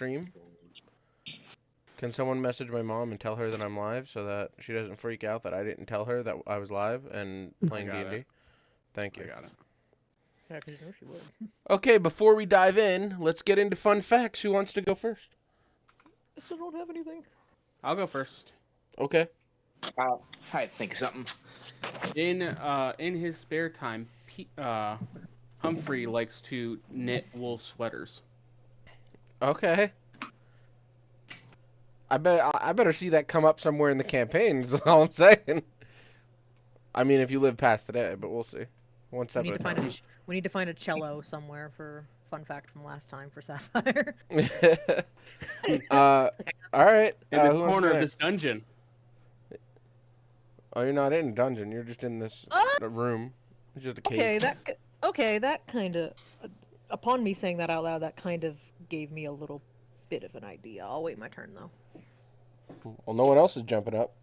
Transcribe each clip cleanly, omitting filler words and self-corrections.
stream? Can someone message my mom and tell her that I'm live so that she doesn't freak out that I didn't tell her that I was live and playing D&D? Thank you. I got it. Yeah, because you know she would. Okay, before we dive in, let's get into fun facts. Who wants to go first? I still don't have anything. I'll go first. Okay. I think of something. In his spare time, Humphrey likes to knit wool sweaters. Okay. I better see that come up somewhere in the campaign, is all I'm saying. I mean, if you live past today, but we'll see. One step at a time. We need to find a cello somewhere for fun fact from last time for Sapphire. All right. In the who wants corner to of go this dungeon. Oh, you're not in a dungeon. You're just in this room. It's just a cave. Okay, that kind of. Upon me saying that out loud, that kind of gave me a little bit of an idea. I'll wait my turn though. Well, no one else is jumping up.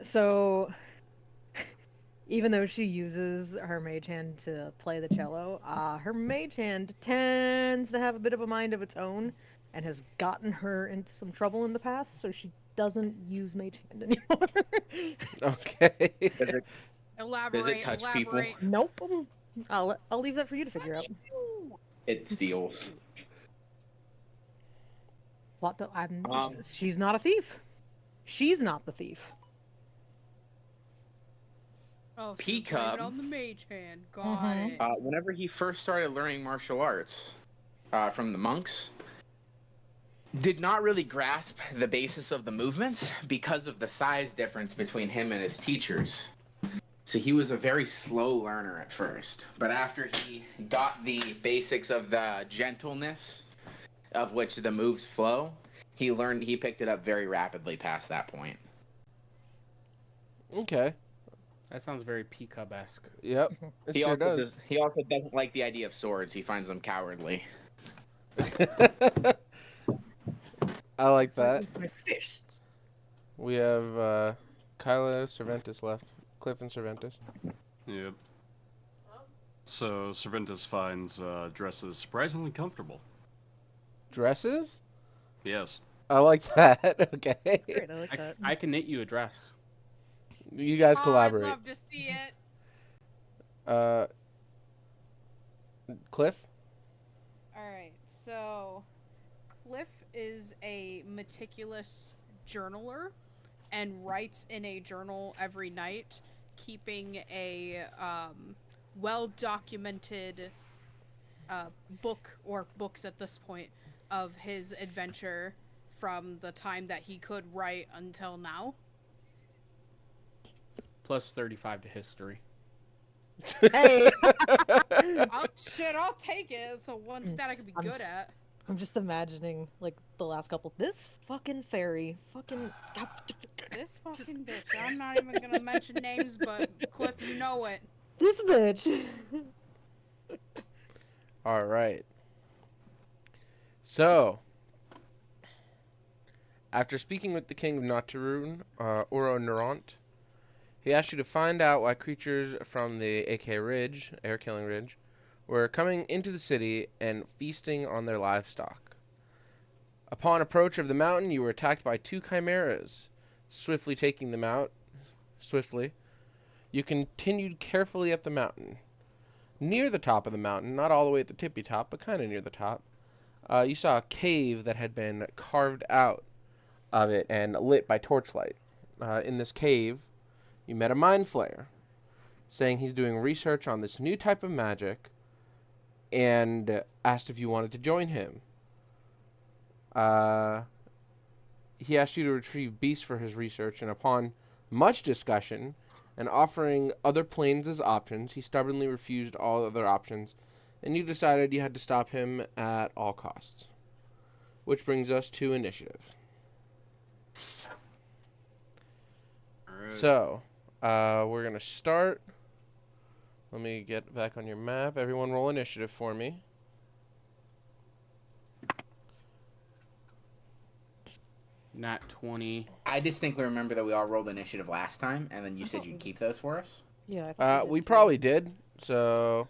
So even though she uses her mage hand to play the cello, her mage hand tends to have a bit of a mind of its own and has gotten her into some trouble in the past, so she doesn't use mage hand anymore. Okay. Elaborate. Does it touch people? Nope. I'll leave that for you to figure out. It steals. What the, she's not a thief. She's not the thief. Oh, so Peacock. blame it on the mage hand. Got it. Whenever he first started learning martial arts from the monks, did not really grasp the basis of the movements because of the size difference between him and his teachers. So he was a very slow learner at first, but after he got the basics of the gentleness of which the moves flow, he picked it up very rapidly past that point. Okay. That sounds very Peacock-esque. Yep. It sure does. He also doesn't like the idea of swords. He finds them cowardly. I like that. My fists. We have Kyla, Cervantes left. Cliff and Cervantes. Yep. So Cervantes finds dresses surprisingly comfortable. Dresses? Yes. I like that. Okay. Great, I like that. I can knit you a dress. You guys collaborate. I'd love to see it. Cliff? Alright, so Cliff is a meticulous journaler and writes in a journal every night, keeping a well-documented book, or books at this point, of his adventure from the time that he could write until now. Plus 35 to history. Hey! I'll take it. It's a one stat I could be good at. I'm just imagining, like, the last couple. This fucking fairy. This fucking bitch. I'm not even gonna mention names, but Cliff, you know it. This bitch! Alright. So, after speaking with the king of Notarune, Oro Nerant, he asked you to find out why creatures from the AK Ridge, Air Killing Ridge, were coming into the city and feasting on their livestock. Upon approach of the mountain, you were attacked by 2 chimeras. Swiftly taking them out, you continued carefully up the mountain. Near the top of the mountain, not all the way at the tippy top, but kind of near the top, you saw a cave that had been carved out of it and lit by torchlight. In this cave, you met a mind flayer, saying he's doing research on this new type of magic, and asked if you wanted to join him. He asked you to retrieve beasts for his research, and upon much discussion and offering other planes as options, he stubbornly refused all other options, and you decided you had to stop him at all costs. Which brings us to initiative. Alright. So, we're going to start. Let me get back on your map. Everyone roll initiative for me. Not 20. I distinctly remember that we all rolled initiative last time, and then you said you'd keep those for us. Yeah, I thought We did, too. probably did, so...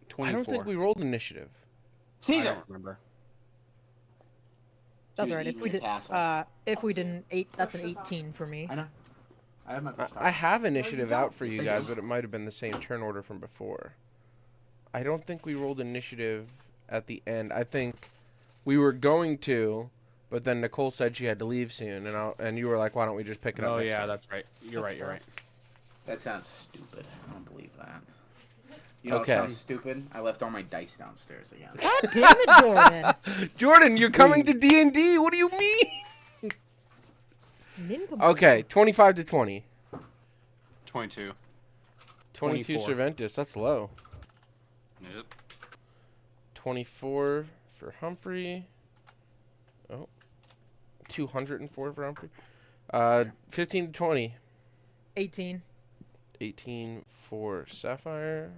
24. I don't think we rolled initiative. I don't remember. That's She was right. If eating we your did, tassel. if we didn't that's an 18 for me. I know. I have my first I have initiative out for Yes, you I guys, do. but it might have been the same turn order from before. I don't think we rolled initiative at the end. I think we were going to, but then Nicole said she had to leave soon, and you were like, why don't we just pick it up Oh next yeah, time? that's right. You're That's right. You're fair. right. That sounds stupid. I don't believe that. You know Okay. what sounds stupid? I left all my dice downstairs again. God damn it, Jordan! Jordan, you're coming to D&D. What do you mean? Nincompoop. Okay, 25 to 20. 22. 22 24. Cervantes, that's low. Yep. 24 for Humphrey. Oh, 204 for Humphrey. 15 to 20. 18. 18 for Sapphire.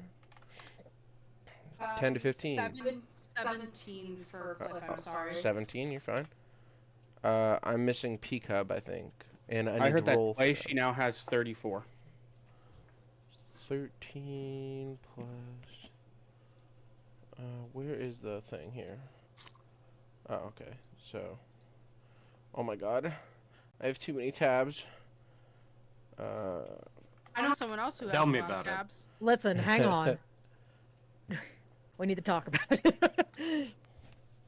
10 to 15. 17 for Cliff, I'm sorry. 17, you're fine. I'm missing P-Cub, I think. And I I need heard to that roll twice. for She now has 34. 13 plus... where is the thing here? Oh, okay. So... Oh my god. I have too many tabs. I know someone else who has Tell a me lot of about it. tabs. Listen, hang on. We need to talk about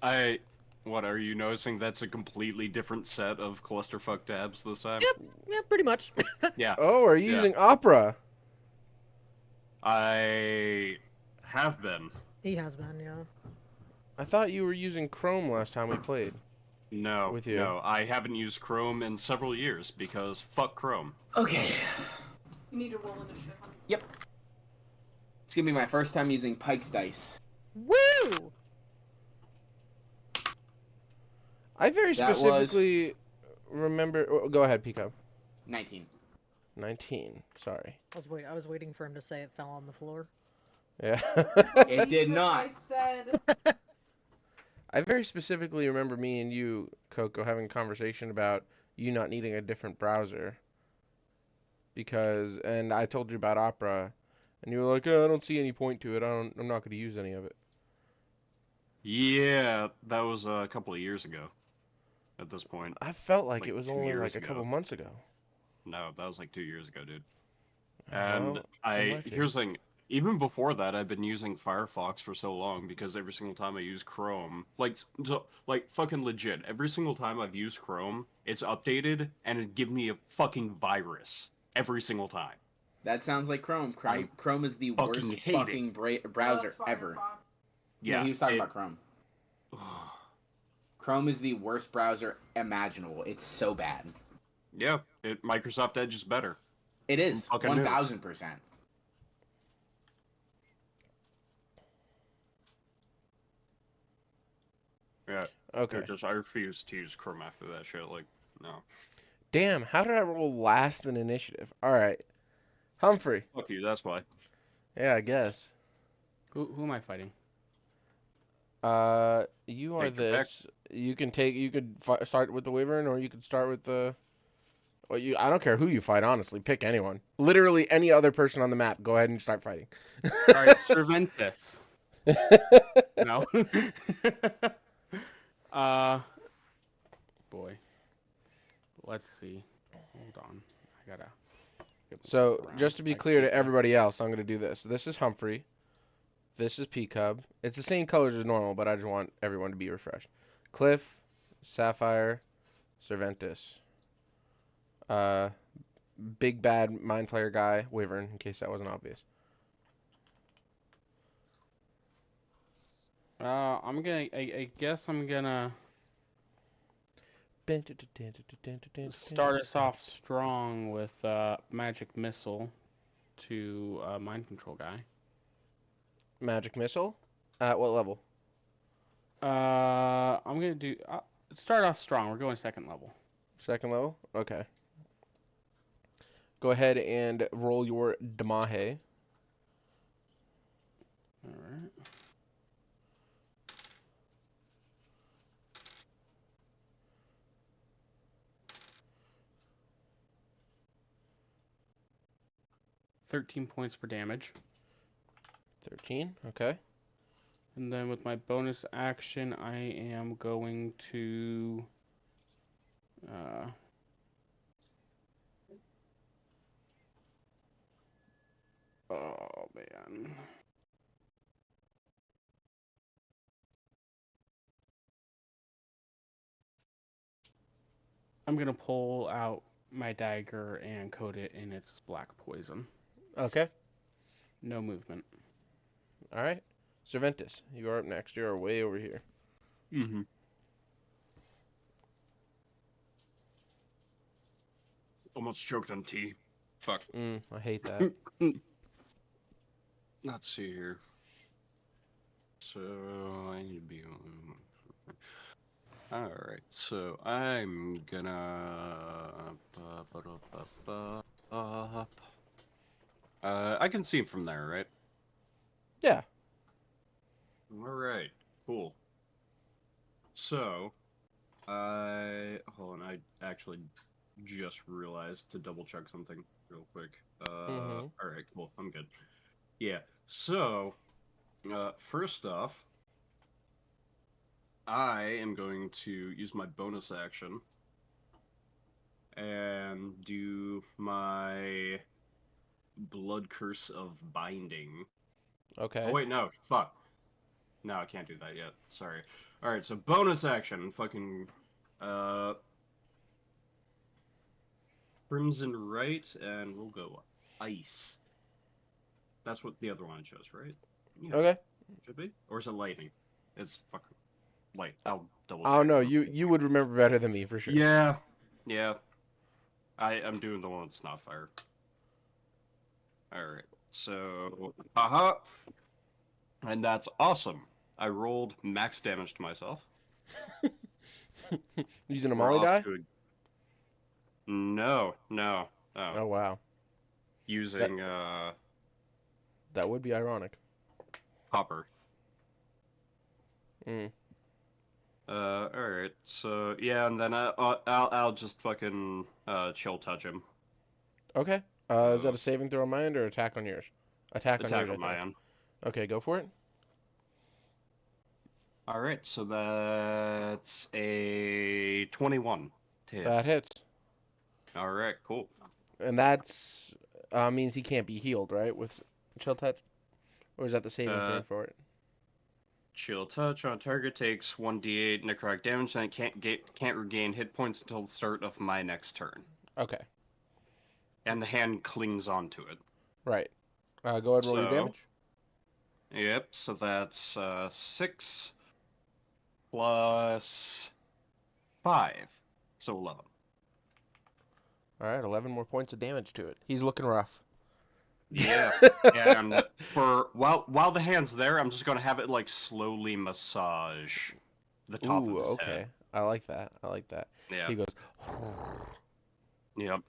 it. What, are you noticing that's a completely different set of clusterfuck tabs this time? Yep. Yeah, pretty much. Yeah. Oh, are you Yeah. using Opera? I have been. He has been, yeah. I thought you were using Chrome last time we played. No, With you. no, I haven't used Chrome in several years because fuck Chrome. Okay. You need to roll initiative. Yep. It's gonna be my first time using Pike's dice. Woo! I very That was- specifically remember... Oh, go ahead, Pico. 19. 19. Sorry. I was waiting for him to say it fell on the floor. Yeah. It did not. I said. I very specifically remember me and you, Coco, having a conversation about you not needing a different browser. And I told you about Opera, and you were like, oh, I don't see any point to it. I'm not going to use any of it. Yeah, that was a couple of years ago. At this point, I felt like Like it was 2 only years like a ago. couple months ago. no, that was like 2 years ago, dude. Well, And I lucky. here's the thing. Even before that, I've been using Firefox for so long because every single time I use Chrome, like fucking legit, every single time I've used Chrome, it's updated and it give me a fucking virus every single time. That sounds like Chrome. I Chrome is the fucking worst hate it. fucking browser ever. Yeah, No, he was talking it- about Chrome. Chrome is the worst browser imaginable. It's so bad. Yeah, Microsoft Edge is better. It is. Fucking knew. 1000%. Yeah, Okay. I refuse to use Chrome after that shit. Like, no. Damn, how did I roll last in initiative? All right. Humphrey. Fuck you, that's why. Yeah, I guess. Who am I fighting? You are Take your pick. this. You could start with the Wyvern, or you could start with the... Well, I don't care who you fight, honestly. Pick anyone. Literally any other person on the map. Go ahead and start fighting. Alright, Cervantes. No. Boy. Let's see. Hold on. I gotta. get So, myself around just to be my clear to sheet. everybody else, I'm going to do this. This is Humphrey. This is P-Cub. It's the same colors as normal, but I just want everyone to be refreshed. Cliff, Sapphire, Cervantes. Big bad mind flayer guy, Wyvern, in case that wasn't obvious. I guess I'm gonna start us off strong with magic missile to mind control guy. Magic missile? At what level? I'm gonna do start off strong. We're going second level. Second level? Okay. Go ahead and roll your Damahe. All right. $13 points for damage. 13, okay. And then with my bonus action, I am going to Oh man. I'm gonna pull out my dagger and coat it in its black poison. Okay. No movement. All right. Cervantes, you are up next. You are way over here. Mm-hmm. Almost choked on tea. Fuck. I hate that. Let's see here. So I need to be on. Alright, so I'm gonna. I can see him from there, right? Yeah. Alright, cool. So, hold on, I actually just realized to double check something real quick. Alright, cool, I'm good. Yeah, so, first off, I am going to use my bonus action and do my Blood Curse of Binding. Okay. Oh, wait, no, fuck. No, I can't do that yet. Sorry. Alright, so bonus action. Fucking, Crimson Right, and we'll go Ice. That's what the other one chose, right? Yeah. Okay. Should be? Or is it Lightning? It's fucking light. I'll double check. Oh no, you would remember better than me for sure. Yeah. Yeah. I'm doing the one that's not fire. Alright, so, and that's awesome. I rolled max damage to myself. Using a We're molly off die? to a... No. Oh wow. Using, That would be ironic. Hopper. Mm. Alright, so, yeah, and then I'll just fucking, chill touch him. Okay. Is that a saving throw on my end or attack on yours? Attack on yours, on I my think. end. Okay, go for it. Alright, so that's a 21 to hit. That hits. Alright, cool. And that's means he can't be healed, right? With chill touch? Or is that the saving throw for it? Chill touch on target takes 1d8 necrotic damage and can't regain hit points until the start of my next turn. Okay. And the hand clings onto it. Right. Go ahead and roll your damage. Yep, so that's 6 plus 5. So 11. Alright, 11 more points of damage to it. He's looking rough. Yeah. And for while the hand's there, I'm just gonna have it like slowly massage the top of his head. I like that. Yeah. He goes. Yep.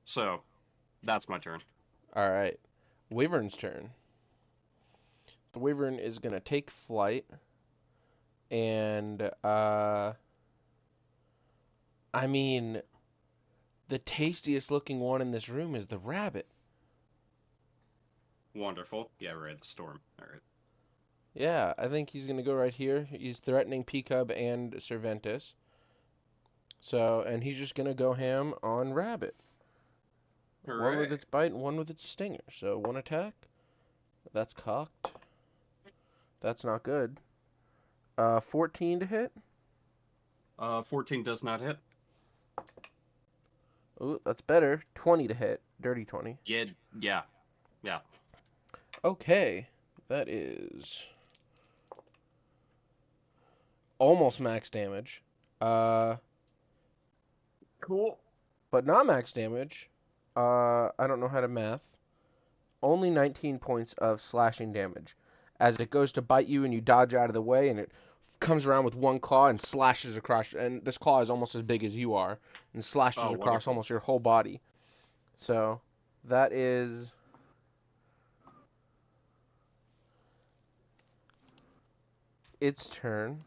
So that's my turn. All right, Wyvern's turn. The Wyvern is gonna take flight, and I mean, the tastiest looking one in this room is the rabbit. Wonderful. Yeah, right. The storm. All right. Yeah, I think he's gonna go right here. He's threatening P-Cub and Cervantes. So, and he's just gonna go ham on rabbit. Hooray. One with its bite and one with its stinger. So one attack. That's cocked. That's not good. 14 to hit. 14 does not hit. Ooh, that's better. 20 to hit. Dirty 20. Yeah. Okay. That is almost max damage. Cool. But not max damage. I don't know how to math. Only 19 points of slashing damage. As it goes to bite you and you dodge out of the way and it comes around with one claw and slashes across. And this claw is almost as big as you are. And slashes across wonderful. almost your whole body. So, that is... its turn.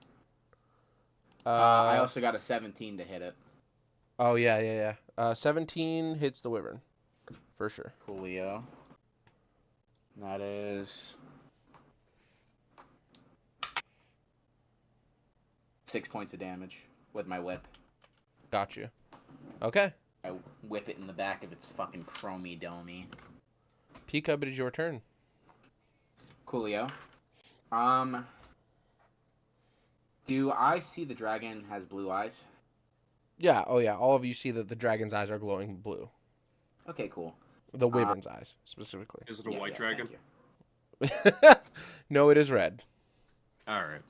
I also got a 17 to hit it. Oh, yeah. 17 hits the Wyvern. For sure. Coolio. That is 6 points of damage with my whip. Got you. Okay. I whip it in the back of its fucking chromy domey. Peacock, it is your turn. Coolio. Do I see the dragon has blue eyes? Yeah, oh yeah, all of you see that the dragon's eyes are glowing blue. Okay, cool. The wyvern's eyes, specifically. Is it a white dragon? Thank you. No, it is red. Alright.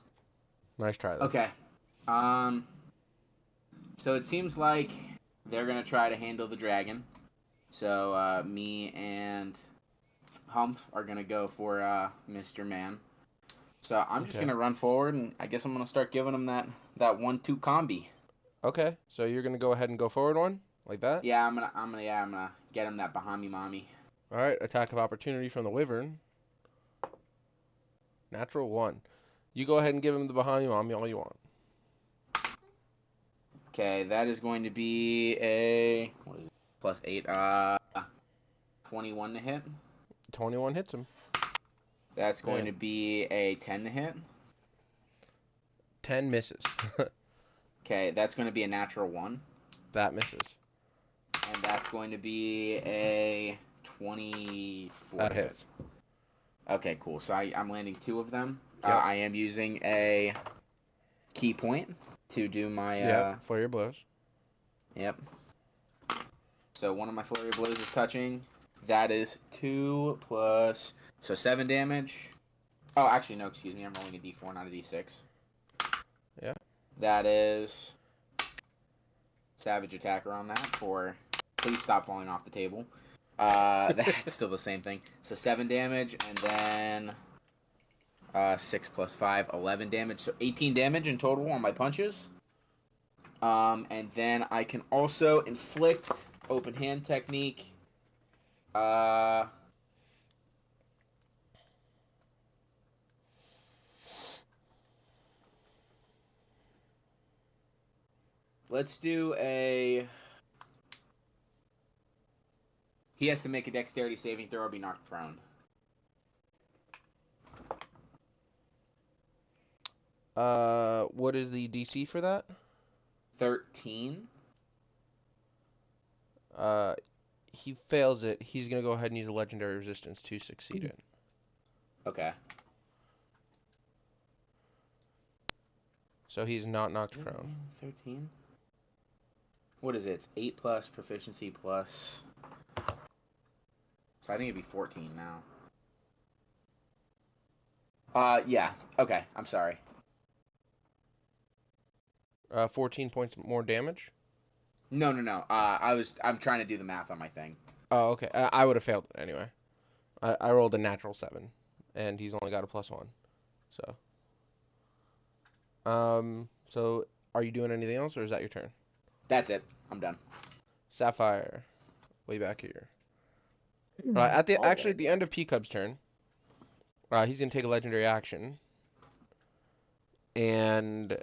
Nice try, though. Okay. So it seems like they're gonna try to handle the dragon. So me and Humph are gonna go for Mr. Man. So I'm just gonna run forward, and I guess I'm gonna start giving him that 1-2 combi. Okay, so you're gonna go ahead and go forward one like that. Yeah, I'm gonna get him that Bahami Mommy. All right, attack of opportunity from the wyvern. Natural 1. You go ahead and give him the Bahami Mommy all you want. Okay, that is going to be a +8, 21 to hit. 21 hits him. That's going to be a 10 to hit. 10 misses. Okay, that's going to be a natural 1. That misses. And that's going to be a 24. That hits. Okay, cool. So I'm landing 2 of them. Yep. I am using a key point to do my... for your blows. Yep. So one of my flurry of blows is touching. That is 2 plus... So 7 damage. Oh, actually, no, excuse me. I'm rolling a d4, not a d6. Yeah. That is... Savage attacker on that for... Please stop falling off the table. That's still the same thing. So 7 damage, and then... 6 plus 5, 11 damage. So 18 damage in total on my punches. And then I can also inflict open hand technique. Let's do a... He has to make a dexterity saving throw or be knocked prone. What is the DC for that? 13. He fails it. He's gonna go ahead and use a legendary resistance to succeed it. Okay. So he's not knocked prone. 13. What is it? It's 8 plus proficiency plus... So I think it'd be 14 now. Yeah. Okay, I'm sorry. 14 points more damage? No. I'm trying to do the math on my thing. Oh, okay. I would have failed it anyway. I rolled a natural 7, and he's only got a +1. So are you doing anything else, or is that your turn? That's it. I'm done. Sapphire, way back here. At the end of Peacub's turn, he's gonna take a legendary action, and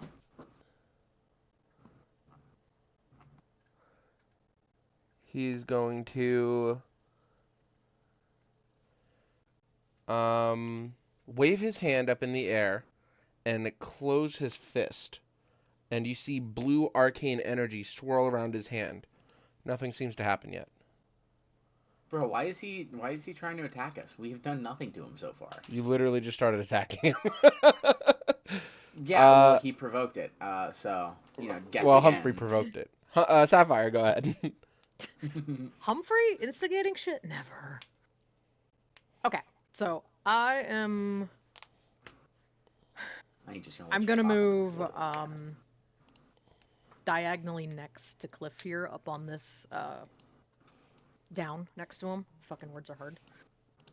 he's going to wave his hand up in the air and close his fist. And you see blue arcane energy swirl around his hand. Nothing seems to happen yet. Bro, why is he trying to attack us? We have done nothing to him so far. You literally just started attacking him. Yeah, well, he provoked it. So, guess Well, again. Humphrey provoked it. Sapphire, go ahead. Humphrey instigating shit? Never. Okay, so I'm gonna move diagonally next to Cliff here, up on this down next to him. Fucking words are hard.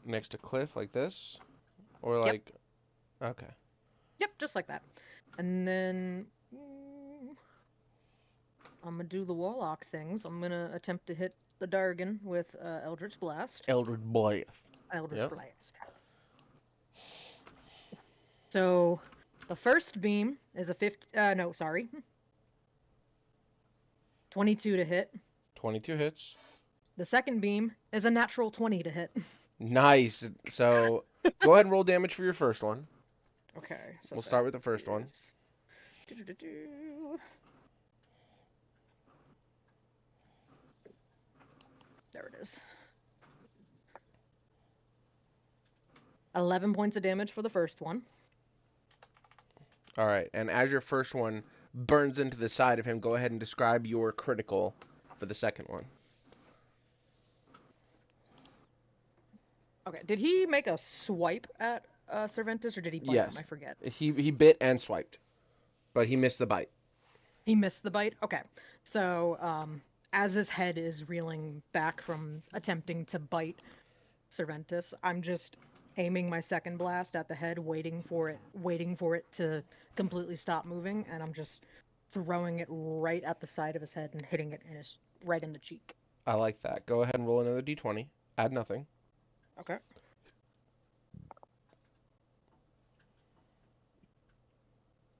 Next to Cliff, like this? Or like... Yep. Okay. Yep, just like that. And then... I'm gonna do the Warlock things. I'm gonna attempt to hit the Dargon with Eldritch Blast. Eldritch Blast. Blast. So, the first beam is a 22 to hit. 22 hits. The second beam is a natural 20 to hit. Nice. So, go ahead and roll damage for your first one. Okay. So We'll start with the first one. There it is. 11 points of damage for the first one. All right, and as your first one burns into the side of him, go ahead and describe your critical for the second one. Okay, did he make a swipe at Cervantes, or did he bite Yes. him? I forget. He bit and swiped, but he missed the bite. He missed the bite? Okay. So, as his head is reeling back from attempting to bite Cervantes, I'm just aiming my second blast at the head, waiting for it to completely stop moving, and I'm just throwing it right at the side of his head and hitting it right in the cheek. I like that. Go ahead and roll another d20. Add nothing. Okay.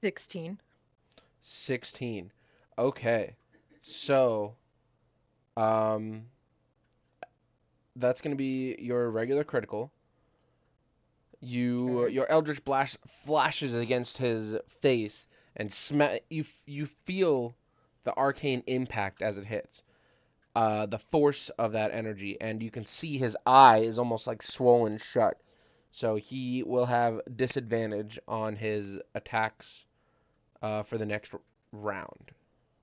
16. 16. Okay. So, that's going to be your regular critical. Okay. Your Eldritch Blast flashes against his face, and you feel the arcane impact as it hits. The force of that energy, and you can see his eye is almost like swollen shut. So he will have disadvantage on his attacks for the next round.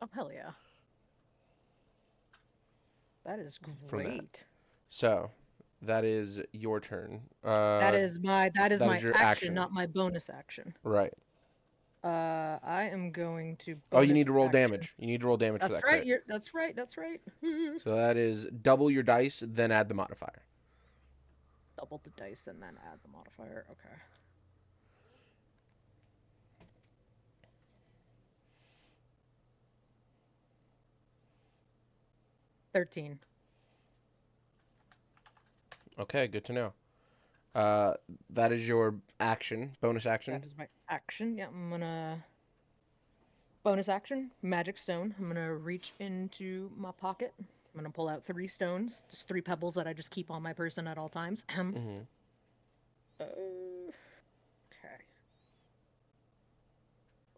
Oh, hell yeah. That is From that. great. So that is your turn. That is my your action, action. not my bonus action. Right. I am going to Oh, you bonus need to roll action. damage. You need to roll damage for That's that right. crit. That's right. That's right. So that is double your dice, then add the modifier. Double the dice and then add the modifier. Okay. $13. Okay, good to know. That is your action, bonus action. That is my action. Yeah, I'm gonna bonus action, magic stone. I'm gonna reach into my pocket. I'm gonna pull out 3 stones, just 3 pebbles that I just keep on my person at all times. Mm-hmm. Okay.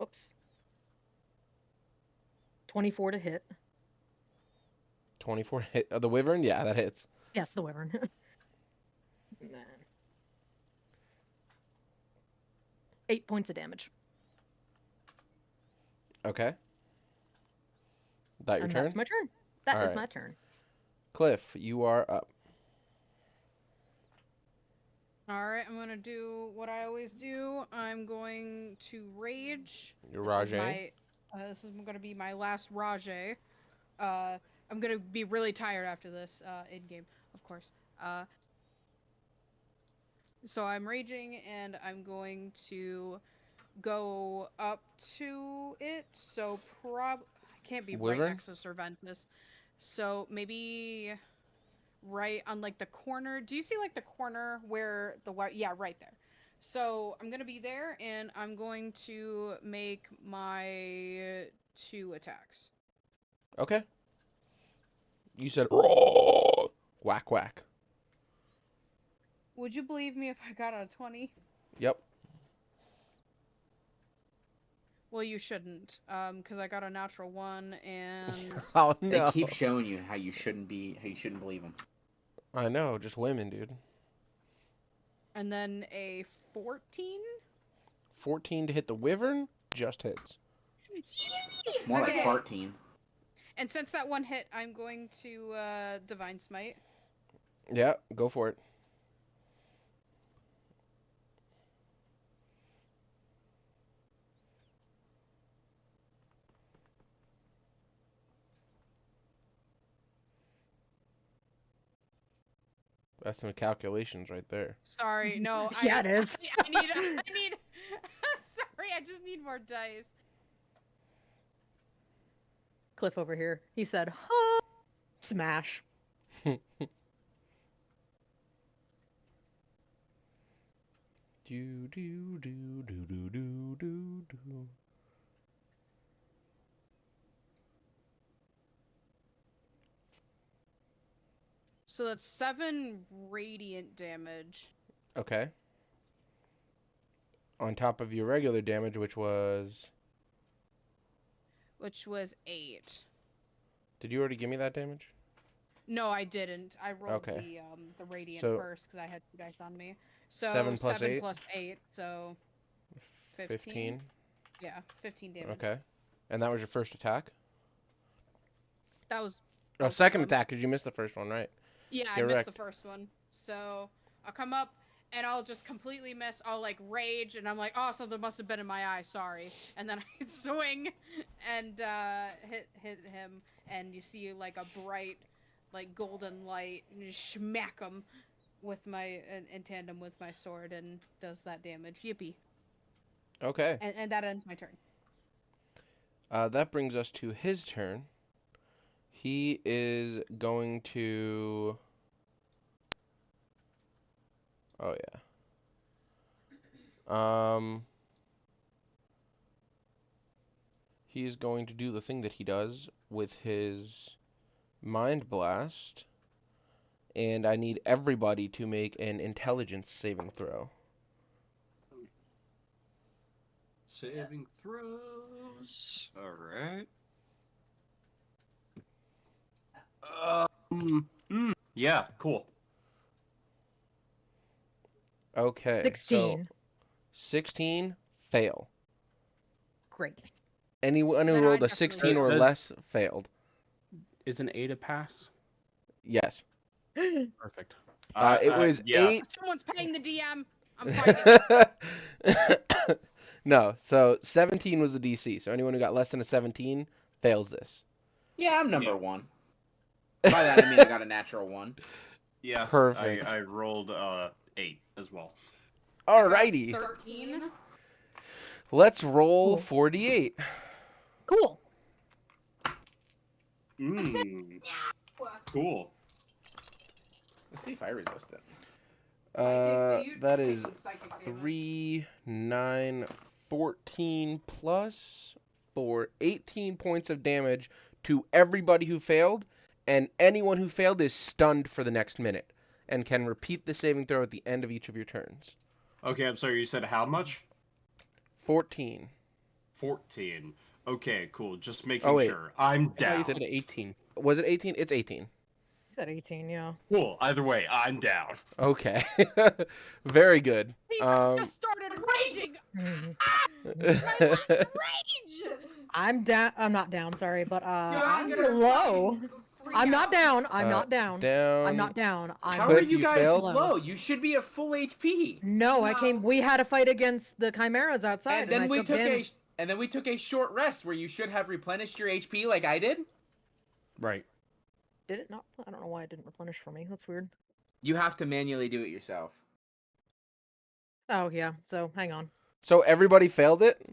Oops. 24 to hit. 24 hit. The wyvern? Yeah, that hits. Yes, the wyvern. And then 8 points of damage. Okay. That your And turn? that's my turn. That is Alright. my turn. Cliff, you are up. Alright, I'm gonna do what I always do. I'm going to rage. Your This is Rajay. this is gonna be my last Rajay. I'm gonna be really tired after this, in game, of course. So I'm raging, and I'm going to go up to it. So I can't be right Wyvern? next to Cervantes. So maybe right on like the corner. Do you see like the corner where the white? Yeah, right there. So I'm gonna be there, and I'm going to make my 2 attacks. Okay. You said "Roar." Whack whack. Would you believe me if I got a 20? Yep. Well, you shouldn't, because I got a natural 1, and Oh They no. keep showing you how you shouldn't believe them. I know, just women, dude. and then a 14. 14 to hit the wyvern, just hits. More Okay. like 14. And since that one hit, I'm going to Divine Smite. Yeah, go for it. That's some calculations right there. Sorry, no. Yeah, it is. I need. Sorry, I just need more dice. Cliff over here. He said, huh? Smash. Do do do do do do do do. So that's 7 radiant damage. Okay. On top of your regular damage, which was... Which was 8. Did you already give me that damage? No, I didn't. I rolled Okay. the radiant So- first because I had 2 dice on me. So 7 plus 8? plus 8, so 15. 15. Yeah, 15 damage. Okay. And that was your first attack? That was Oh, both of second them. attack, because you missed the first one, right? Yeah, I missed the Correct. first one. So I'll come up and I'll just completely miss. I'll like rage and I'm like, oh, something must have been in my eye. Sorry. And then I swing and hit him, and you see like a bright, like golden light, and you smack him with my in tandem with my sword, and does that damage. Yippee! Okay. And that ends my turn. That brings us to his turn. He is going to... Oh, yeah. He's going to do the thing that he does with his Mind Blast. And I need everybody to make an intelligence saving throw. Saving throws. Alright. Yeah, cool. Okay. 16. So 16, fail. Great. Anyone who Then I rolled a definitely 16 or fail. less failed. Is an 8 a pass? Yes. Perfect. It was yeah. 8. Someone's paying the DM. I'm fighting. No, so 17 was the DC. So anyone who got less than a 17 fails this. Yeah, I'm number one. By that I mean I got a natural 1. Yeah. Perfect. I rolled 8 as well. Alrighty. 13. Let's roll Cool. 48. Cool. Cool. Let's see if I resist it. That is 3, 9, 14 plus 4, 18 points of damage to everybody who failed, and anyone who failed is stunned for the next minute and can repeat the saving throw at the end of each of your turns. Okay, I'm sorry, you said how much? 14. 14. Okay, cool. Just making Oh, wait. sure. I'm Yeah, down. you said 18. Was it 18? It's 18. Got 18, yeah. Cool. Either way, I'm down. Okay. Very good. I just started raging. Rage. I'm down. I'm not down. Sorry, but I'm You're below. freak I'm not out. down. I'm not down. Down. I'm not down. I'm How But are if you you guys failed- low? You should be at full HP. No, I No. came. We had a fight against the chimeras outside, And then I we took took damage. and then we took a short rest where you should have replenished your HP like I did. Right. Did it not? I don't know why it didn't replenish for me. That's weird. You have to manually do it yourself. Oh yeah. So hang on. So everybody failed it?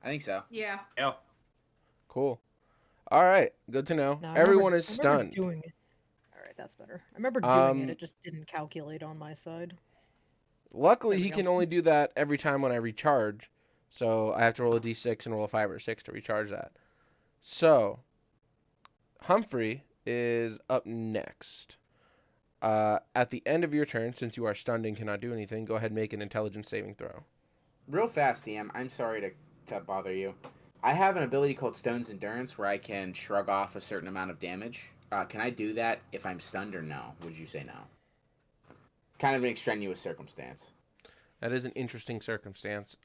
I think so. Yeah. Yeah. Cool. All right. Good to know. No, Everyone is I remember stunned. doing it. All right, that's better. I remember doing it. Um, It just didn't calculate on my side. Luckily, There we he go. can only do that every time when I recharge. So I have to roll a d6 and roll a 5 or 6 to recharge that. So, Humphrey is up next. At the end of your turn, since you are stunned and cannot do anything, go ahead and make an intelligence saving throw. Real fast, DM. I'm sorry to bother you. I have an ability called Stone's Endurance where I can shrug off a certain amount of damage. Can I do that if I'm stunned or no? Would you say no? Kind of an extraneous circumstance. That is an interesting circumstance.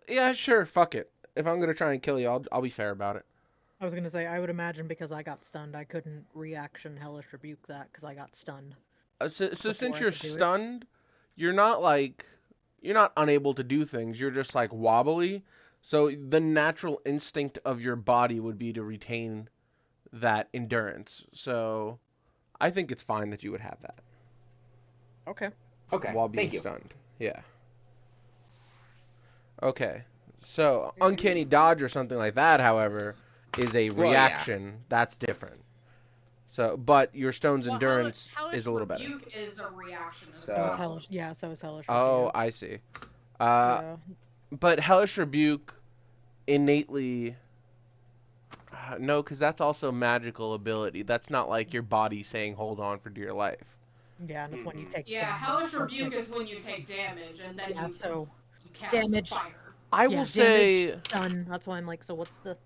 Yeah, sure, fuck it. If I'm gonna try and kill you, I'll be fair about it. I was gonna say I would imagine because I got stunned, I couldn't reaction hellish rebuke that because I got stunned. So Before since I you're could do it. stunned, you're not unable to do things. You're just like wobbly. So the natural instinct of your body would be to retain that endurance. So I think it's fine that you would have that Okay. Okay. while being Thank you. stunned. Yeah. Okay. So uncanny dodge or something like that, however, is a Well, yeah. reaction. That's different. So, but your stone's Well, endurance Hellish is a little better. Rebuke is a reaction. As So- So is well. hellish. Yeah. So is hellish. Oh, rebuke. I see. Yeah. But Hellish Rebuke innately... no, because that's also magical ability. That's not like your body saying hold on for dear life. Yeah, and it's when you take Yeah, damage. Hellish Rebuke is when you take damage, and then Yeah, so you cast damage. fire. I yeah, will damage say... done. That's why I'm like, so what's the?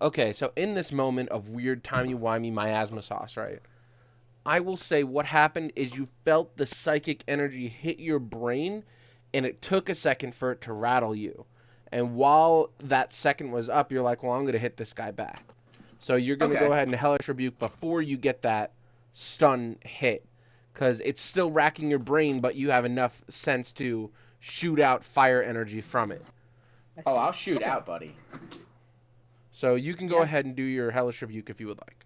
Okay, so in this moment of weird timey-wimey miasma sauce, right? I will say what happened is you felt the psychic energy hit your brain, and it took a second for it to rattle you. And while that second was up, you're like, well, I'm going to hit this guy back. So you're going to Okay. go ahead and Hellish Rebuke before you get that stun hit. Because it's still racking your brain, but you have enough sense to shoot out fire energy from it. Oh, I'll shoot Okay. out, buddy. So you can go Yeah. ahead and do your Hellish Rebuke if you would like.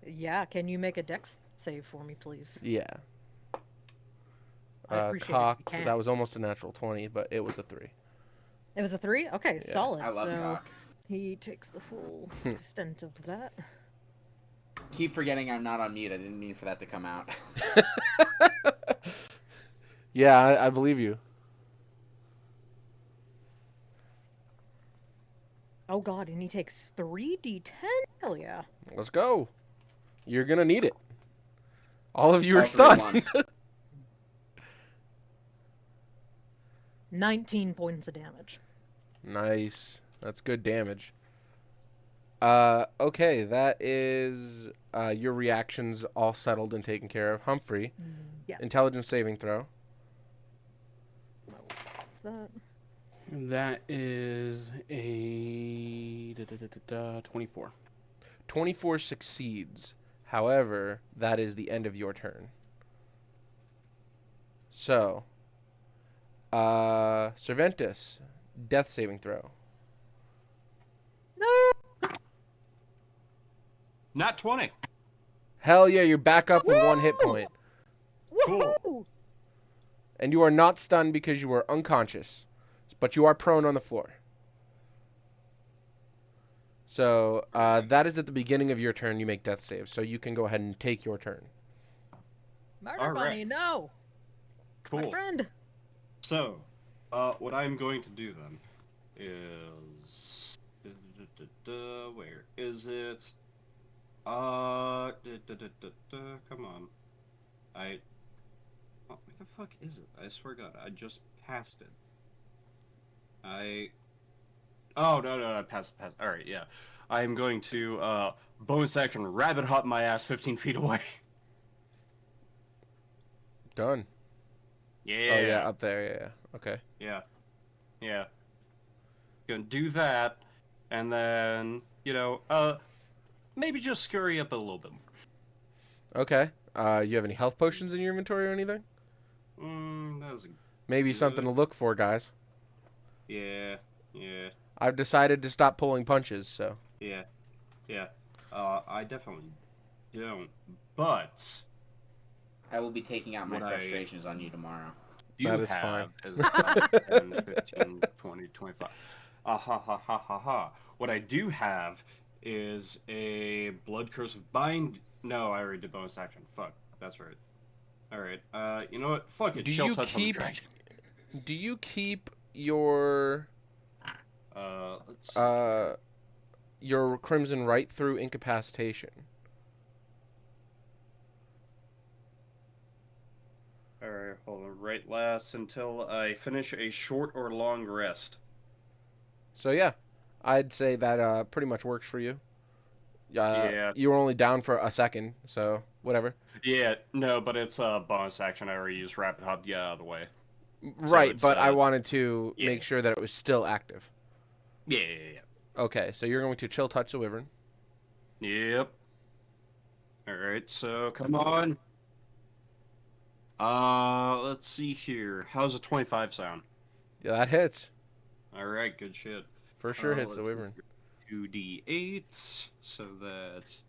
Yeah, can you make a dex save for me, please? Yeah. I appreciate it if you Cocked. can. That was almost a natural 20, but it was a 3. It was a 3? Okay, Yeah. solid. I love so cock. he takes the full Hmm. extent of that. Keep forgetting I'm not on mute. I didn't mean for that to come out. Yeah, I believe you. Oh god, and he takes 3d10? Hell yeah. Let's go. You're going to need it. All of you are All three at stunned. once. 19 points of damage. Nice. That's good damage. Okay, that is your reactions all settled and taken care of. Humphrey, Yeah. intelligence saving throw. That. That is a 24. 24 succeeds. However, that is the end of your turn. So, Cervantes, death saving throw. No! Not 20. Hell yeah, you're back up with 1 hit Woo! point. Woohoo! And you are not stunned because you are unconscious, but you are prone on the floor. So, that is at the beginning of your turn you make death saves, so you can go ahead and take your turn. Murder All Bunny, right. no! My Cool. friend! So, what I'm going to do then is, where is it? Come on. Where the fuck is it? I swear to God, I just passed it. Oh, no, I passed. Alright, yeah. I'm going to, bonus action, rabbit hop my ass 15 feet away. Done. Yeah. Oh, yeah, up there, yeah. Okay. Yeah. Gonna do that, and then, maybe just scurry up a little bit more. Okay. You have any health potions in your inventory or anything? That was Maybe something to look for, guys. yeah. I've decided to stop pulling punches, so. Yeah. I definitely don't, but I will be taking out my What I- frustrations on you tomorrow. you That is have fine. is 10, 15, 20, 25. What I do have is a Blood Curse of Bind. No, I already did bonus action. Fuck, that's right. Alright, you know what? Fuck it. Do Chill you touch keep- on the dragon. Do you keep your Let's see. your Crimson right through incapacitation? Alright, hold on. Right lasts until I finish a short or long rest. So yeah, I'd say that pretty much works for you. Yeah. You were only down for a second, so whatever. Yeah, no, but it's a bonus action. I already used Rapid Hop to get out of the way. Right, it's, but I wanted to yeah. make sure that it was still active. Yeah. Okay, so you're going to chill touch the wyvern. Yep. Alright, so come on. Let's see here. How's a 25 sound? Yeah, that hits. Alright, good shit. For sure hits the let's see wyvern. here. 2d8, so that's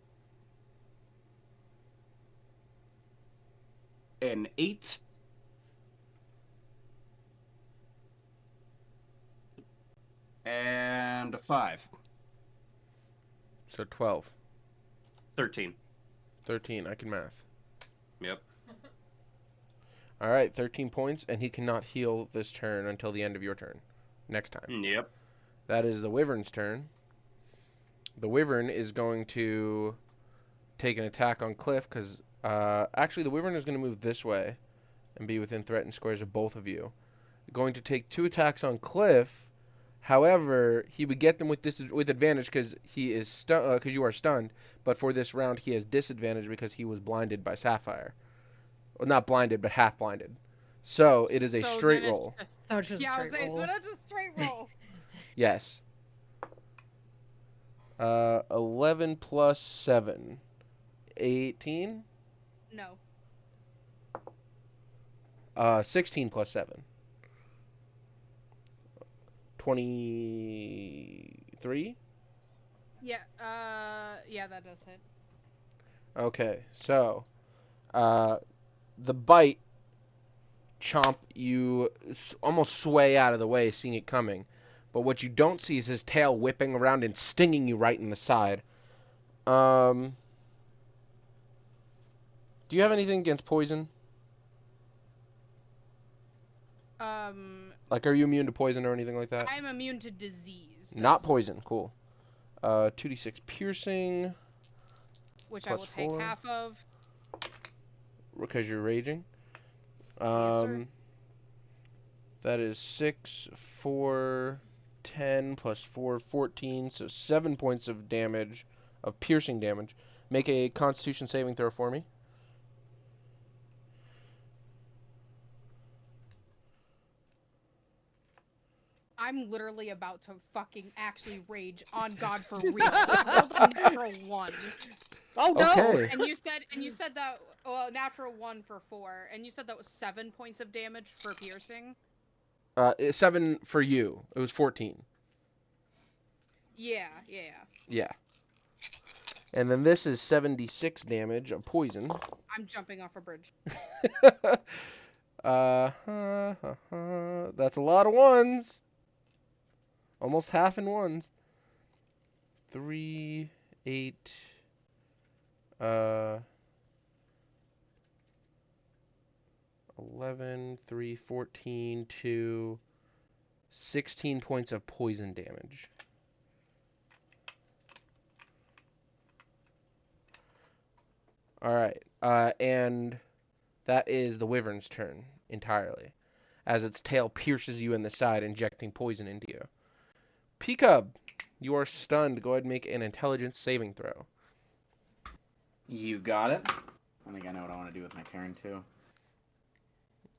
an 8. And a 5. So 12. 13. 13, I can math. Yep. Alright, 13 points, and he cannot heal this turn until the end of your turn. Next time. Yep. That is the wyvern's turn. The wyvern is going to take an attack on Cliff, because actually the wyvern is going to move this way and be within threatened squares of both of you. Going to take 2 attacks on Cliff. However, he would get them with advantage because you are stunned. But for this round, he has disadvantage because he was blinded by Sapphire. Well, not blinded, but half blinded. So it is a So straight then it's roll. just Oh, it's just a yeah. I was straight saying so roll. that's a straight roll. Yes. 11 plus 7. 18? No. 16 plus 7. 23? Yeah. Yeah, that does hit. Okay, so the bite chomp you almost sway out of the way, seeing it coming. But what you don't see is his tail whipping around and stinging you right in the side. Do you have anything against poison? Like, are you immune to poison or anything like that? I'm immune to disease. Not That's all. poison. Cool. 2d6 piercing. Which I plus will take 4. half of. Because you're raging. Yes, sir. That is 6, 4, 10 plus 4, 14. So 7 points of damage, of piercing damage. Make a Constitution saving throw for me. I'm literally about to fucking actually rage on God for real. I rolled a natural 1. Oh no! Okay. And you said that natural 1 for 4, and you said that was 7 points of damage for piercing. 7 for you. It was 14. Yeah. Yeah. And then this is 76 damage of poison. I'm jumping off a bridge. That's a lot of ones. Almost half in ones. 3, 8, 11, 3, 14, 2, 16 points of poison damage. Alright, and that is the wyvern's turn entirely, as its tail pierces you in the side, injecting poison into you. Peacub, you are stunned. Go ahead and make an intelligence saving throw. You got it. I think I know what I want to do with my turn too.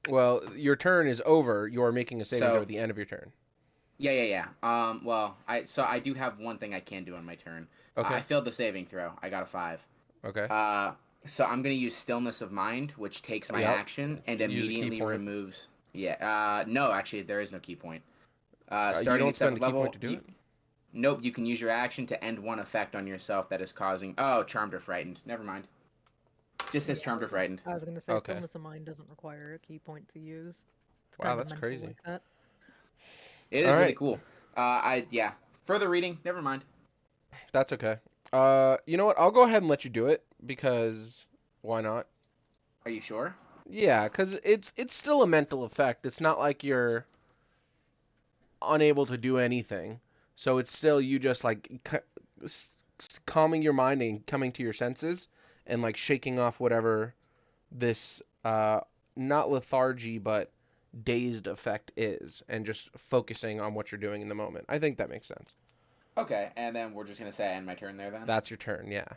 Well, your turn is over. You are making a saving throw at the end of your turn. Yeah. Well, I do have one thing I can do on my turn. Okay. I failed the saving throw. I got a 5. Okay. So I'm gonna use Stillness of Mind, which takes my action and Use a key immediately point. removes. Yeah. No, actually, there is no key point. You Starting don't at spend 7th a key level. point to do it? Nope. You can use your action to end one effect on yourself that is causing. Oh, Charmed or Frightened. Never mind. Just says Charmed or Frightened. I was gonna say Okay. Stillness of Mind doesn't require a key point to use. It's Wow, kind that's of mental crazy. like that. It is All really right. cool. Yeah. Further reading. Never mind. That's okay. You know what? I'll go ahead and let you do it because why not? Are you sure? Yeah, because it's still a mental effect. It's not like you're unable to do anything. So it's still you just like calming your mind and coming to your senses and like shaking off whatever this not lethargy but dazed effect is and just focusing on what you're doing in the moment. I think that makes sense. Okay, and then we're just gonna say I end my turn there then. That's your turn, yeah.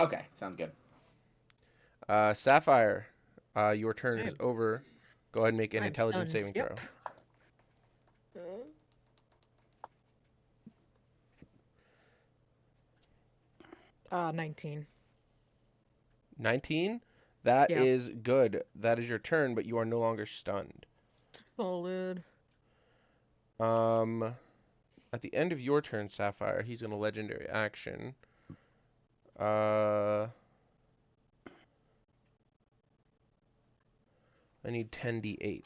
Okay, sounds good. Sapphire, your turn is over. Go ahead and make an I'm intelligence stunned. saving Yep. throw. 19. 19? That Yeah. is good. That is your turn, but you are no longer stunned. Solid. At the end of your turn, Sapphire, he's going to legendary action. I need 10d8.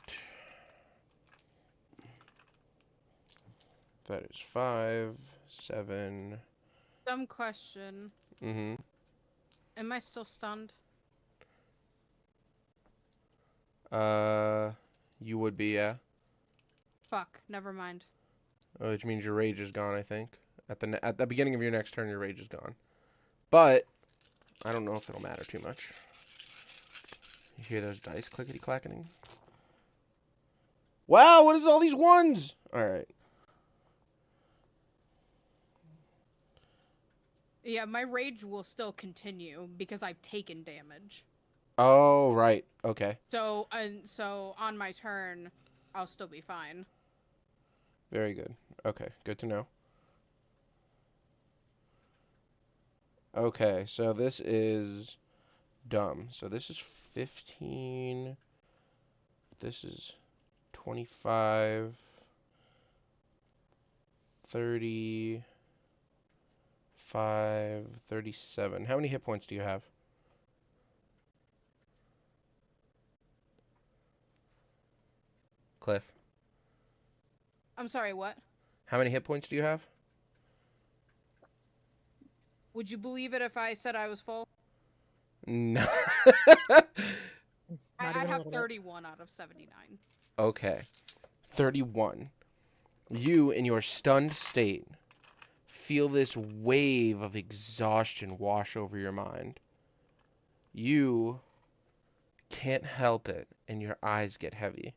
That is 5, 7. Dumb question. Mm-hmm. Am I still stunned? You would be, yeah. Fuck. Never mind. Which means your rage is gone, I think. At the beginning of your next turn, your rage is gone. But I don't know if it'll matter too much. You hear those dice clickety-clacketing? Wow, what is all these ones? Alright. Yeah, my rage will still continue because I've taken damage. Oh, right. Okay. So on my turn, I'll still be fine. Very good. Okay, good to know. Okay, so this is dumb. So this is 15. This is 25. 35, 37. How many hit points do you have? Cliff, I'm sorry, what? how many hit points do you have? Would you believe it if I said I was full? No. Not I even a have little bit. 31 out of 79. Okay. 31. You, in your stunned state, feel this wave of exhaustion wash over your mind. You can't help it, and your eyes get heavy.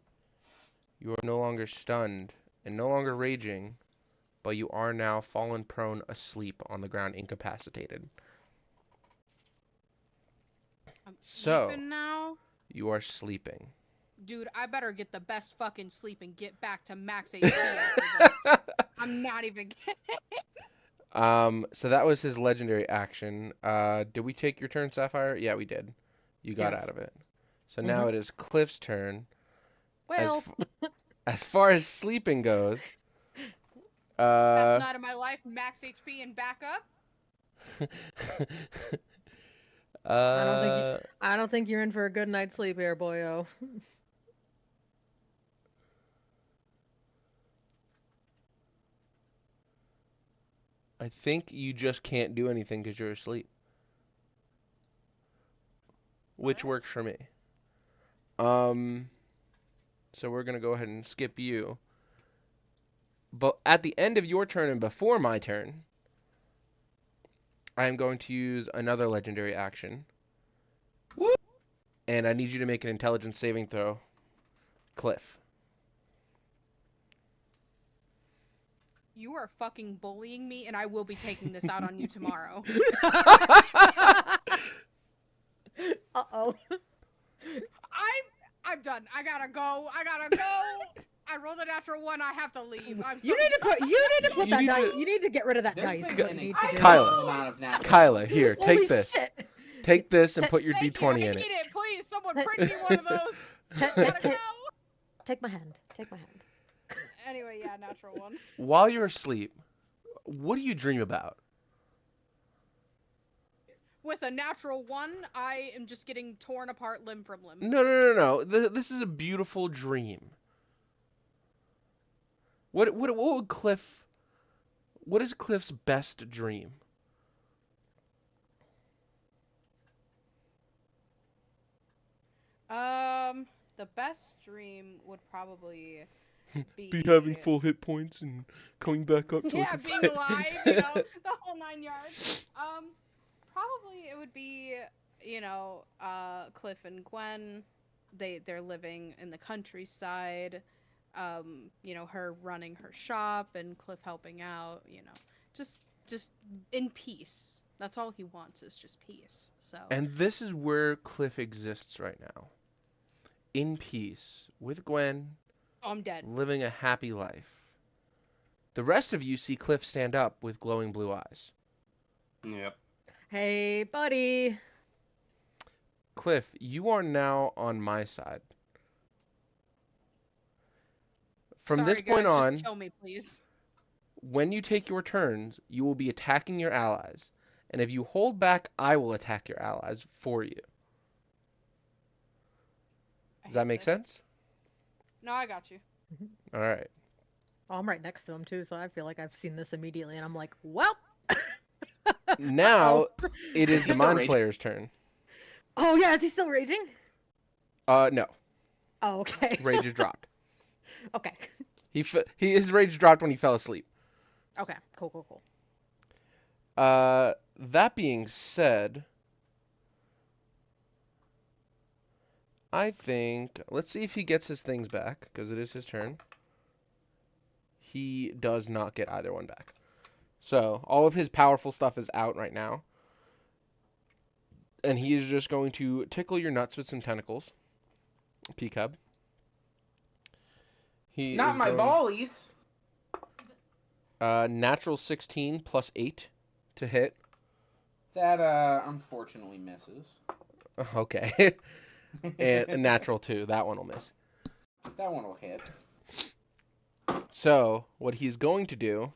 You are no longer stunned and no longer raging, but you are now fallen prone asleep on the ground, incapacitated. I'm So, sleeping now. you are sleeping. Dude, I better get the best fucking sleep and get back to max HP after this. I'm not even kidding. So that was his legendary action. Did we take your turn, Sapphire? Yeah, we did. You got Yes. out of it. So now it is Cliff's turn. Well, As far as sleeping goes, Best night of my life, max HP and back up. I don't think you're in for a good night's sleep here, boyo. I think you just can't do anything because you're asleep. Which works for me. So we're going to go ahead and skip you. But at the end of your turn and before my turn, I am going to use another legendary action. Woo! And I need you to make an intelligence saving throw. Cliff. You are fucking bullying me, and I will be taking this out on you tomorrow. Uh-oh. I'm done. I gotta go. I rolled a natural 1. I have to leave. I'm You so need to put You that need dice. to- You need to get rid of that There's dice. been What an you need to do. Kyla. amount of natural Kyla, here, Holy take this. shit. Take this and put your Thank you. D20 I in need it. it. Please, someone print me one of those. Gotta go. Take my hand. Take my hand. Anyway, yeah, natural 1. While you're asleep, what do you dream about? With a natural 1, I am just getting torn apart limb from limb. No. This is a beautiful dream. What would Cliff? What is Cliff's best dream? The best dream would probably be having full hit points and coming back up to yeah, like a being fight. alive, you know, the whole 9 yards. Probably it would be, Cliff and Gwen. They're living in the countryside. Her running her shop and Cliff helping out. Just in peace. That's all he wants is just peace. So. And this is where Cliff exists right now. In peace with Gwen, I'm dead. living a happy life. The rest of you see Cliff stand up with glowing blue eyes. Yep. Hey, buddy. Cliff, you are now on my side. From Sorry, this point guys, on, just kill me, please. when you take your turns, you will be attacking your allies. And if you hold back, I will attack your allies for you. Does that make sense? No, I got you. All right. Oh, I'm right next to him too, so I feel like I've seen this immediately, and I'm like, well. Now it is Is he the still Mind raging? Flayer's turn. Oh yeah, is he still raging? No. Oh, okay. Rage is dropped. Okay. His rage dropped when he fell asleep. Okay. Cool. That being said, I think let's see if he gets his things back because it is his turn. He does not get either one back. So all of his powerful stuff is out right now. And he is just going to tickle your nuts with some tentacles. P-Cub. He Not is my going ballies. natural 16 plus 8 to hit. That unfortunately misses. Okay. And a natural 2. That one will miss. That one will hit. So what he's going to do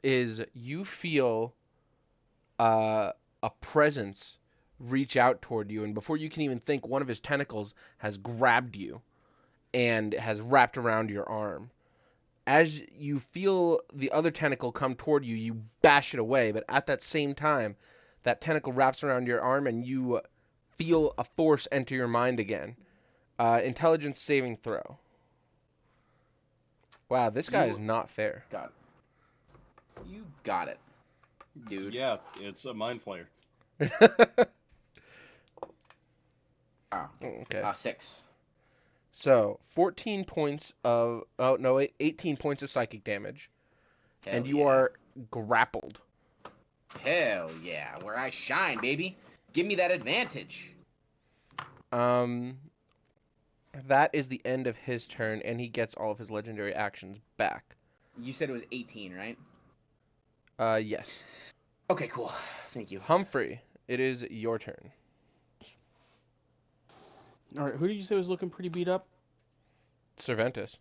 is you feel a presence reach out toward you, and before you can even think, one of his tentacles has grabbed you and has wrapped around your arm. As you feel the other tentacle come toward you, you bash it away, but at that same time, that tentacle wraps around your arm and you feel a force enter your mind again. Intelligence saving throw. Wow, this guy is not fair. Got it. You got it, dude. Yeah, it's a mind flayer. Oh, Okay. 6. So, 14 points of... Oh, no, wait, 18 points of psychic damage. Hell And you yeah. are grappled. Hell yeah, where I shine, baby. Give me that advantage. That is the end of his turn, and he gets all of his legendary actions back. You said it was 18, right? Yes. Okay, cool. Thank you. Humphrey, it is your turn. All right, who did you say was looking pretty beat up? Cervantes.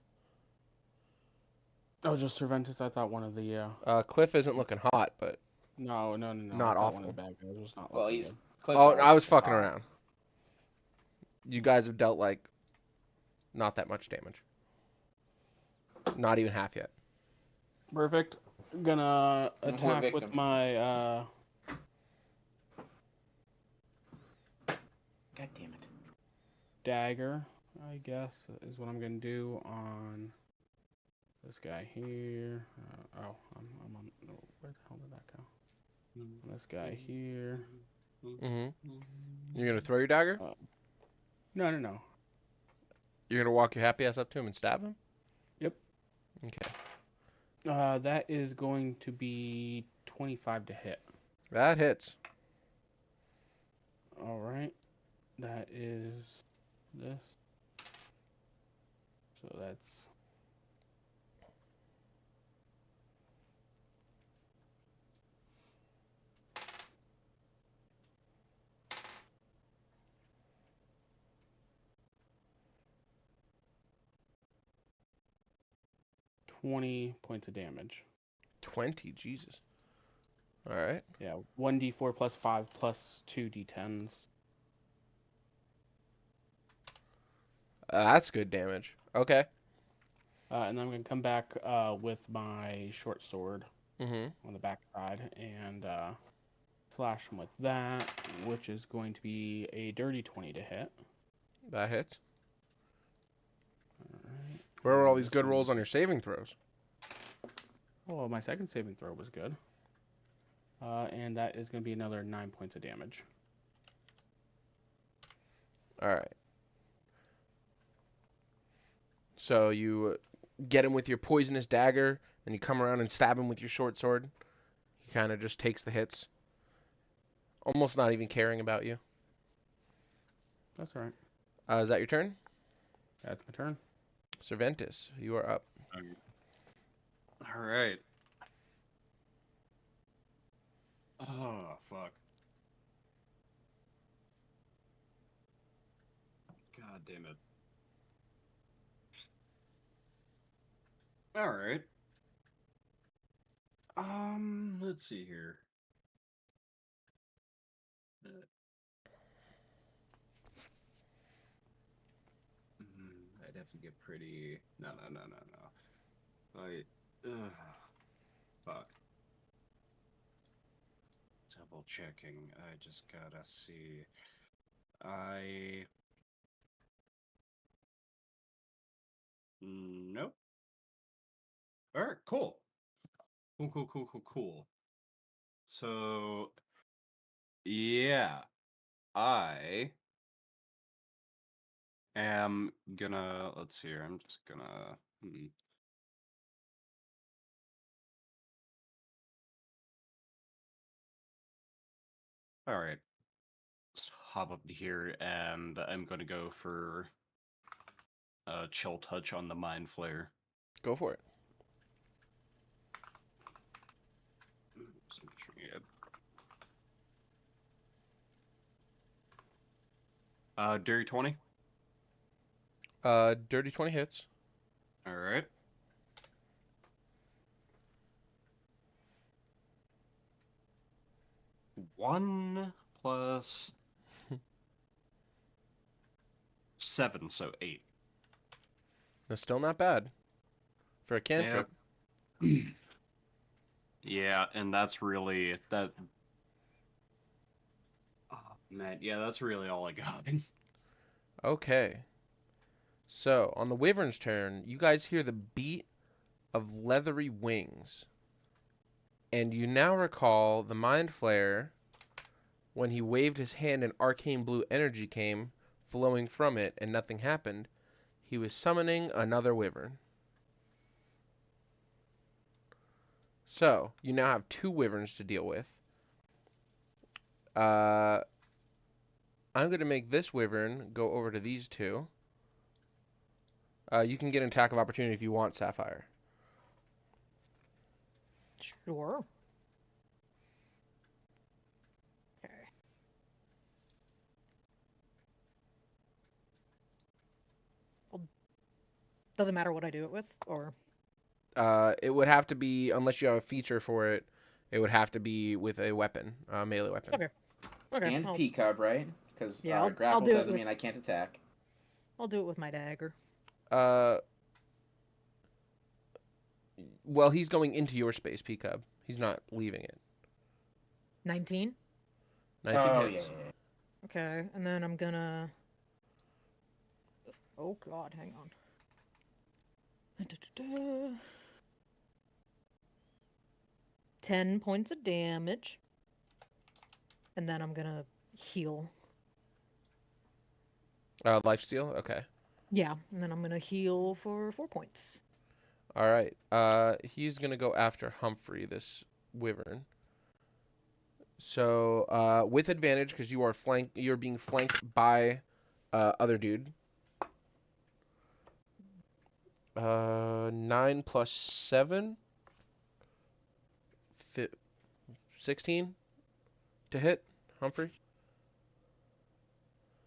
Oh, just Cervantes. I thought one of the. Cliff isn't looking hot, but... No. Not I thought one awful. of the bad guys was not Well, looking he's. good. Cliff's Oh, always I was fucking hot. around. You guys have dealt, like, not that much damage. Not even half yet. Perfect. Gonna No more attack with victims. my God damn it. dagger, I guess, is what I'm gonna do on this guy here. I'm on. Oh, where the hell did that go? This guy here. Mm-hmm. You're gonna throw your dagger? No. You're gonna walk your happy ass up to him and stab him? Yep. Okay. That is going to be 25 to hit. That hits. All right. That is this. So that's 20 points of damage. 20, Jesus. All right. Yeah, 1d4 plus 5 plus 2d10s. That's good damage. Okay. And then I'm going to come back with my short sword Mm-hmm. on the back side and slash him with that, which is going to be a dirty 20 to hit. That hits. All right. Where were all these This good one- rolls on your saving throws? Oh, my second saving throw was good. And that is going to be another 9 points of damage. All right. So you get him with your poisonous dagger, then you come around and stab him with your short sword. He kind of just takes the hits, almost not even caring about you. That's all right. Is that your turn? That's my turn. Cervantes, you are up. All right. Oh, fuck. God damn it. All right. Let's see here. I'd have to get pretty. No. Ugh. Fuck. Double checking. I just gotta see. Nope. All right, cool. Cool. So, yeah, I am gonna. Let's see here. I'm just gonna. All right. Let's hop up to here, and I'm going to go for chill touch on the mind flare. Go for it. Just make sure you dirty 20. Dirty 20 hits. All right. One plus 7, so 8. That's still not bad for a cantrip. Yep. Yeah, and that's really that. Oh, man, yeah, that's really all I got. Okay. So, on the Wyvern's turn, you guys hear the beat of leathery wings. And you now recall the Mind Flayer when he waved his hand and arcane blue energy came flowing from it and nothing happened. He was summoning another Wyvern. So, you now have 2 Wyverns to deal with. I'm going to make this Wyvern go over to these 2. You can get an attack of opportunity if you want, Sapphire. Sure. Okay. Well, doesn't matter what I do it with, or It would have to be, unless you have a feature for it, it would have to be with a weapon, a melee weapon. okay. Okay. And I'll, P-Cub, right? Because Yeah, I'll grapple do it doesn't with- mean I can't attack. I'll do it with my dagger. Well, he's going into your space, P-Cub. He's not leaving it. 19. 19 Oh, hits. yeah. Okay, and then I'm gonna. Oh God, hang on. 10 points of damage, and then I'm gonna heal. Lifesteal? Okay. Yeah, and then I'm gonna heal for 4 points. All right. He's gonna go after Humphrey, this wyvern. So, with advantage, because you're being flanked by other dude. 9 plus 7, 16 to hit Humphrey.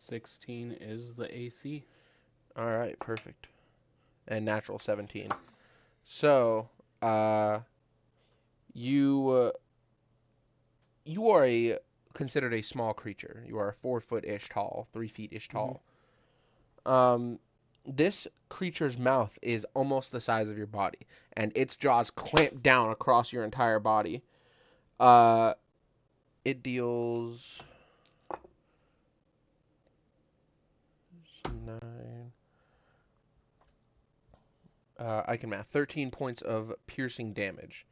16 is the AC. All right, perfect. And natural 17. So, you are considered a small creature. You are 4 foot-ish tall, 3 feet-ish tall. This creature's mouth is almost the size of your body, and its jaws clamp down across your entire body. It deals 9. I can math 13 points of piercing damage.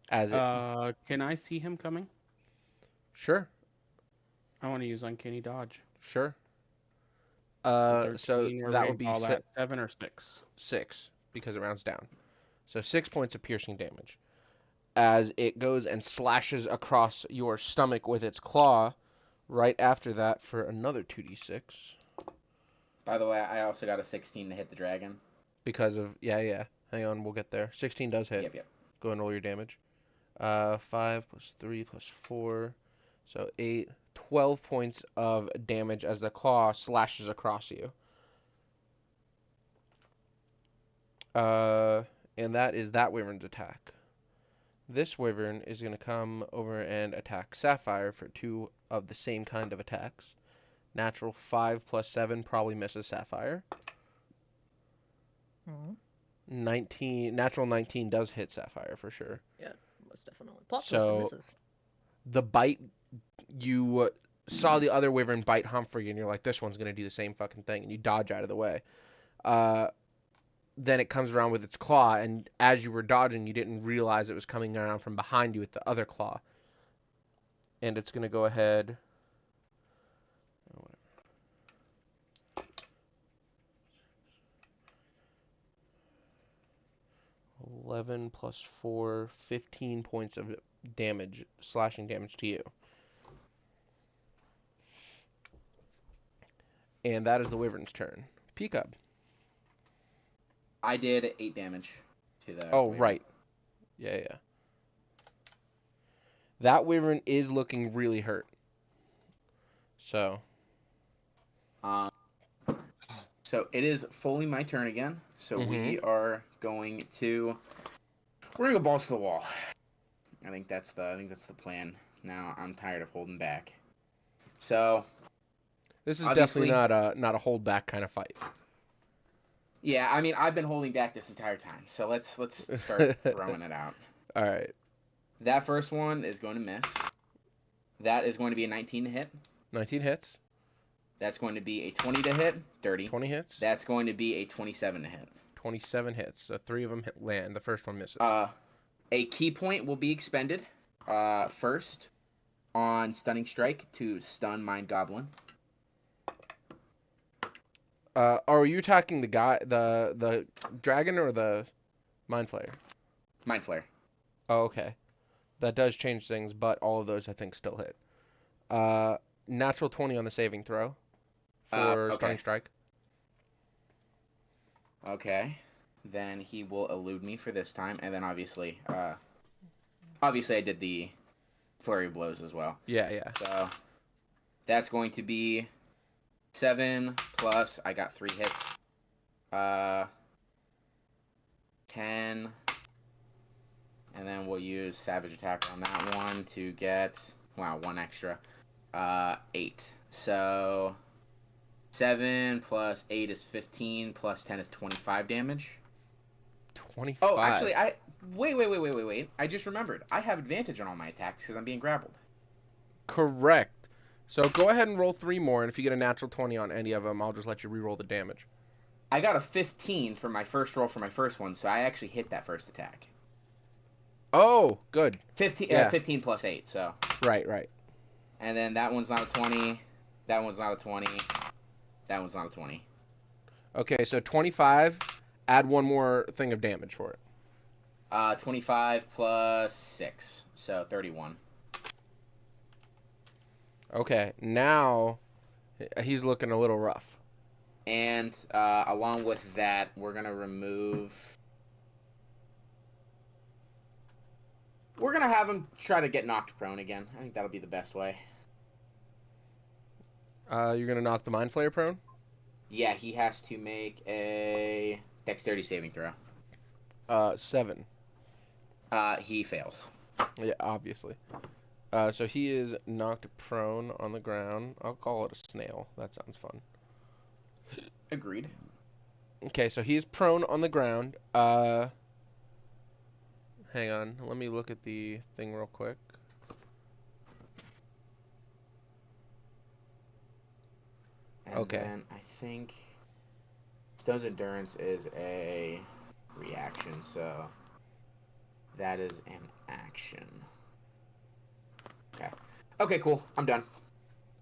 As it, Can I see him coming? sure, I want to use Uncanny Dodge. sure. So So 13, where that we would be call that 7 or 6. 6 because it rounds down. So 6 points of piercing damage. As it goes and slashes across your stomach with its claw. Right after that for another 2d6. By the way, I also got a 16 to hit the dragon. Because of, yeah. Hang on, we'll get there. 16 does hit. Yep. Go and roll your damage. 5 plus 3 plus 4. So 8. 12 points of damage as the claw slashes across you. And that is that wyvern's attack. This wyvern is going to come over and attack Sapphire for 2 of the same kind of attacks. Natural 5 plus 7 probably misses Sapphire. 19 does hit Sapphire for sure. Yeah, most definitely. Plot twist, So- it misses. The bite, you saw the other wyvern bite Humphrey, and you're like, this one's going to do the same fucking thing, and you dodge out of the way. Then it comes around with its claw, and as you were dodging, you didn't realize it was coming around from behind you with the other claw. And it's going to go ahead. 11 plus 4, 15 points of damage, slashing damage to you. And that is the wyvern's turn. Peacock. I did 8 damage to the. Oh, wyvern. right. Yeah. That wyvern is looking really hurt. So. So it is fully my turn again. So we are going to. We're gonna go balls to the wall. I think that's the plan. Now I'm tired of holding back. So. This is Obviously- definitely not a hold back kind of fight. Yeah, I mean I've been holding back this entire time. So let's start throwing it out. All right. That first one is going to miss. That is going to be a 19 to hit. 19 hits. That's going to be a 20 to hit. Dirty. 20 hits. That's going to be a 27 to hit. 27 hits. So 3 of them land. The first one misses. A key point will be expended first on Stunning Strike to stun Mind Goblin. Are you attacking the guy, the dragon, or the Mind Flayer? Mind Flare. Oh, okay. That does change things, but all of those I think still hit. Natural 20 on the saving throw for Okay. Stunning Strike. Okay. Then he will elude me for this time, and then obviously I did the flurry of blows as well. Yeah. So that's going to be 7 plus. I got 3 hits. 10. And then we'll use Savage Attack on that one to get 1 extra. 8. So 7 plus 8 is 15 plus 10 is 25 damage. 25. Oh, actually, wait. I just remembered. I have advantage on all my attacks because I'm being grappled. Correct. So go ahead and roll 3 more, and if you get a natural 20 on any of them, I'll just let you re-roll the damage. I got a 15 for my first roll for my first one, so I actually hit that first attack. Oh, good. 15, Yeah. 15 plus 8, so. Right. And then that one's not a 20. That one's not a 20. That one's not a 20. Okay, so 25. Add 1 more thing of damage for it. 25 plus 6, so 31. Okay, now he's looking a little rough. And along with that, we're going to remove... We're going to have him try to get knocked prone again. I think that'll be the best way. You're going to knock the Mind Flayer prone? Yeah, he has to make a dexterity saving throw. 7. He fails. Yeah, obviously. So he is knocked prone on the ground. I'll call it a snail. That sounds fun. Agreed. Okay, so he's prone on the ground. Hang on. Let me look at the thing real quick. And Okay. then I think Stone's Endurance is a reaction, so that is an action. Okay. Okay, cool. I'm done.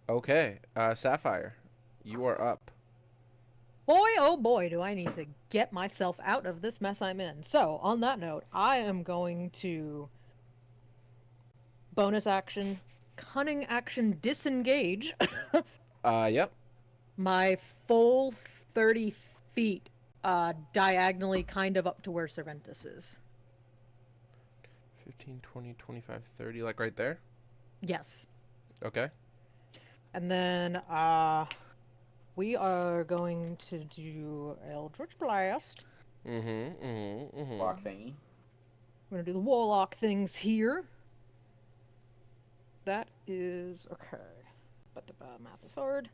Okay, Sapphire, you are up. Boy, oh boy, do I need to get myself out of this mess I'm in. So, on that note, I am going to bonus action, cunning action, disengage Yep. my full 30 feet diagonally kind of up to where Cervantes is. 15, 20, 25, 30, like right there? Yes. Okay. And then we are going to do Eldritch Blast. Block thingy. We're going to do the Warlock things here. That is... okay. But the math is hard.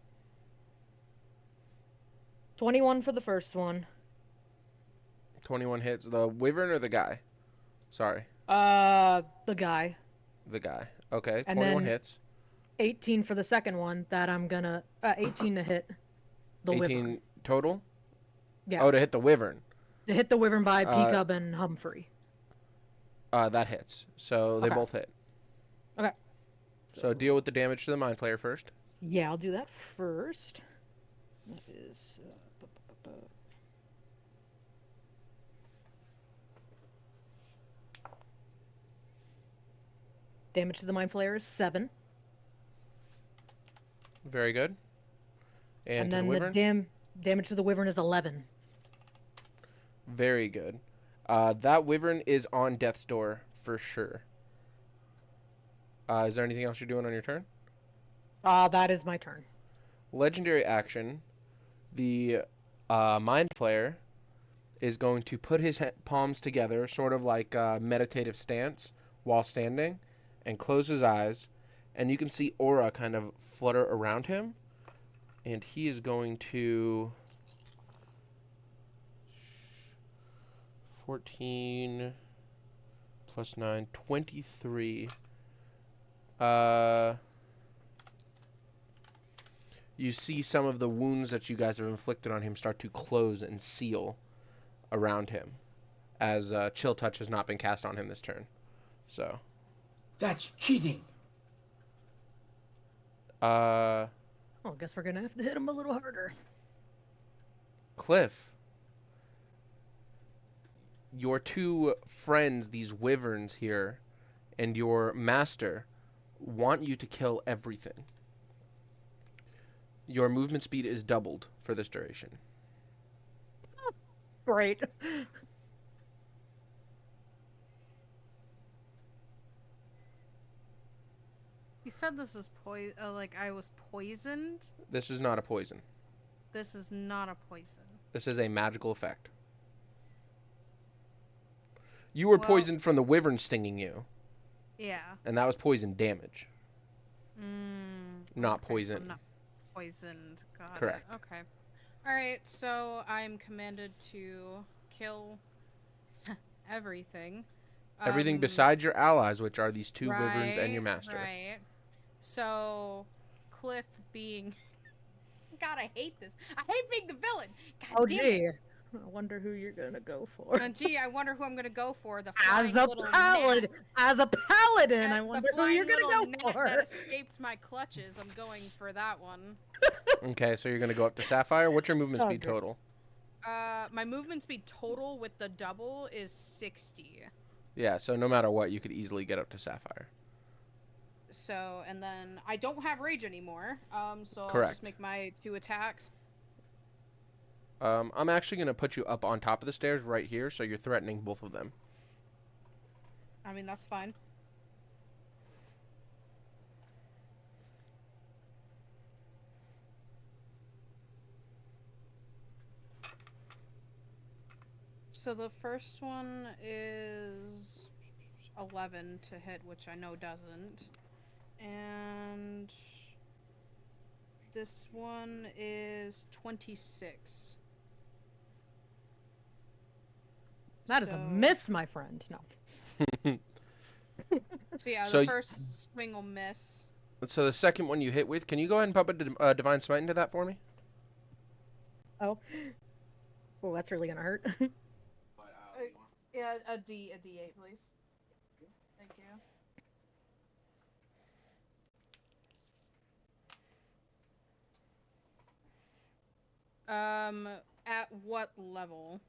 21 for the first one. 21 hits. The wyvern or the guy? Sorry. The guy. The guy. Okay, And 21 then- hits. 18 for the second one that I'm gonna... 18 to hit the 18 wyvern. total? Yeah. Oh, to hit the wyvern. To hit the wyvern by Peacock and Humphrey. That hits. So they Okay. both hit. Okay. So deal with the damage to the Mind Flayer first. Yeah, I'll do that first. That is... Damage to the Mind Flayer is 7. Very good. And to the then the wyvern? damage to the wyvern is 11. Very good. That wyvern is on death's door for sure. Is there anything else you're doing on your turn? That is my turn. Legendary action. The Mind Flayer is going to put his palms together, sort of like a meditative stance while standing, and close his eyes. And you can see aura kind of flutter around him. And he is going to 14 plus 9, 23. You see some of the wounds that you guys have inflicted on him start to close and seal around him, as Chill Touch has not been cast on him this turn. So. That's cheating. Well, I guess we're gonna have to hit him a little harder. Cliff, your two friends, these wyverns here, and your master want you to kill everything. Your movement speed is doubled for this duration. Great. You said this is like I was poisoned. This is not a poison. This is not a poison. This is a magical effect. You were Well- poisoned from the wyvern stinging you, Yeah. and that was poison damage, not Okay, so poison. I'm not poisoned. Got Correct. it. Okay. All right. So I'm commanded to kill everything. Everything besides your allies, which are these two wyverns and your Right, master. Right. So, Cliff being. God, I hate this. I hate being the villain. God Oh damn gee. it. I wonder who you're gonna go for. And gee, I wonder who I'm gonna go for. The As flying a little paladin, I gnat. wonder The who you're flying gonna little go gnat for. that escaped my clutches. I'm going for that one. Okay, so you're going to go up to Sapphire. What's your movement speed Okay. total? My movement speed total with the double is 60. Yeah, so no matter what, you could easily get up to Sapphire. So, and then I don't have rage anymore. So I'll Correct. just make my 2 attacks. I'm actually going to put you up on top of the stairs right here, so you're threatening both of them. I mean, that's fine. So the first one is 11 to hit, which I know doesn't. And this one is 26. That is a miss, my friend. No. So yeah, So the first swing will miss. So the second one you hit with, can you go ahead and pop a Divine Smite into that for me? Oh. Oh, that's really gonna hurt. Yeah, a D8, please. Thank you. At what level?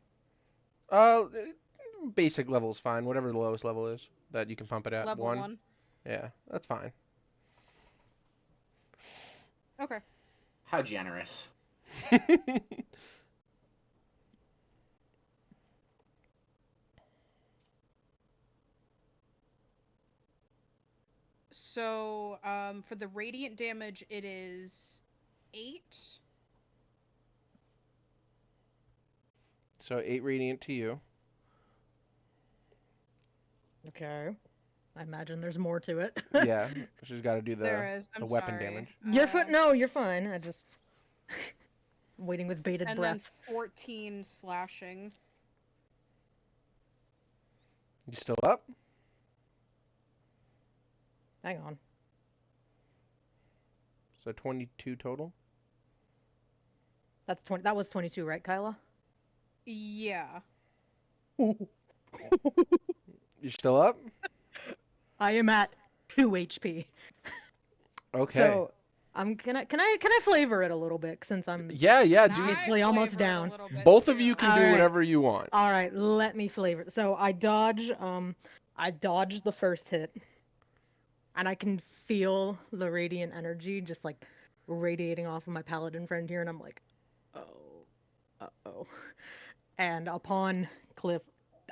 Basic level is fine. Whatever the lowest level is that you can pump it at. Level 1. Yeah, that's fine. Okay. How generous. So, for the radiant damage, it is 8. So 8 radiant to you. Okay. I imagine there's more to it. Yeah, she's got to do There is. I'm the weapon sorry. damage. You're fine. No, you're fine. I just waiting with bated And breath. then 14 slashing. You still up? Hang on. So 22 total. That's 20. That was 22, right, Kyla? Yeah. You still up? I am at 2 HP. Okay. So can I flavor it a little bit since I'm yeah, Can do I basically almost flavor it a down. little bit both of too? you can All do right. whatever you want. All right, let me flavor. So I dodge the first hit, and I can feel the radiant energy just like radiating off of my paladin friend here, and I'm like, oh. And upon Cliff,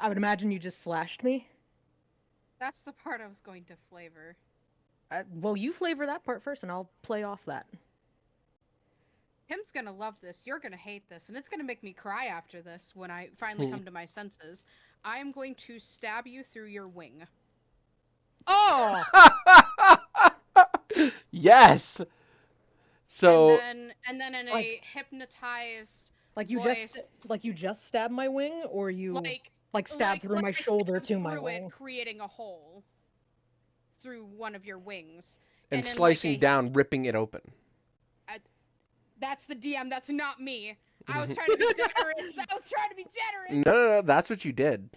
I would imagine you just slashed me. That's the part I was going to flavor. Well, you flavor that part first, and I'll play off that. Tim's gonna love this. You're gonna hate this, and it's gonna make me cry after this when I finally come to my senses. I am going to stab you through your wing. Oh! Yes. So and then in like- a hypnotized Like you voice, just stabbed my wing, or you stabbed through my I shoulder stabbed to my through wing. it, creating a hole through one of your wings. and in, slicing down, ripping it open. That's the DM. That's not me. I was trying to be generous. No, that's what you did.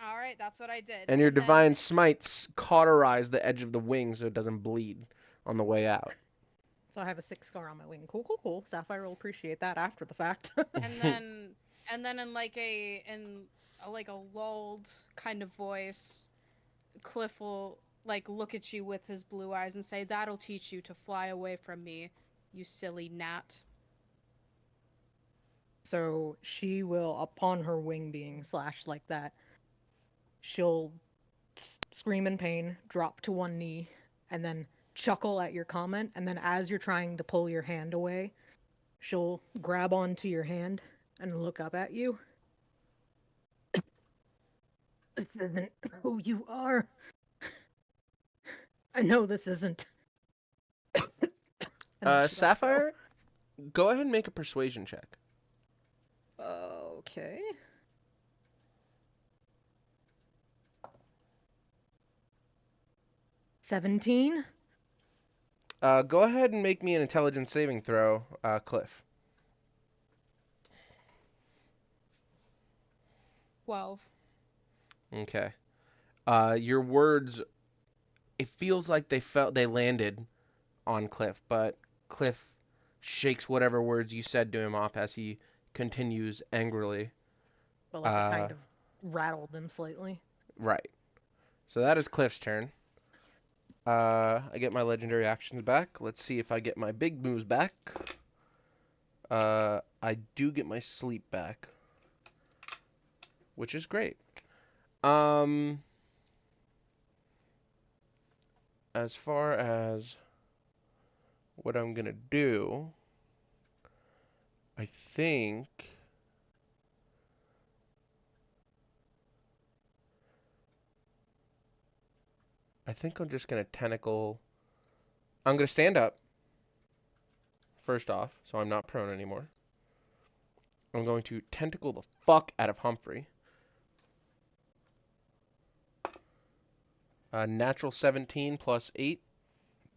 All right, that's what I did. And your then- divine smites cauterize the edge of the wing so it doesn't bleed on the way out. So I have a 6 scar on my wing. Cool. Sapphire will appreciate that after the fact. and then in like a lulled kind of voice, Cliff will like look at you with his blue eyes and say, "That'll teach you to fly away from me, you silly gnat." So she will, upon her wing being slashed like that, she'll scream in pain, drop to one knee, and then chuckle at your comment. And then as you're trying to pull your hand away, she'll grab onto your hand and look up at you. This isn't who you are. I know this isn't. And then she lets go. Sapphire, go ahead and make a persuasion check. Okay. $17. Go ahead and make me an intelligence saving throw, Cliff. 12. Okay. Your words, it feels like they landed on Cliff, but Cliff shakes whatever words you said to him off as he continues angrily. But like it kind of rattled them slightly. Right. So that is Cliff's turn. I get my legendary actions back. Let's see if I get my big moves back. I do get my sleep back, which is great. As far as what I'm gonna do, I think I'm just gonna tentacle. I'm gonna stand up first off, so I'm not prone anymore. I'm going to tentacle the fuck out of Humphrey. Natural 17 plus 8.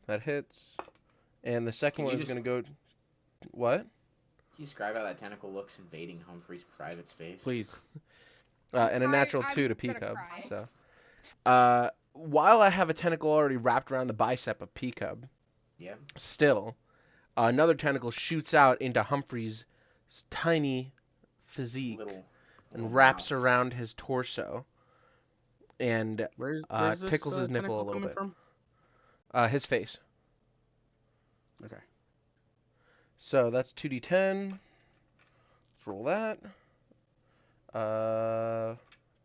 That hits. And the second one is going to go... What? Can you describe how that tentacle looks invading Humphrey's private space? Please. And a natural 2 to P-Cub. So, while I have a tentacle already wrapped around the bicep of P-Cub, Yeah. still, another tentacle shoots out into Humphrey's tiny physique and wraps mouth. around his torso and Where's this, tickles his nipple a tentacle little coming bit. From? His face. Okay. So that's 2d10. Let's roll that.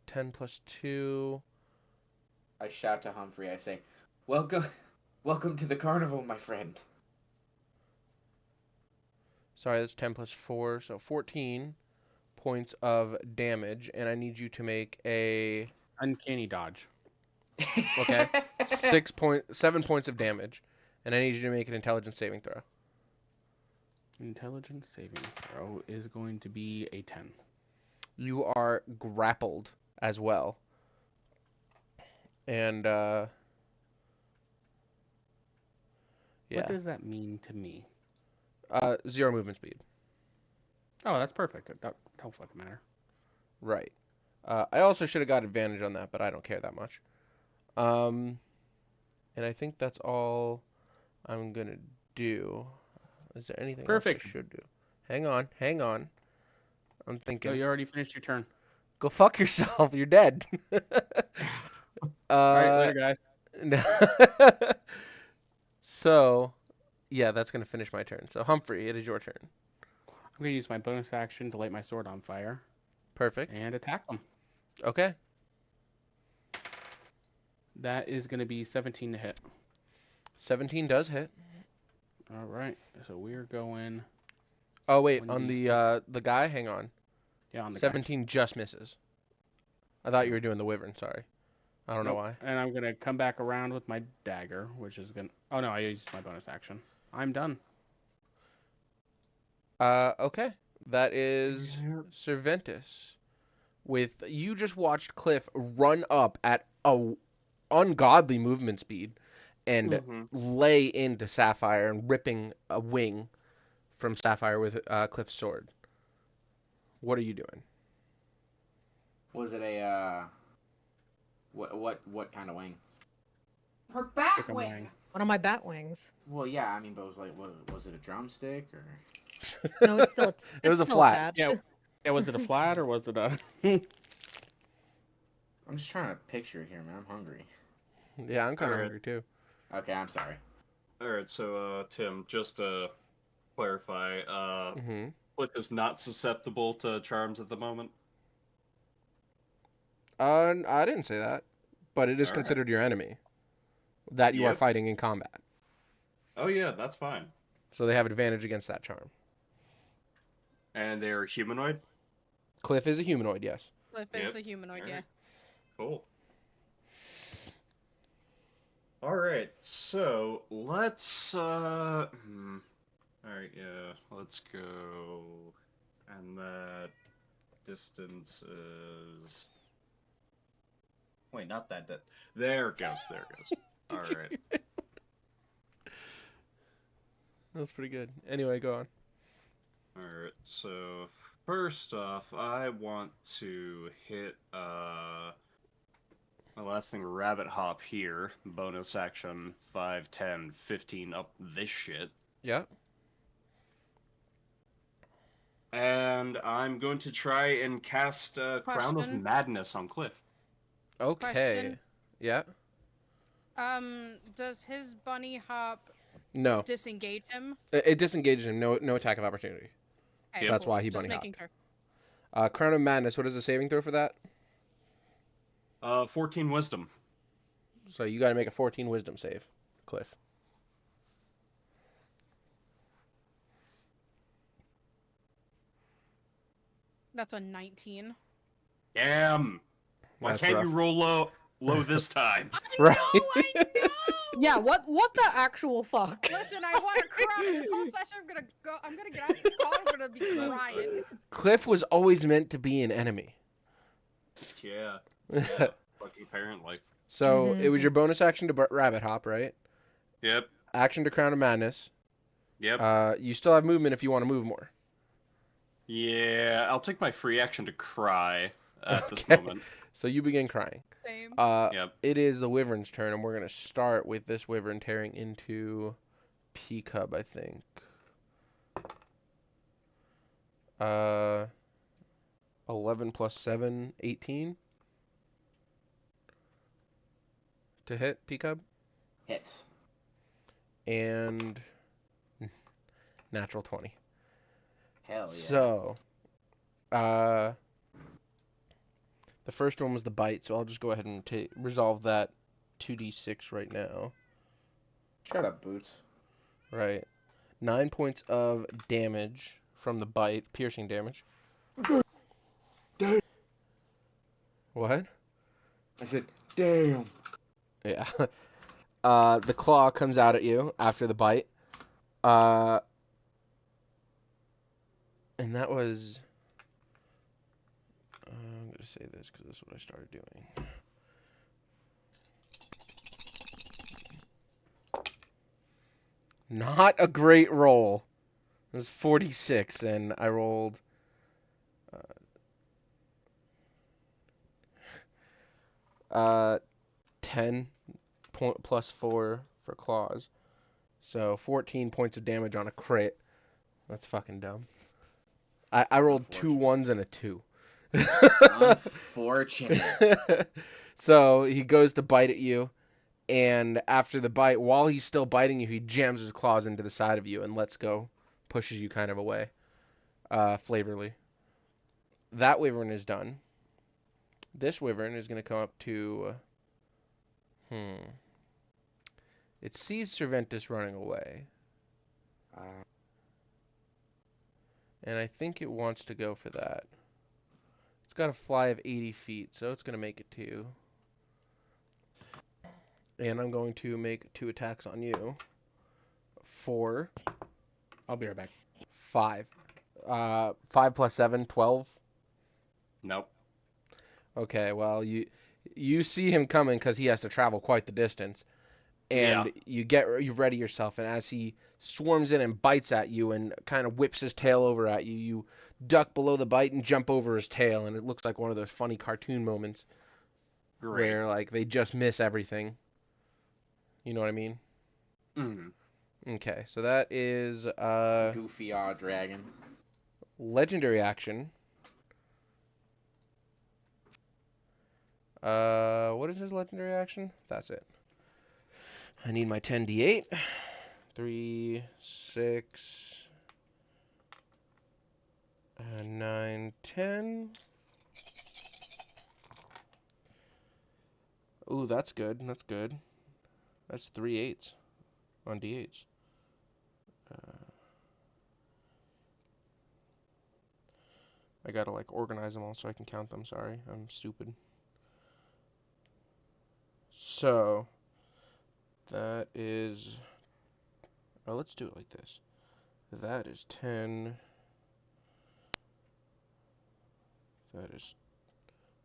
10 plus 2. I shout to Humphrey. I say, "Welcome to the carnival, my friend." Sorry, that's 10 plus 4, so 14 points of damage, and I need you to make a... Uncanny dodge. Okay. 7 points of damage, and I need you to make an intelligence saving throw. Intelligence saving throw is going to be a 10. You are grappled as well. And, yeah. What does that mean to me? 0 movement speed. Oh, that's perfect. That don't fucking matter. Right. I also should have got advantage on that, but I don't care that much. And I think that's all I'm gonna do. Is there anything Perfect. else I should do? Hang on. I'm thinking. Oh, you already finished your turn. Go fuck yourself. You're dead. All right, later, guys. So, Yeah, that's gonna finish my turn. So Humphrey, it is your turn. I'm gonna use my bonus action to light my sword on fire Perfect. and attack them. Okay. That is gonna be 17 to hit. 17 does hit. All right. So we're going. Oh wait, on 1d6. the guy, hang on. Yeah, on the guy. 17 just misses. I thought you were doing the wyvern. Sorry. I don't know Nope. why. And I'm gonna come back around with my dagger, which is gonna. Oh no, I used my bonus action. I'm done. Okay. That is Cerventus. With you just watched Cliff run up at a ungodly movement speed and Mm-hmm. lay into Sapphire and ripping a wing from Sapphire with Cliff's sword. What are you doing? Was it a what kind of wing? Her back Chicken wing. wing. One of my bat wings. Well, yeah, I mean, but it was like, was it a drumstick or? No, it's still. It was it's a still flat. attached. Yeah. Yeah, was it a flat or was it a? I'm just trying to picture it here, man. I'm hungry. Yeah, I'm kind of Alright. hungry too. Okay, I'm sorry. Alright, so, Tim, just to clarify, hmm Cliff is not susceptible to charms at the moment? I didn't say that, but it is Alright. considered your enemy that you are Yep. fighting in combat. Oh yeah, that's fine. So they have advantage against that charm. And they're humanoid? Cliff is a humanoid, yes. Cliff is Yep. a humanoid, Alright. yeah. Cool. Alright, so let's alright, yeah, let's go. And that distance is wait, not that there it goes. Alright. That's pretty good. Anyway, go on. Alright, so first off, I want to hit my last thing, rabbit hop here. Bonus action 5, 10, 15 up this shit. Yeah. And I'm going to try and cast Crown of Question. Madness on Cliff. Okay. Question. Yeah. Does his bunny hop No. disengage him? It disengages him. No attack of opportunity. Okay, That's cool. why he Just bunny making hopped. sure. Crown of Madness. What is the saving throw for that? 14 Wisdom. So you got to make a 14 Wisdom save, Cliff. That's a 19. Damn! Why That's can't rough. you roll low this time? Right. I know! Yeah. What the actual fuck? Listen, I want to cry. This whole session, I'm gonna get out of this call. I'm gonna be crying. Cliff was always meant to be an enemy. Yeah. Fucking apparently. So it was Mhm. your bonus action to rabbit hop, right? Yep. Action to Crown of Madness. Yep. You still have movement if you want to move more. Yeah, I'll take my free action to cry at this Okay. moment. So you begin crying. Same. Yep. It is the wyvern's turn, and we're gonna start with this wyvern tearing into P-Cub, I think. 11 plus 7, 18 to hit P-Cub, Hits. and natural 20. Hell yeah. So, the first one was the bite, so I'll just go ahead and resolve that 2d6 right now. Shut up, Boots. Right. 9 points of damage from the bite, piercing damage. Damn. What? I said, damn. Yeah. The claw comes out at you after the bite. And that was... I'm going to say this because this is what I started doing. Not a great roll. It was 46, and I rolled... 10 plus 4 for claws. So 14 points of damage on a crit. That's fucking dumb. I rolled 2 1s and a 2. Unfortunate. So he goes to bite at you, And after the bite, while he's still biting you, he jams his claws into the side of you and lets go, pushes you kind of away, flavorly. That wyvern is done. This wyvern is going to come up to, it sees Cerventus running away, and I think it wants to go for that. It's got a fly of 80 feet, so it's going to make it 2. And I'm going to make 2 attacks on you. 4, I'll be right back. 5. 5 plus 7, 12. Nope. Okay, well, you see him coming because he has to travel quite the distance. And you ready yourself, and as he swarms in and bites at you and kind of whips his tail over at you, you duck below the bite and jump over his tail, and it looks like one of those funny cartoon moments where like they just miss everything. You know what I mean? Mm-hmm. Okay, so that is Goofy dragon. legendary action. What is his legendary action? That's it. I need my 10d8. 3, 6, 9, 10. Ooh, that's good. That's good. That's 3 8s on d8s. I gotta like organize them all so I can count them. Sorry, I'm stupid. So that is. Oh, let's do it like this. That is 10. That is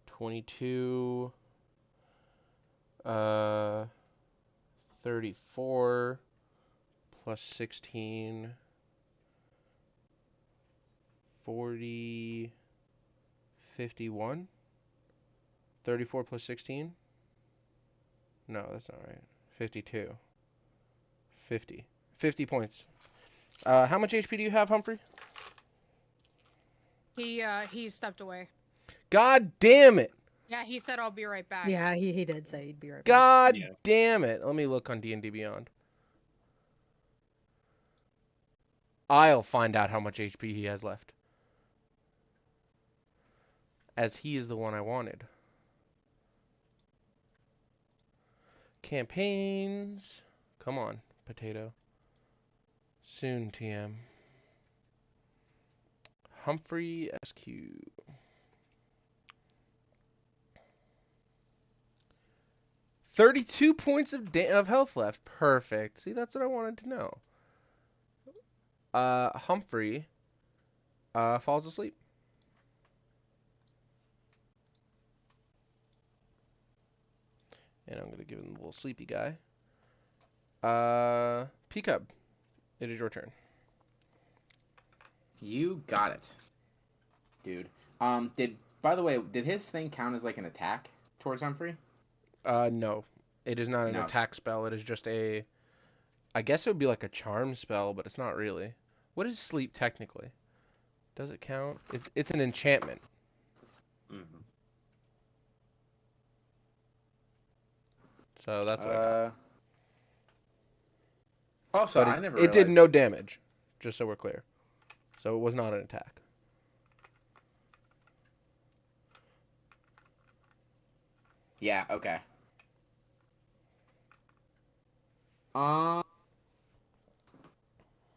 22. 34 plus 16. 40. 51. 34 plus 16. No, that's not right. 52. 50. 50 points. How much HP do you have, Humphrey? He stepped away. God damn it! Yeah, he said I'll be right back. Yeah, he did say he'd be right back. God Yeah. damn it! Let me look on D&D Beyond. I'll find out how much HP he has left. As he is the one I wanted. Campaigns. Come on, potato. Soon, TM. Humphrey SQ. 32 points of health left. Perfect. See, that's what I wanted to know. Humphrey falls asleep. And I'm going to give him the little sleepy guy. Peacup, it is your turn. You got it, dude. By the way, did his thing count as like an attack towards Humphrey? No. It is not an No. attack spell. It is just a... I guess it would be like a charm spell, but it's not really. What is sleep technically? Does it count? It's an enchantment. Mm-hmm. So that's what I got. Also, But I never it did realized- no damage, just so we're clear. So it was not an attack. Yeah. Okay.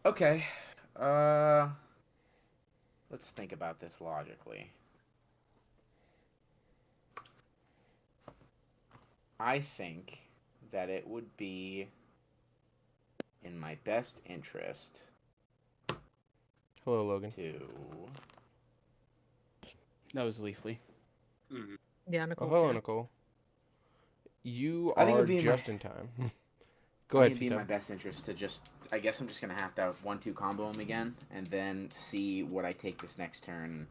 Okay. Let's think about this logically. I think that it would be in my best interest Hello, Logan. to... That was Leafly. Mm-hmm. Yeah, Oh, Nicole. hello, Nicole. You I think it are would be in just my- in time. I Go think ahead, it'd be in my Pico. best interest to just... I guess I'm just going to have to 1-2 combo him again, and then see what I take this next turn.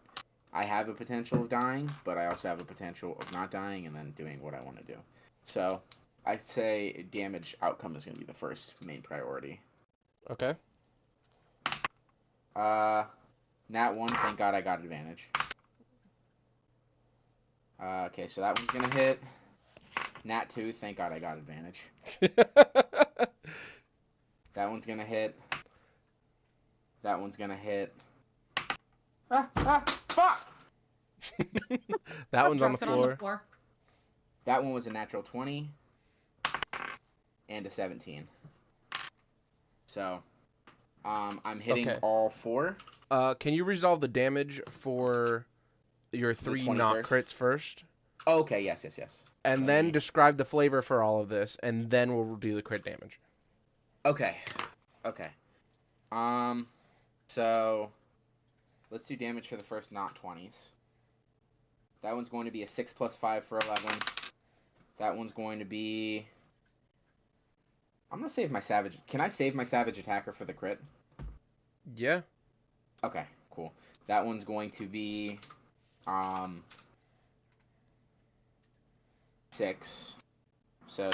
I have a potential of dying, but I also have a potential of not dying and then doing what I want to do. So, I'd say damage outcome is going to be the first main priority. Okay. Nat 1, thank God I got advantage. Okay, so that one's going to hit. Nat 2, thank God I got advantage. That one's gonna hit. That one's gonna hit. Fuck! That one's on the Dropped it on the floor. floor. That one was a natural 20 and a 17. So, I'm hitting Okay. all 4. Can you resolve the damage for your 3 20 knock first? crits first? Oh, okay, yes. And Let then me- describe the flavor for all of this, and then we'll do the crit damage. Okay. So, let's do damage for the first not 20s. That one's going to be a 6 plus 5 for 11. That one's going to be... I'm going to save my Savage... Can I save my Savage Attacker for the crit? Yeah. Okay, cool. That one's going to be... 6. So,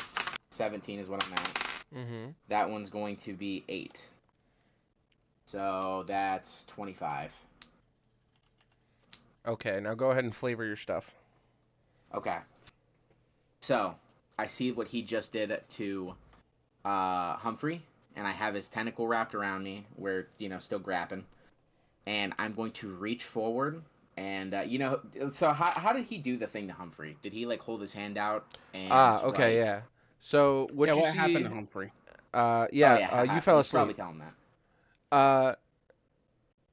17 is what I'm at. Mm-hmm. That one's going to be 8. So, that's 25. Okay, now go ahead and flavor your stuff. Okay. So, I see what he just did to Humphrey, and I have his tentacle wrapped around me. We're, still grappling. And I'm going to reach forward, and, so how did he do the thing to Humphrey? Did he, hold his hand out? And Okay, yeah. So, what you see... happened to Humphrey? You fell should probably asleep. tell him that.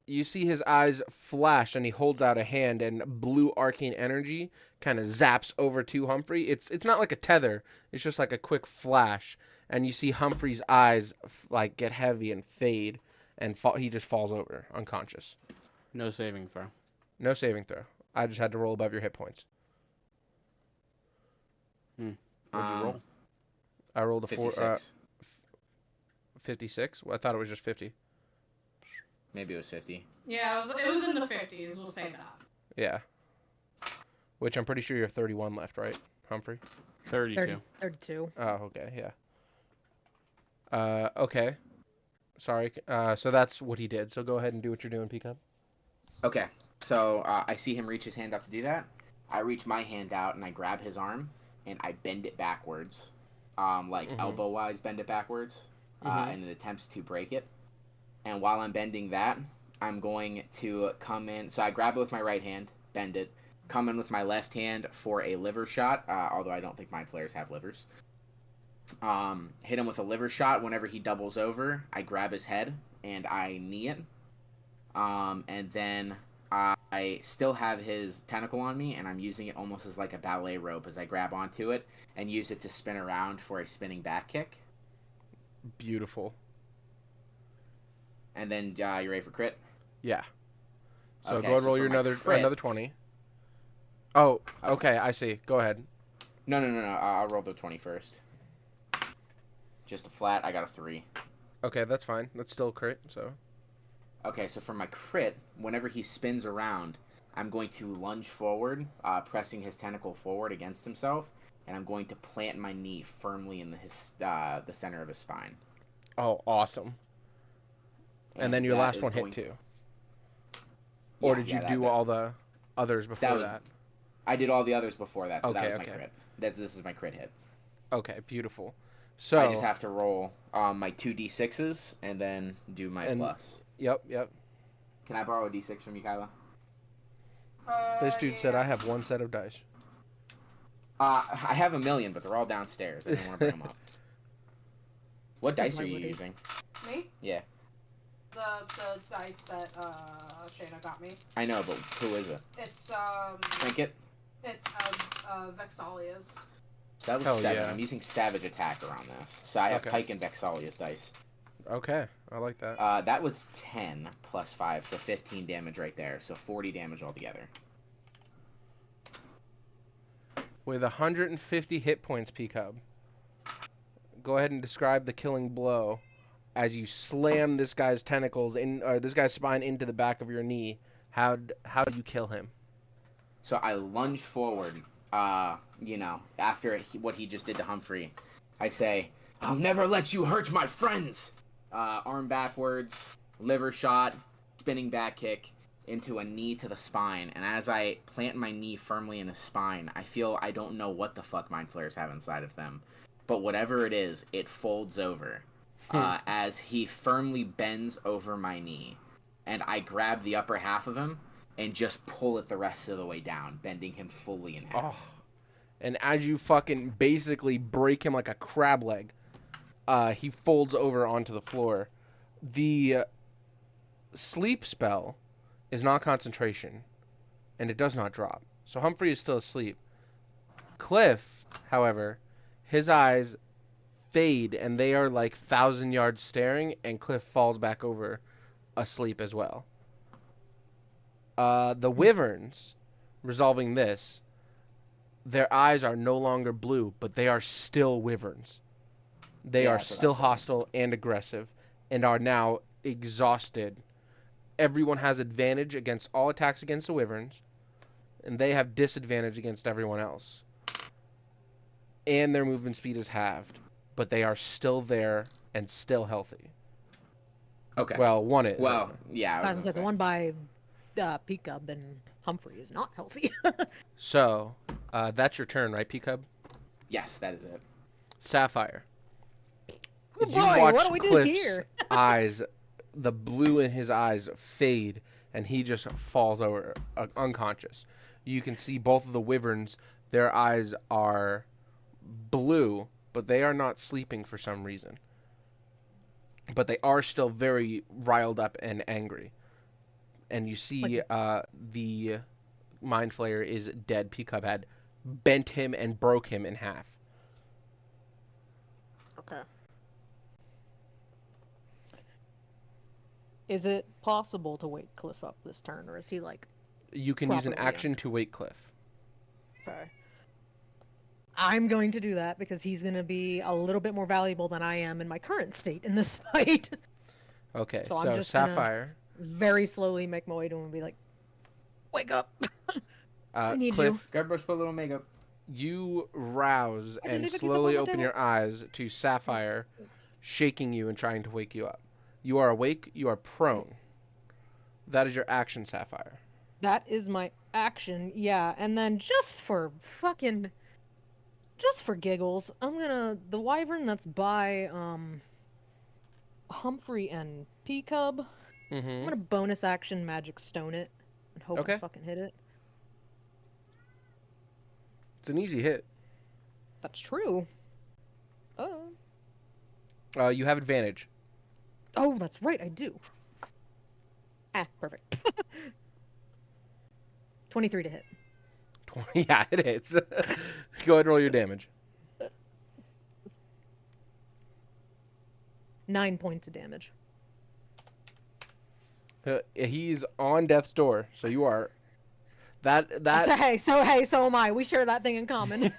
You see his eyes flash, and he holds out a hand, and blue arcane energy kind of zaps over to Humphrey. It's not like a tether. It's just like a quick flash, and you see Humphrey's eyes get heavy and fade, and he just falls over unconscious. No saving throw. No saving throw. I just had to roll above your hit points. What'd you roll? I rolled a 56. 56. Well, I thought it was just 50. Maybe it was 50. Yeah, it was in the 50s. We'll say that. Yeah. Which I'm pretty sure you're 31 left, right, Humphrey? 32. 32. Oh, okay, yeah. Okay. Sorry. So that's what he did. So go ahead and do what you're doing, Peacock. Okay, so I see him reach his hand up to do that. I reach my hand out, and I grab his arm, and I bend it backwards. Elbow-wise bend it backwards, in an attempt to break it. And while I'm bending that, I'm going to come in. So I grab it with my right hand, bend it, come in with my left hand for a liver shot, although I don't think mind flayers have livers. Hit him with a liver shot. Whenever he doubles over, I grab his head and I knee it. And then I still have his tentacle on me, and I'm using it almost as like a ballet rope as I grab onto it and use it to spin around for a spinning back kick. Beautiful. And then you ready for crit? Yeah. So Okay, go ahead and so roll for your my another crit- 20. Oh, Okay. okay, I see. Go ahead. No. I'll roll the 20 first. Just a flat. I got a 3. Okay, that's fine. That's still a crit, so. Okay, so for my crit, whenever he spins around, I'm going to lunge forward, pressing his tentacle forward against himself, and I'm going to plant my knee firmly in the center of his spine. Oh, awesome. And then your that last is one hit going- too. Or did you do that- all the others before was- that? I did all the others before that, so that Okay, was my okay. crit. This is my crit hit. Okay, beautiful. So I just have to roll my 2 d6s and then do my And- plus. Yep. Can I borrow a d6 from you, Kyla? This dude said I have one set of dice. I have a million, but they're all downstairs. I don't want to bring them up. What That's dice are my you money. using? Me? Yeah, The dice that Shayna got me. I know, but who is it? It's Trinket? Vexalia's. So that was Hell 7. yeah. I'm using Savage Attacker on this. So I have Okay. Pike and Vexalia's dice. Okay, I like that. That was 10 plus 5, so 15 damage right there. So 40 damage altogether. With 150 hit points, P-Cub, go ahead and describe the killing blow as you slam this guy's tentacles or this guy's spine into the back of your knee. How do you kill him? So I lunge forward, after what he just did to Humphrey. I say, "I'll never let you hurt my friends!" Arm backwards, liver shot, spinning back kick. into a knee to the spine, and as I plant my knee firmly in his spine, I feel I don't know what the fuck mind flayers have inside of them, but whatever it is, it folds over as he firmly bends over my knee, and I grab the upper half of him and just pull it the rest of the way down, bending him fully in half. Oh. And as you fucking basically break him like a crab leg, he folds over onto the floor. The sleep spell is not concentration, and it does not drop. So Humphrey is still asleep. Cliff, however, his eyes fade, and they are like 1,000 yards staring, and Cliff falls back over asleep as well. The wyverns, resolving this, their eyes are no longer blue, but they are still wyverns. They Yeah, are that's what I still figured. hostile and aggressive, and are now exhausted. Everyone has advantage against all attacks against the wyverns, and they have disadvantage against everyone else. And their movement speed is halved, but they are still there and still healthy. Okay. Well, one is. Well, anyway. yeah, I As was I gonna said, the say. one by Peacup and Humphrey is not healthy. So, that's your turn, right, Peacup? Yes, that is it. Sapphire. Oh You boy, watch what do we do Cliff's here? eyes, the blue in his eyes fade, and he just falls over unconscious. You can see both of the wyverns, their eyes are blue, but they are not sleeping for some reason. But they are still very riled up and angry. And you see the Mind Flayer is dead. Peacup had bent him and broke him in half. Okay. Is it possible to wake Cliff up this turn, or is he like You can use an properly action to wake Cliff. okay? I'm going to do that because he's going to be a little bit more valuable than I am in my current state in this fight. Okay, So so I'm just Sapphire. Very slowly make my way to him and be like, "Wake up! I need Cliff, you." Grab brush, put a little makeup. you rouse I and didn't even get up slowly on the open table. your eyes to Sapphire shaking you and trying to wake you up. You are awake, you are prone. That is your action, Sapphire. That is my action, yeah. And then just for giggles, the wyvern that's by Humphrey and Peacub. I'm Mm-hmm. gonna bonus action magic stone it and hope Okay. I fucking hit it. It's an easy hit. That's true. Oh. You have advantage. Oh, that's right, I do. Ah, perfect. 23 to hit. Yeah, it hits. Go ahead and roll your damage. 9 points of damage. He's on death's door, so you are. That. So am I. We share that thing in common.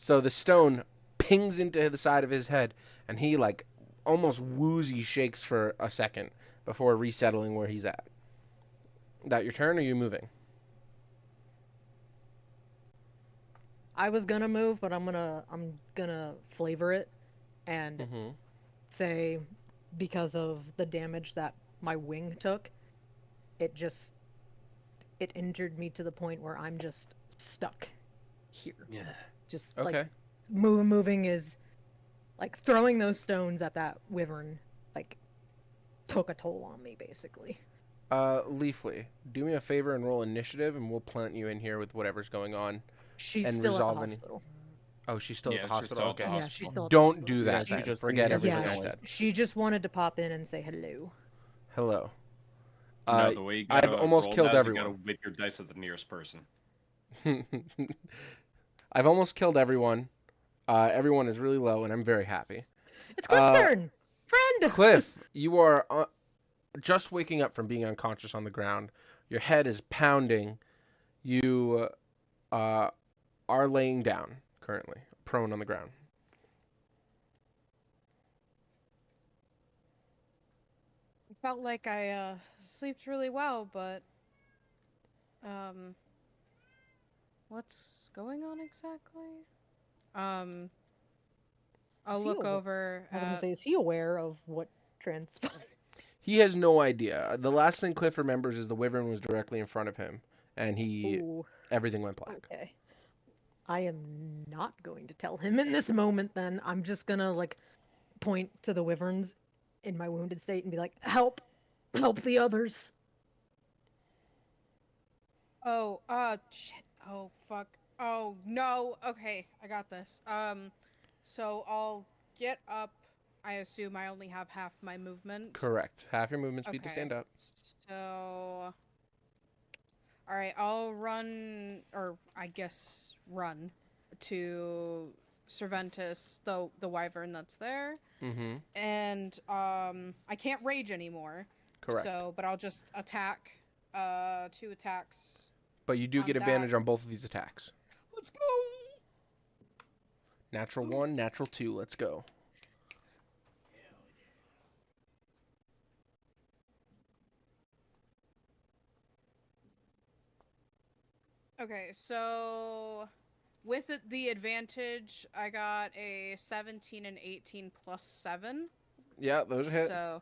So the stone pings into the side of his head, and he like almost woozy shakes for a second before resettling where he's at. That your turn, or are you moving? I was gonna move, but I'm gonna flavor it and Mm-hmm. say because of the damage that my wing took, it injured me to the point where I'm just stuck here. Yeah. Just Okay. like moving is like throwing those stones at that wyvern like took a toll on me basically. Leafly, do me a favor and roll initiative, and we'll plant you in here with whatever's going on. She's And still at the resolve any- hospital. Oh, she's still Yeah, at the she's hospital. still at the Okay. Yeah, hospital. she's still at the Don't hospital. do Yeah, that she then. just Forget bring everything Yeah, I said. she just wanted to pop in and say hello. Hello. No, the way you I've gotta almost roll killed that is everyone. You gotta whip your dice at the nearest person. I've almost killed everyone. Everyone is really low, and I'm very happy. It's Cliff's turn! Friend! Cliff, you are just waking up from being unconscious on the ground. Your head is pounding. You are laying down currently, prone on the ground. I felt like I slept really well, but what's going on exactly? I'll Is he look aware? over I was gonna at say, is he aware of what transpired? He has no idea. The last thing Cliff remembers is the wyvern was directly in front of him, and Ooh, everything went black. okay. I am not going to tell him in this moment then. I'm just gonna, like, point to the wyverns in my wounded state and be like, help! Help the others! Oh, shit. Oh, fuck. Oh, no. Okay, I got this. So I'll get up. I assume I only have half my movement. Correct. Half your movement speed to Okay. stand up. So, all right, I'll run, or I guess run to Cerventus, the wyvern that's there, Mm-hmm. and I can't rage anymore. Correct. So, but I'll just attack, 2 attacks. But you do on get that. advantage on both of these attacks. Let's go. Natural 1, natural 2. Let's go. Okay, so with the advantage, I got a 17 and 18 plus 7. Yeah, those hit. So,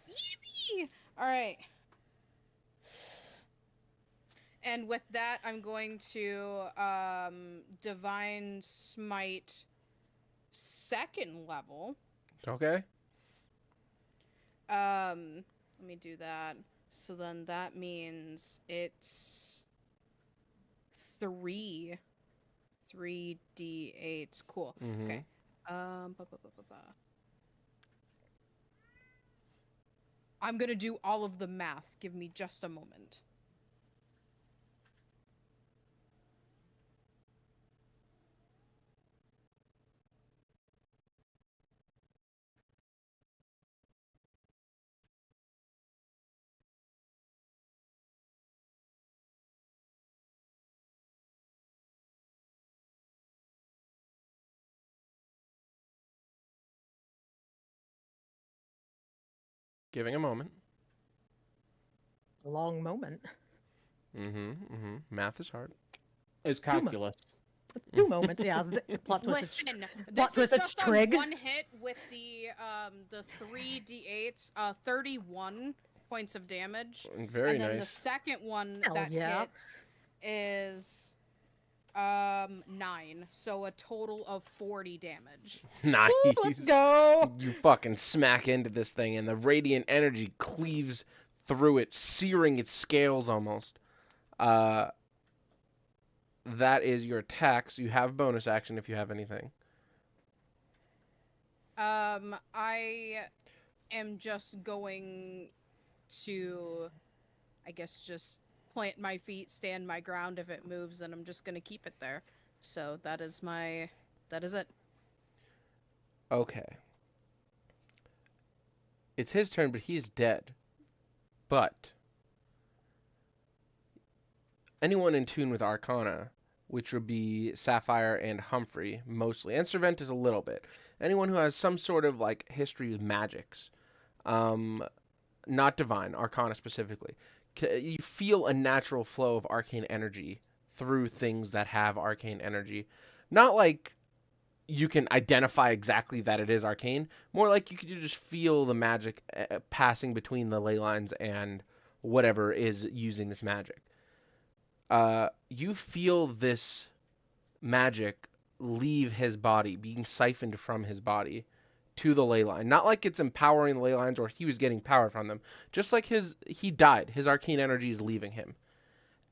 yippee! All right. And with that, I'm going to Divine Smite 2nd level. Okay. Let me do that. So then that means it's 3 3d8s. Cool. Mm-hmm. Okay. I'm gonna do all of the math. Give me just a moment. Giving a moment. A long moment. Mm-hmm. Mm-hmm. Math is hard. It's calculus. 2 moments, yeah. Plot twist. Listen, plot this is twist, it's just on trig. one hit with the 3d8s, 31 points of damage. Very and then the nice. second one Hell that yeah. hits is 9, so a total of 40 damage. Nice. Woo, let's go! You fucking smack into this thing, and the radiant energy cleaves through it, searing its scales almost. That is your attack, so you have bonus action if you have anything. I am just going to, I guess, just plant my feet, stand my ground. If it moves, then I'm just gonna keep it there. So that is it. Okay. It's his turn, but he is dead. But anyone in tune with Arcana, which would be Sapphire and Humphrey mostly, and Cerventus a little bit. Anyone who has some sort of like history with magics, not divine, Arcana specifically, you feel a natural flow of arcane energy through things that have arcane energy. Not like you can identify exactly that it is arcane, more like you could just feel the magic passing between the ley lines and whatever is using this magic. You feel this magic leave his body, being siphoned from his body to the ley line. Not like it's empowering the ley lines or he was getting power from them. Just like he died. His arcane energy is leaving him.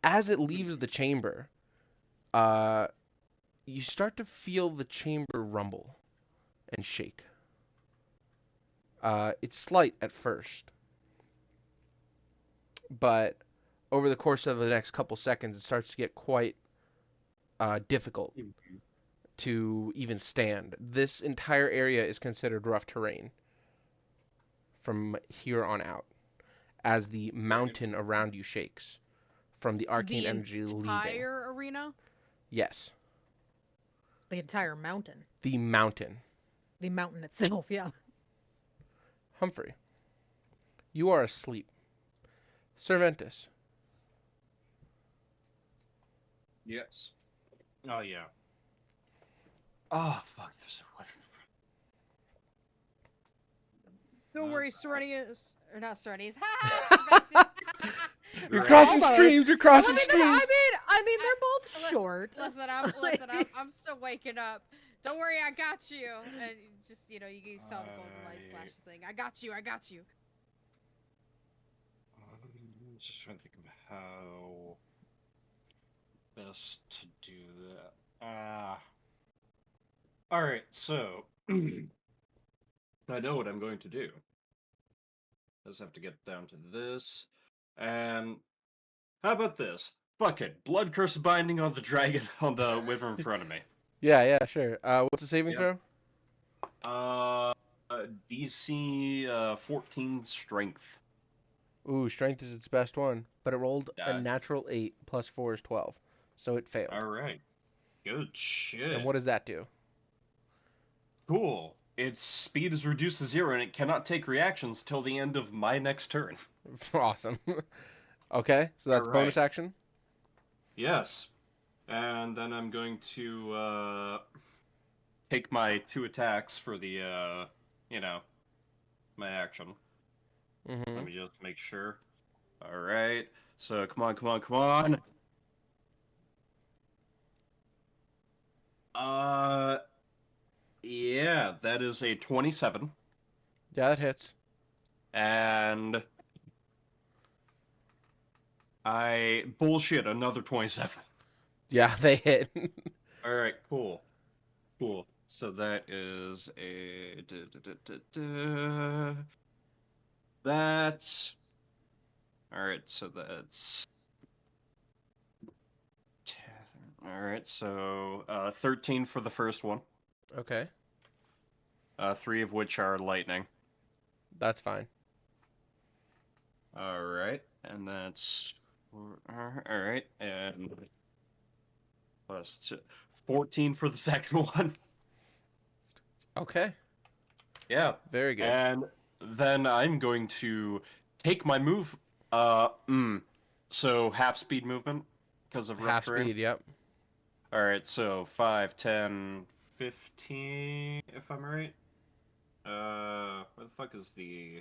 As it leaves the chamber, you start to feel the chamber rumble and shake. It's slight at first, but over the course of the next couple seconds, it starts to get quite difficult to even stand. This entire area is considered rough terrain from here on out, as the mountain around you shakes from the arcane energy The leaving. entire arena? Yes, The entire mountain. the mountain. The mountain itself, yeah. Humphrey, you are asleep. Cerventus, Yes. Oh yeah. Oh fuck! There's a wyvern. Don't Not worry, bad. Serenius, or not Serenius. Ha! You're Great. crossing Almost. streams. You're Well, crossing I streams. mean, they're both Listen, short. Listen, I'm still waking up. Don't worry, I got you. And just you saw the golden light slash thing. I got you. I'm just trying to think of how best to do that. Alright, so I know what I'm going to do. I just have to get down to this. And how about this? Fuck it. Blood curse binding on the dragon on the wyvern in front of me. Yeah, sure. What's the saving Yep. throw? DC 14 strength. Ooh, strength is its best one, but it rolled a Die. natural 8 plus 4 is 12, so it failed. Alright. Good shit. And what does that do? Cool. Its speed is reduced to 0 and it cannot take reactions till the end of my next turn. Awesome. Okay, so that's Alright. bonus action. Yes. And then I'm going to take my 2 attacks for the my action. Mm-hmm. Let me just make sure. Alright. So come on. Yeah, that is a 27. Yeah, that hits. And I bullshit another 27. Yeah, they hit. Alright, cool. So that is a that's alright, so that's alright, so 13 for the first one. Okay, 3 of which are lightning. that's fine. Alright, and that's alright, and plus 14 for the second one. Okay, Yeah. very good. And then I'm going to take my move. So half speed movement because of rough Half terrain. speed, yep. Alright, so 5, 10, 15, if I'm right. Where the fuck is the...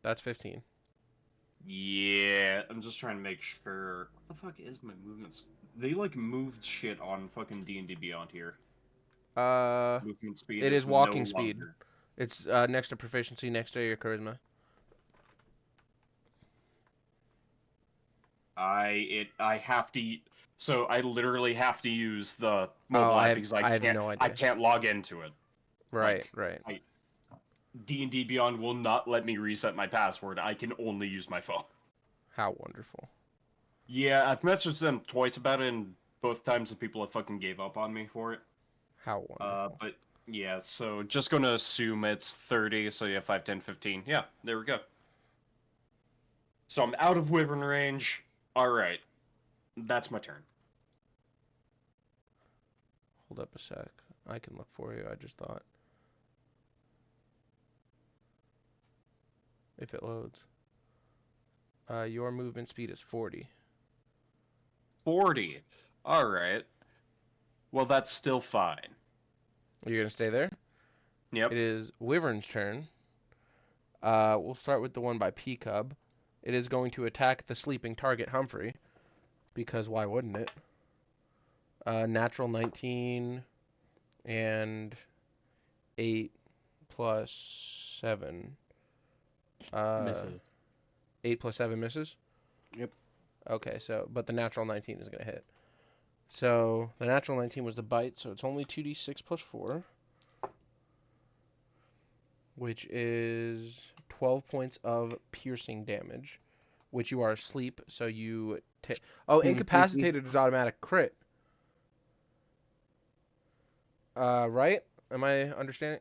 That's 15. Yeah, I'm just trying to make sure. What the fuck is my movements? They, like, moved shit on fucking D&D Beyond here. Movement speed It is no walking speed. longer. It's next to proficiency, next to your charisma. I have to... So I literally have to use the mobile app because I have no idea. I can't log into it. Right, Like, right. D&D Beyond will not let me reset my password. I can only use my phone. How wonderful. Yeah, I've messaged them twice about it, and both times the people have fucking gave up on me for it. How wonderful. But yeah, so just gonna assume it's 30, so yeah, 5, 10, 15. Yeah, there we go. So I'm out of wyvern range. Alright. That's my turn. Hold up a sec. I can look for you, I just thought. If it loads. Your movement speed is 40. 40. Alright. Well, that's still fine. Are you going to stay there? Yep. It is Wyvern's turn. We'll start with the one by P-Cub. It is going to attack the sleeping target, Humphrey. Because why wouldn't it? Natural 19 and 8 plus 7. Misses. 8 plus 7 misses? Yep. Okay, so, but the natural 19 is going to hit. So, the natural 19 was the bite, so it's only 2d6 plus 4. Which is 12 points of piercing damage. Which you are asleep, so you take... Oh, incapacitated is automatic crit. Right? Am I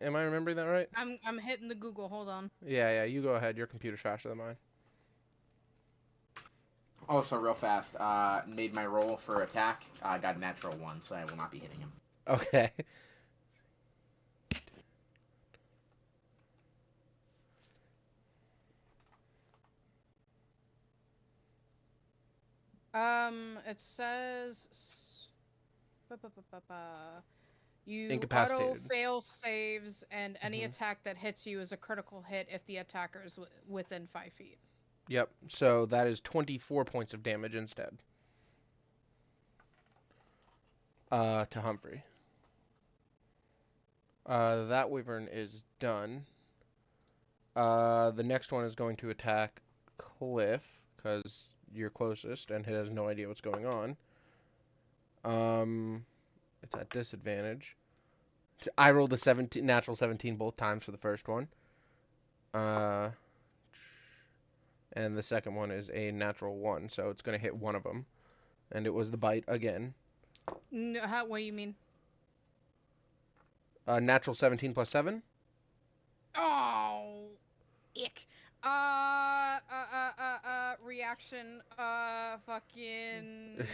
remembering that right? I'm hitting the Google. Hold on. Yeah, you go ahead. Your computer's faster than mine. Also, real fast, made my roll for attack. I got a natural 1, so I will not be hitting him. Okay. It says You auto Incapacitated. fail saves, and any Mhm. attack that hits you is a critical hit if the attacker is within 5 feet. Yep. So that is 24 points of damage instead. To Humphrey. That wyvern is done. The next one is going to attack Cliff because you're closest and it has no idea what's going on. It's at disadvantage. I rolled a natural 17 both times for the first one. And the second one is a natural 1, so it's going to hit one of them. And it was the bite again. No, what do you mean? Natural 17 plus 7. Oh, ick. Reaction. Fucking.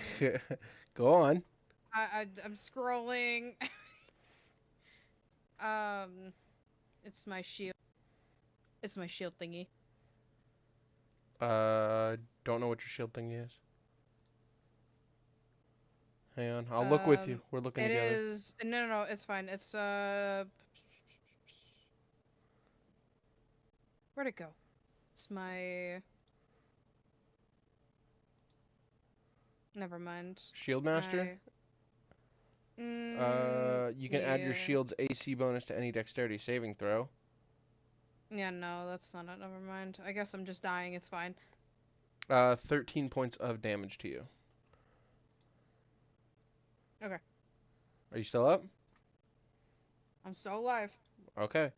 Go on. I'm scrolling. It's my shield. It's my shield thingy. Don't know what your shield thing is. Hang on, I'll look with you. We're looking together. It is no, it's fine. It's where'd it go? It's my. Never mind. Shield Master. You can add your Yeah. shield's AC bonus to any dexterity saving throw. Yeah, no, that's not it. Never mind. I guess I'm just dying. It's fine. 13 points of damage to you. Okay. Are you still up? I'm still alive. Okay.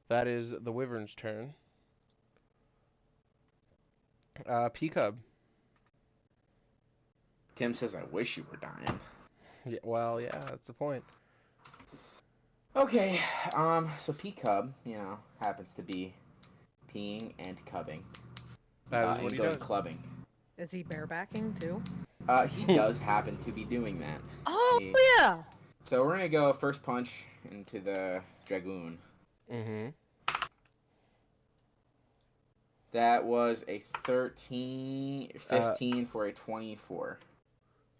That is the wyvern's turn. Peacub. Tim says, I wish you were dying. Yeah, well, yeah, that's the point. Okay, so P-Cub, happens to be peeing and cubbing. That is what and he going does. clubbing. Is he barebacking too? He does happen to be doing that. Oh, yeah! So we're gonna go first punch into the Dragoon. Mm-hmm. That was a 15 for a 24.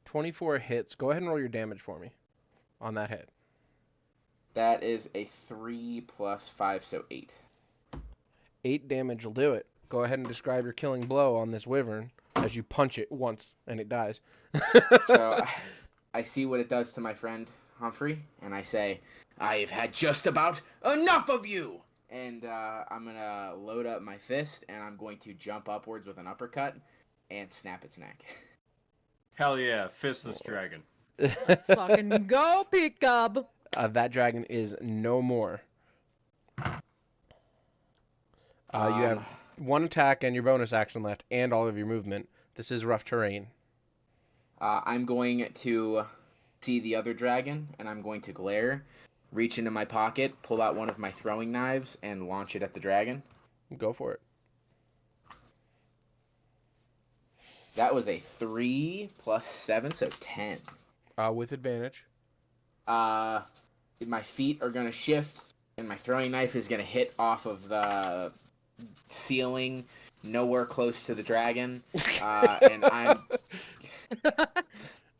24 hits. Go ahead and roll your damage for me on that hit. That is a 3 plus 5, so 8. 8 damage will do it. Go ahead and describe your killing blow on this wyvern as you punch it once and it dies. So I see what it does to my friend Humphrey, and I say, I've had just about enough of you! And I'm going to load up my fist, and I'm going to jump upwards with an uppercut and snap its neck. Hell yeah, fist this dragon. Let's fucking go, Peacub! That dragon is no more. You have one attack and your bonus action left, and all of your movement. This is rough terrain. I'm going to see the other dragon, and I'm going to glare, reach into my pocket, pull out one of my throwing knives, and launch it at the dragon. Go for it. That was a 3 plus 7, so 10. With advantage. My feet are going to shift, and my throwing knife is going to hit off of the ceiling, nowhere close to the dragon. And I'm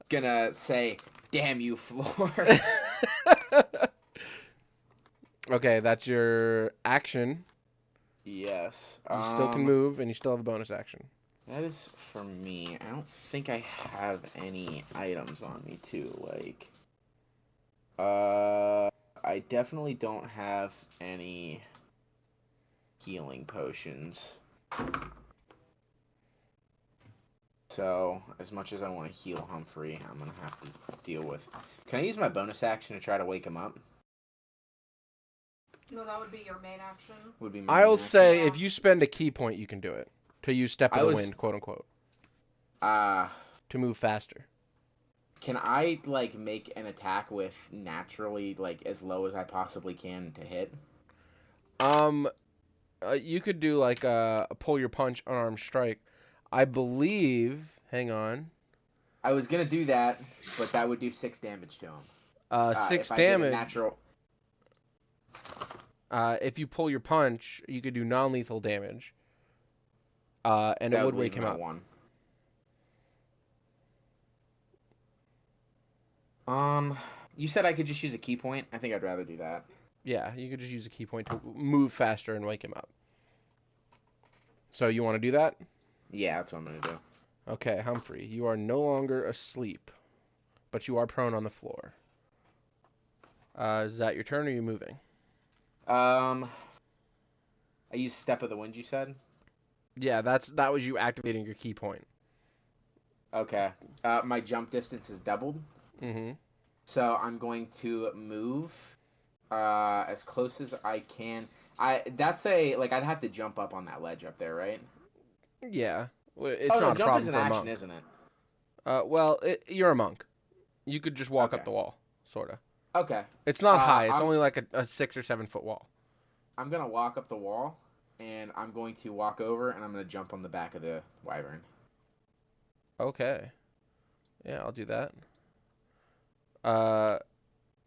going to say, damn you, floor. Okay, that's your action. Yes. You still can move, and you still have a bonus action. That is for me. I don't think I have any items on me, too. Like, I definitely don't have any healing potions. So, as much as I want to heal Humphrey, I'm going to have to deal with... Can I use my bonus action to try to wake him up? No, that would be your main action. Would be my I'll main action. say Yeah. if you spend a key point, you can do it. To use Step of the Wind, quote unquote. To move faster. Can I, like, make an attack with naturally, like, as low as I possibly can to hit? You could do like a pull your punch, unarmed strike. I believe. Hang on. I was gonna do that, but that would do 6 damage to him. 6 if I did a damage. natural. If you pull your punch, you could do non-lethal damage. And That it would leave wake him at up. 1. You said I could just use a key point. I think I'd rather do that. Yeah, you could just use a key point to move faster and wake him up. So you want to do that? Yeah, that's what I'm gonna do. Okay, Humphrey, you are no longer asleep, but you are prone on the floor. Is that your turn, or are you moving? I use Step of the Wind. You said. Yeah, that was you activating your key point. Okay. My jump distance is doubled. Mm-hmm. So I'm going to move as close as I can. I'd have to jump up on that ledge up there, right? Yeah, it's Oh no, not a jump problem is an for a action, monk. isn't it? Well, you're a monk. You could just walk Okay. up the wall, sorta. Okay. It's not high. It's I'm- only like a 6 or 7 foot wall. I'm gonna walk up the wall, and I'm going to walk over, and I'm gonna jump on the back of the wyvern. Okay. Yeah, I'll do that.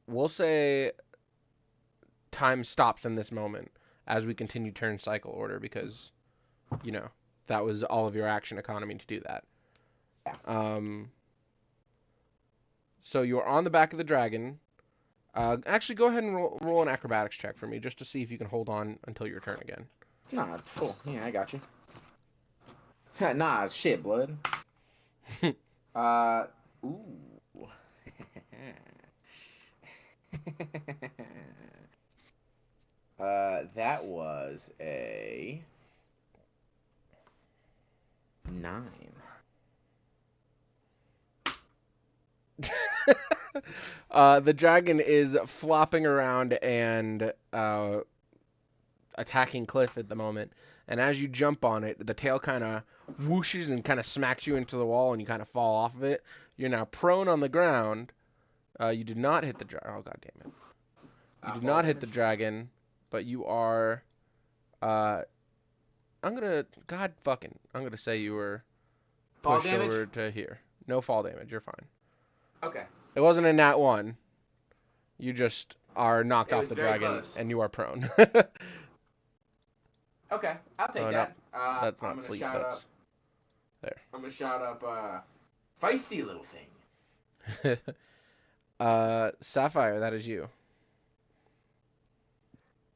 We'll say time stops in this moment as we continue turn cycle order because, you know, that was all of your action economy to do that. Yeah. So you're on the back of the dragon. Actually, go ahead and roll an acrobatics check for me just to see if you can hold on until your turn again. Nah, full. Yeah, I got you. Nah, shit, blood. Ooh. That was a 9. The dragon is flopping around and attacking Cliff at the moment. And as you jump on it, the tail kind of whooshes and kind of smacks you into the wall, and you kind of fall off of it. You're now prone on the ground. You did not hit the dragon. Oh, god damn it. You did not hit the dragon, but you are... I'm gonna say you were Fall pushed damage? over to here. No fall damage. You're fine. Okay. It wasn't a nat 1. You just are knocked It off was the very dragon, close. and you are prone. Okay, I'll take Oh, no. that. That's I'm not gonna sleep. shout That's up. I'm gonna shout up. Feisty little thing. Sapphire. That is you.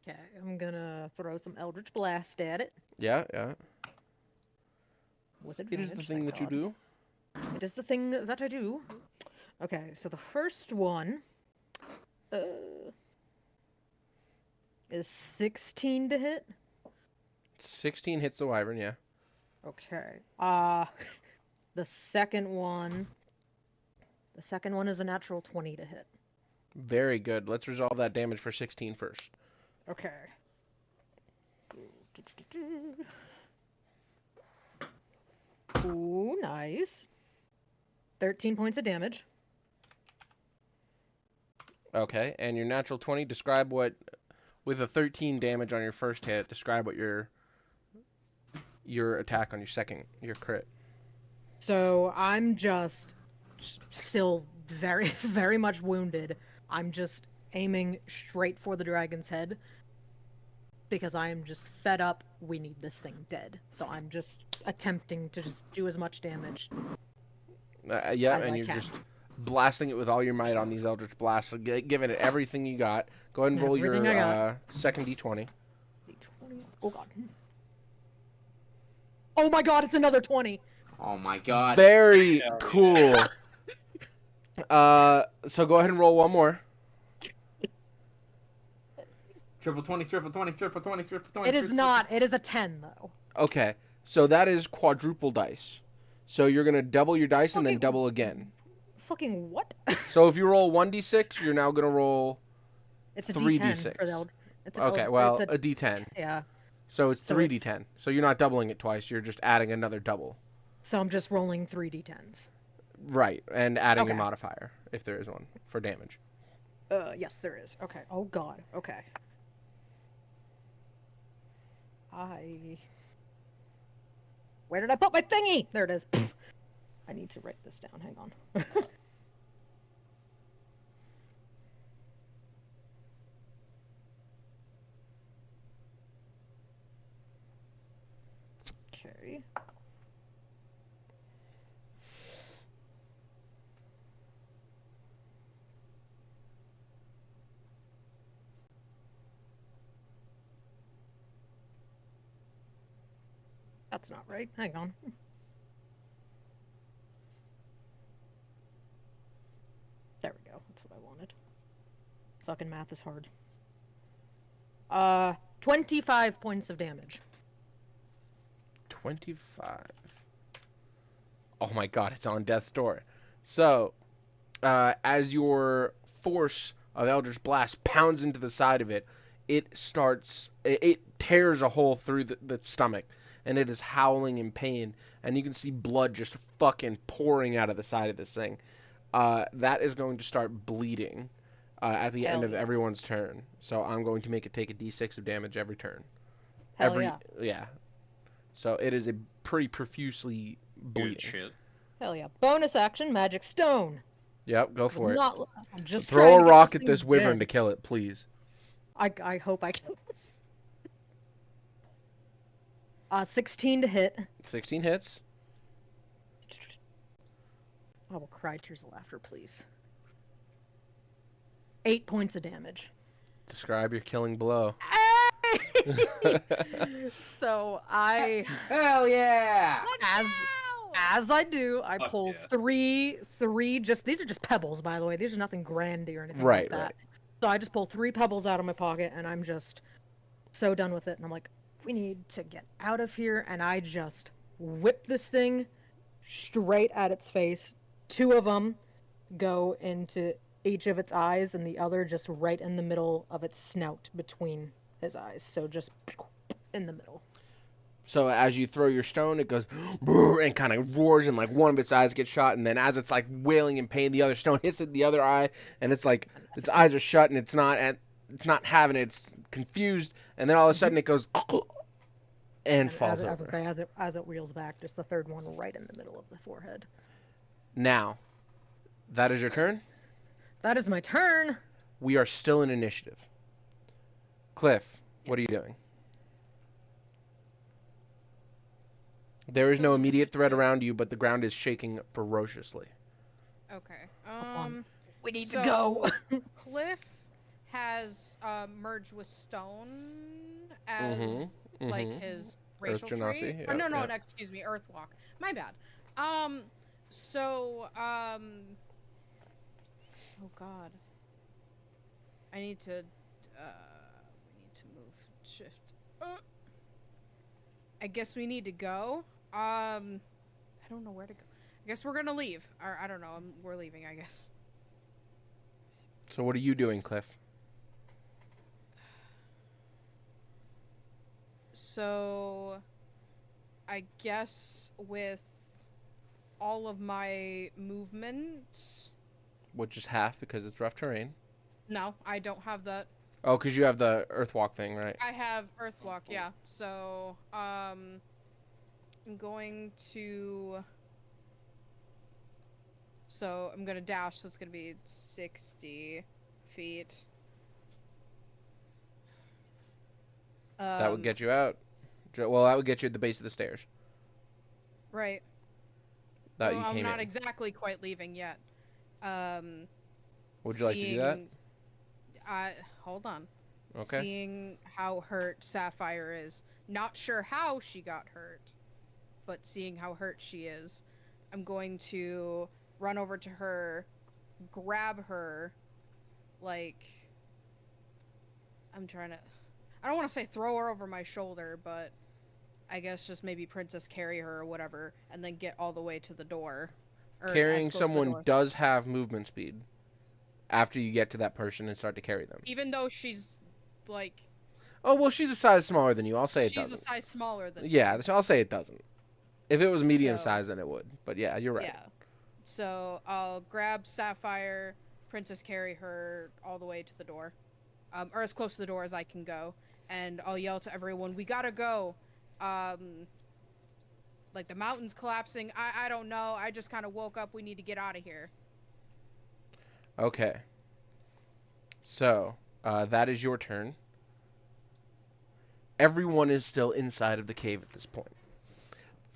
Okay, I'm gonna throw some Eldritch Blast at it Yeah, yeah. with It advantage. is the thing thank that you God. do. It is the thing that I do. Okay, so the first one is 16 to hit. 16 hits the wyvern. Yeah. Okay. The second one is a natural 20 to hit. Very good. Let's resolve that damage for 16 first. Okay. Ooh, nice. 13 points of damage. Okay, and your natural 20. Describe what, with a 13 damage on your first hit. Describe what your attack on your crit. So I'm just still very, very much wounded. I'm just aiming straight for the dragon's head because I am just fed up. We need this thing dead. So I'm just attempting to just do as much damage. Yeah, as and I you're can. just blasting it with all your might on these Eldritch Blasts, so giving it everything you got. Go ahead and roll Everything your I got. second d20. D20. Oh god. Oh my god, it's another 20. Oh my god. Very Hell cool. So go ahead and roll one more. Triple 20, triple 20, triple 20, triple 20. It is not. It is a 10 though. Okay, so that is quadruple dice. So you're gonna double your dice and then Okay. double again. Fucking what? So if you roll 1d6, you're now gonna roll It's a 3d6. D10 for the it's an Okay, Eld- well, it's a d10. yeah. So it's So 3d10. So you're not doubling it twice, you're just adding another double. So I'm just rolling 3 D10s. Right, and adding your Okay. modifier, if there is one, for damage. Yes, there is. Okay. Oh god. Okay. Where did I put my thingy? There it is. I need to write this down. Hang on. Okay. That's not right. Hang on. There we go. That's what I wanted. Fucking math is hard. 25 points of damage. 25. Oh my god, it's on death's door. So, as your force of Eldritch Blast pounds into the side of it, it tears a hole through the stomach, and it is howling in pain, and you can see blood just fucking pouring out of the side of this thing. That is going to start bleeding at the end Hell of yeah. everyone's turn. So I'm going to make it take a d6 of damage every turn. Hell yeah. Yeah. So it is a pretty profusely bleeding. Good shit. Hell yeah. Bonus action, Magic Stone. Yep, go for it. I'm just Throw trying a to get rock at thing this wyvern to dead. kill it, please. I hope I can. 16 to hit. 16 hits. I will cry tears of laughter, please. 8 points of damage. Describe your killing blow. So I, Hell yeah! as I do, I Fuck pull yeah. three. These are just pebbles, by the way. These are nothing grandy or anything Right, like that. right. So I just pull 3 pebbles out of my pocket, and I'm just so done with it. And I'm like, we need to get out of here. And I just whip this thing straight at its face. 2 of them go into each of its eyes, and the other just right in the middle of its snout between his eyes. So just in the middle. So as you throw your stone, it goes and kind of roars, and like one of its eyes gets shot, and then as it's like wailing in pain, the other stone hits it the other eye, and it's like its eyes are shut, and it's not having it. It's confused, and then all of a sudden it goes and falls over. As it reels back, just the third one right in the middle of the forehead. Now, that is your turn. That is my turn. We are still in initiative. Cliff, what are you doing? There is no Still in immediate threat initiative. around you, but the ground is shaking ferociously. Okay. We need so to go. Cliff has merged with Stone as like his racial Earth trait. Genasi, Oh, no, yep. excuse me, Earthwalk. My bad. Oh God. I need to. We need to move. Shift. I guess we need to go. I don't know where to go. I guess we're gonna leave. Or I don't know. We're leaving. I guess. So what are you doing, Cliff? So, I guess with all of my movement. Which is half because it's rough terrain. No, I don't have that. Oh, because you have the Earthwalk thing, right? I have Earthwalk, yeah. So, I'm going to. So, I'm gonna dash, so it's gonna be 60 feet. That would get you out. Well, that would get you at the base of the stairs. Right. That Well, you I'm came not in. exactly quite leaving yet. Would you like to do that? Hold on. Okay. Seeing how hurt Sapphire is. Not sure how she got hurt, but seeing how hurt she is, I'm going to run over to her, grab her, like, I don't want to say throw her over my shoulder, but I guess just maybe princess carry her or whatever, and then get all the way to the door. Or as Carrying close to the someone door. does have movement speed after you get to that person and start to carry them. Even though she's, like... Oh, well, she's a size smaller than you. I'll say it She's doesn't. a size smaller than Yeah, me. I'll say it doesn't. If it was medium So- size, then it would. But yeah, you're right. Yeah. So I'll grab Sapphire, princess carry her all the way to the door. Or as close to the door as I can go. And I'll yell to everyone, we gotta go. Like the mountain's collapsing. I don't know. I just kind of woke up. We need to get out of here. Okay. So, that is your turn. Everyone is still inside of the cave at this point.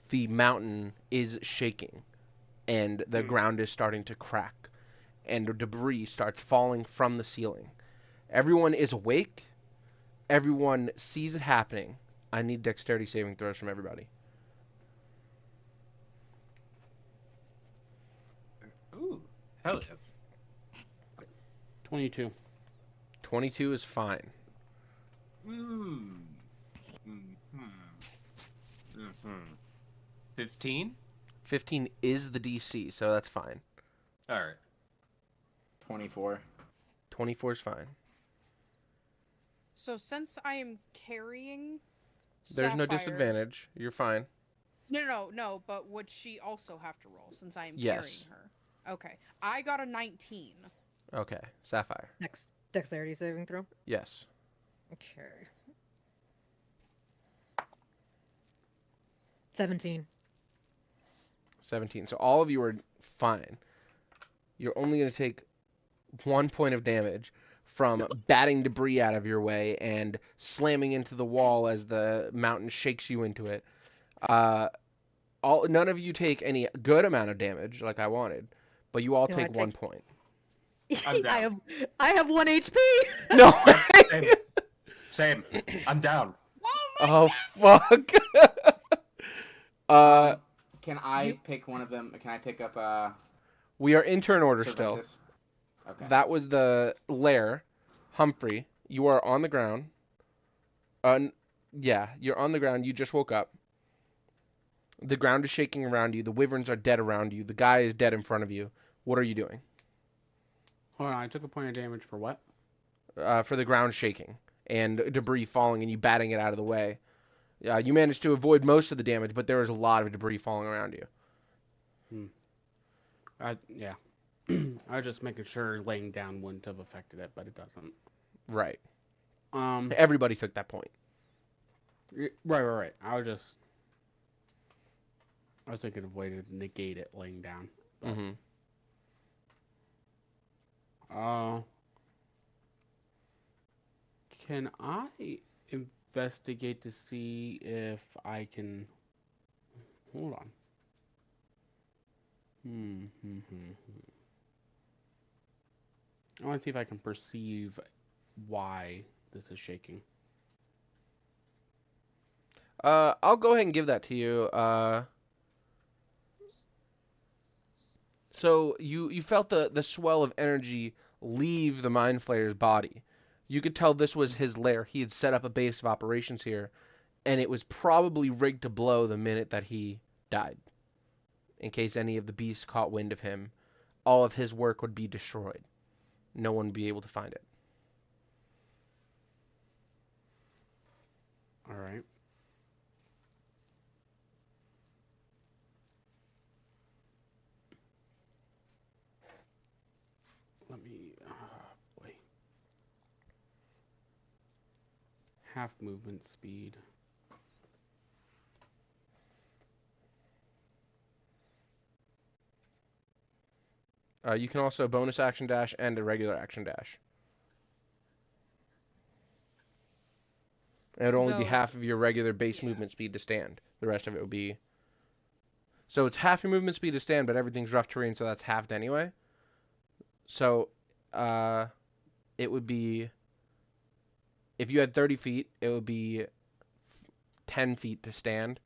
The mountain is shaking, and the ground is starting to crack, and debris starts falling from the ceiling. Everyone is awake. Everyone sees it happening. I need dexterity saving throws from everybody. Hell yeah. 22. 22 is fine. Hmm. Mm-hmm. Mm-hmm. 15? 15 is the DC, so that's fine. All right. 24. 24 is fine. So since I am carrying There's no Sapphire, disadvantage. You're fine. No. But would she also have to roll since I am Yes. carrying her? Okay, I got a 19. Okay. Sapphire. Next dexterity saving throw. Yes. Okay. 17. 17. So all of you are fine. You're only going to take 1 point of damage from batting debris out of your way and slamming into the wall as the mountain shakes you into it. None of you take any good amount of damage like I wanted, but you all No, I take 1 take- point. I'm down. I have 1 HP. No Same. Same. I'm down. Oh fuck. Can I pick one of them? Can I pick up We are in turn order still. Cervantes? Okay. That was the lair. Humphrey, you are on the ground. Yeah, you're on the ground. You just woke up. The ground is shaking around you. The wyverns are dead around you. The guy is dead in front of you. What are you doing? Hold on, I took a point of damage for what? For the ground shaking and debris falling and you batting it out of the way. You managed to avoid most of the damage, but there was a lot of debris falling around you. Yeah. I was just making sure laying down wouldn't have affected it, but it doesn't. Right. Um. Everybody took that point. Right. I was thinking of a way to negate it laying down. But, Mm-hmm. Can I investigate to see if I can... Hold on. I want to see if I can perceive why this is shaking. I'll go ahead and give that to you. So you felt the swell of energy leave the Mind Flayer's body. You could tell this was his lair. He had set up a base of operations here, and it was probably rigged to blow the minute that he died. In case any of the beasts caught wind of him, all of his work would be destroyed. No one would be able to find it. All right. Let me... boy. Half movement speed. You can also bonus action dash and a regular action dash. It would only be Though- half of your regular base Yeah. movement speed to stand. The rest of it would be... So it's half your movement speed to stand, but everything's rough terrain, so that's halved anyway. So, it would be... If you had 30 feet, it would be 10 feet to stand,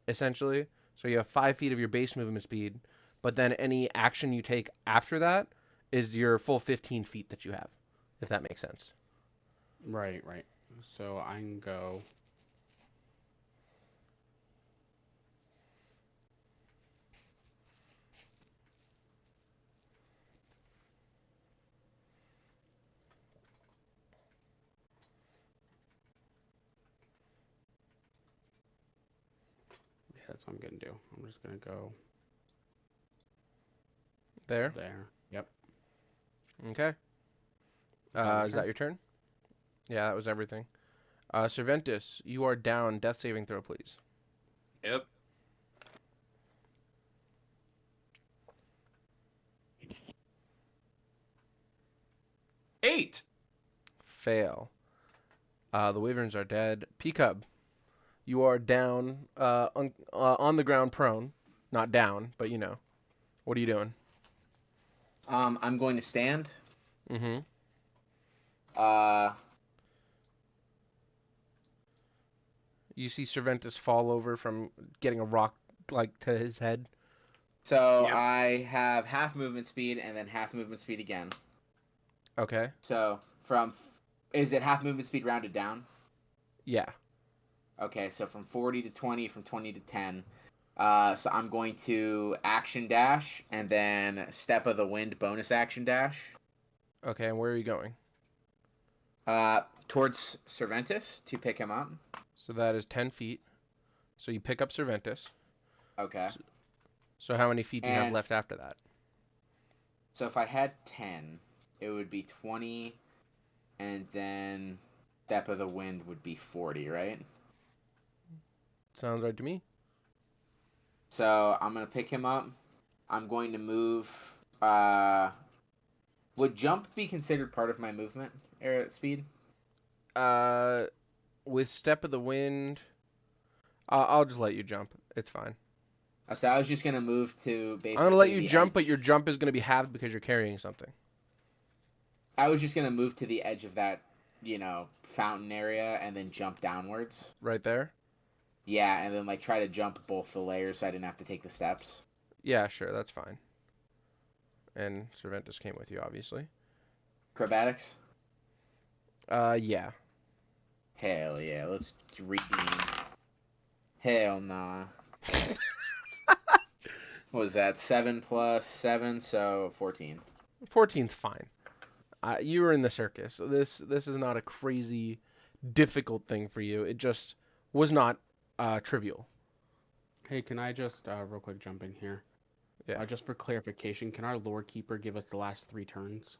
essentially. So you have 5 feet of your base movement speed, but then any action you take after that is your full 15 feet that you have, if that makes sense. Right. So I can go... Yeah, that's what I'm going to do. I'm just going to go There? there. Yep. Okay. my Is turn? that your turn? Yeah, that was everything. Cervantes, you are down. Death saving throw, please. Yep. Eight. Fail. The wyverns are dead. Peacub, you are down, on the ground prone. Not down, but you know. What are you doing? I'm going to stand. Mm-hmm. You see Cervantes fall over from getting a rock, like, to his head. So Yep. I have half movement speed and then half movement speed again. Okay. So is it half movement speed rounded down? Yeah. Okay, so from 40 to 20, from 20 to 10. So I'm going to action dash and then step of the wind bonus action dash. Okay, and where are you going? Towards Cervantes to pick him up. So that is 10 feet. So you pick up Cervantes. Okay. So how many feet do you have And- left after that? So if I had 10, it would be 20, and then step of the wind would be 40, right? Sounds right to me. So I'm going to pick him up. I'm going to move. Would jump be considered part of my movement speed? With Step of the Wind, I'll just let you jump. It's fine. So I was just going to move to basically. I'm gonna let you the jump, edge. but your jump is gonna be halved because you're carrying something. I was just going to move to the edge of that, fountain area and then jump downwards. Right there? Yeah, and then try to jump both the layers so I didn't have to take the steps. Yeah, sure, that's fine. And Cervantes came with you, obviously. Acrobatics? Yeah. Hell yeah, let's redeem. Hell nah. What was that? 7 plus 7, so 14. 14's fine. You were in the circus. This is not a crazy difficult thing for you. It just was not trivial. Hey, can I just real quick jump in here? Yeah. Just for clarification, can our lore keeper give us the last 3 turns?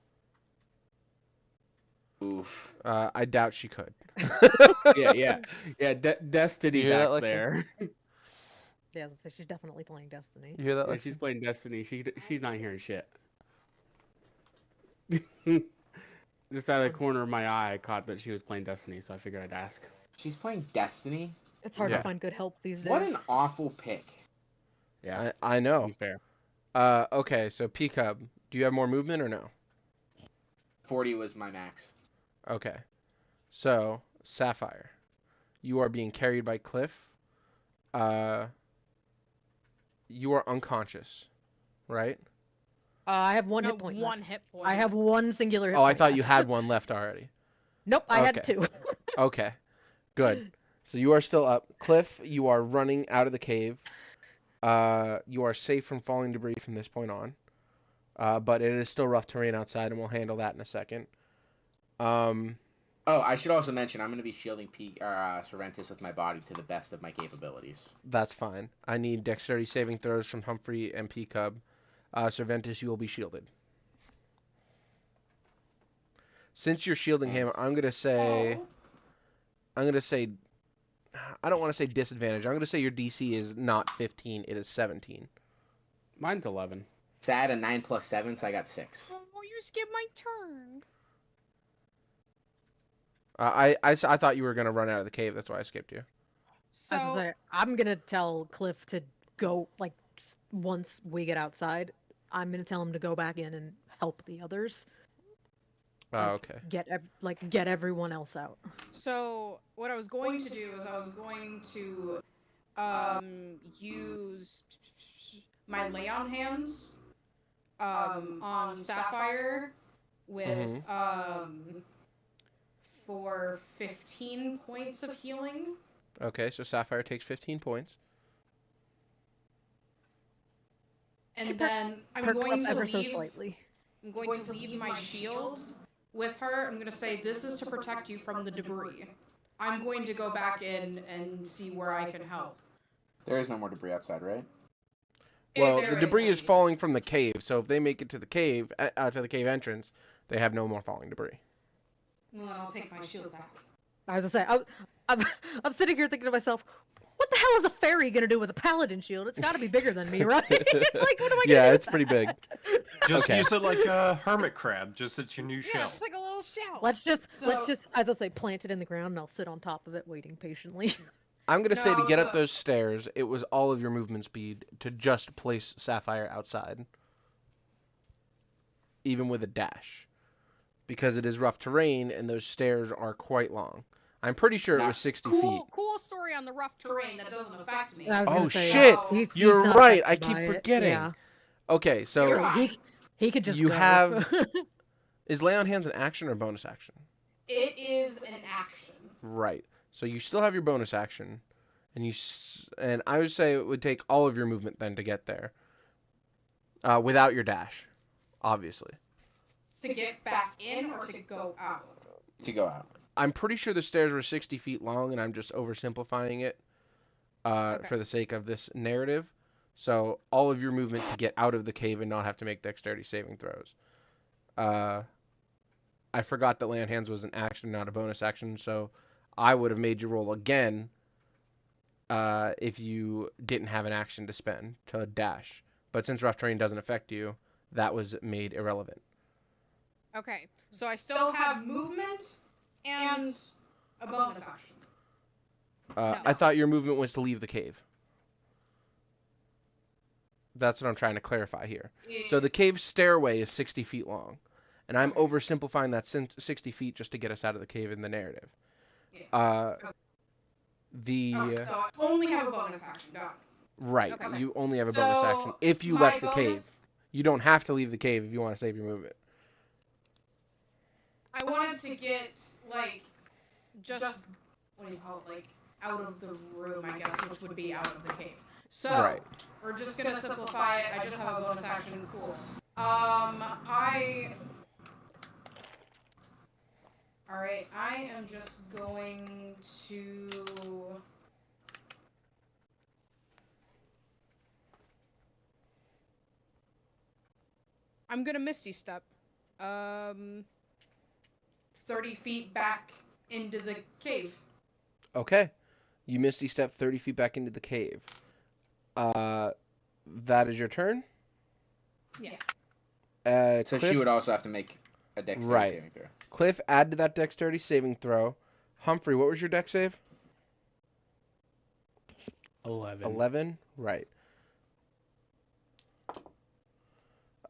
Oof. I doubt she could. Yeah. Destiny You hear that, back Lexi? there. Yeah, I was gonna say she's definitely playing Destiny. You hear that? Yeah, Lexi? she's playing Destiny. She's not hearing shit. Just out of the corner of my eye, I caught that she was playing Destiny, so I figured I'd ask. She's playing Destiny? It's hard Yeah. to find good help these days. What an awful pick. Yeah, I know. unfair. Okay, so P-Cub, do you have more movement or no? 40 was my max. Okay. So, Sapphire, you are being carried by Cliff. You are unconscious, right? I have one No, hit point one left. hit point. I have one singular hit Oh, I point thought you left. had one left already. Nope, I had Okay. 2. Okay, good. So you are still up. Cliff, you are running out of the cave. You are safe from falling debris from this point on. But it is still rough terrain outside, and we'll handle that in a second. Oh, I should also mention I'm going to be shielding Cervantes with my body to the best of my capabilities. That's fine. I need dexterity saving throws from Humphrey and P-Cub. Cervantes, you will be shielded. Since you're shielding him, I'm gonna say, I don't want to say disadvantage. I'm gonna say your DC is not 15, it is 17. Mine's 11. Sad a 9 plus 7, so I got 6. Oh, you skipped my turn. I thought you were gonna run out of the cave. That's why I skipped you. So I was gonna say, I'm gonna tell Cliff to go, once we get outside, I'm gonna tell him to go back in and help the others. Okay. Get everyone else out. So what I was going to do is I was going to use my lay on hands on Sapphire with for 15 points of healing. Okay, so Sapphire takes 15 points. And She then I'm Perks going up to ever so leave slightly. I'm going to leave my shield with her. I'm going to say this is to protect you from the debris. I'm going to go back in and see where I can help. There is no more debris outside, right? Well, If the there debris is any. falling from the cave, so if they make it to the cave, out to the cave entrance, they have no more falling debris. Well, then I'll take my shield back. I was gonna say, I'm sitting here thinking to myself, what the hell is a fairy gonna do with a paladin shield? It's got to be bigger than me, right? What am I gonna do? Yeah, with it's pretty big. that? Just Okay. use it like a hermit crab. Just it's your new Yeah, shell. it's like a little shell. Let's just, So- as I say, plant it in the ground, and I'll sit on top of it, waiting patiently. I'm gonna say to No, get so- up those stairs, it was all of your movement speed to just place Sapphire outside, even with a dash, because it is rough terrain and those stairs are quite long. I'm pretty sure it was 60 feet. Cool story on the rough terrain that doesn't affect me. I was Oh, gonna say, shit! he's You're not right. affected I keep by it. forgetting. Yeah. Okay, You're so fine. he could just you go. have- is lay on hands an action or a bonus action? It is an action. Right. So you still have your bonus action, and and I would say it would take all of your movement then to get there, without your dash, obviously. To get back in or to go out? To go out. I'm pretty sure the stairs were 60 feet long, and I'm just oversimplifying it Okay. for the sake of this narrative. So all of your movement to get out of the cave and not have to make dexterity saving throws. I forgot that lay on hands was an action, not a bonus action, so I would have made you roll again if you didn't have an action to spend to dash. But since rough terrain doesn't affect you, that was made irrelevant. Okay. So I still have movement and a bonus action. No. I thought your movement was to leave the cave. That's what I'm trying to clarify here. So the cave stairway is 60 feet long, and I'm oversimplifying that 60 feet just to get us out of the cave in the narrative. So I only have a bonus action. Got it. Right, Okay. you only have a bonus action if you my left the bonus- cave. You don't have to leave the cave if you want to save your movement. I wanted to get like just what do you call it, like out of the room, I guess, which would be out of the cave. So Right. we're just gonna simplify it. I just have a bonus action. Cool. All right. I am just going to. I'm gonna Misty Step. 30 feet back into the cave. Okay. You misty step 30 feet back into the cave. That is your turn? Yeah. So Cliff, she would also have to make a dexterity Right. saving throw. Cliff, add to that dexterity saving throw. Humphrey, what was your dex save? 11. 11? Right.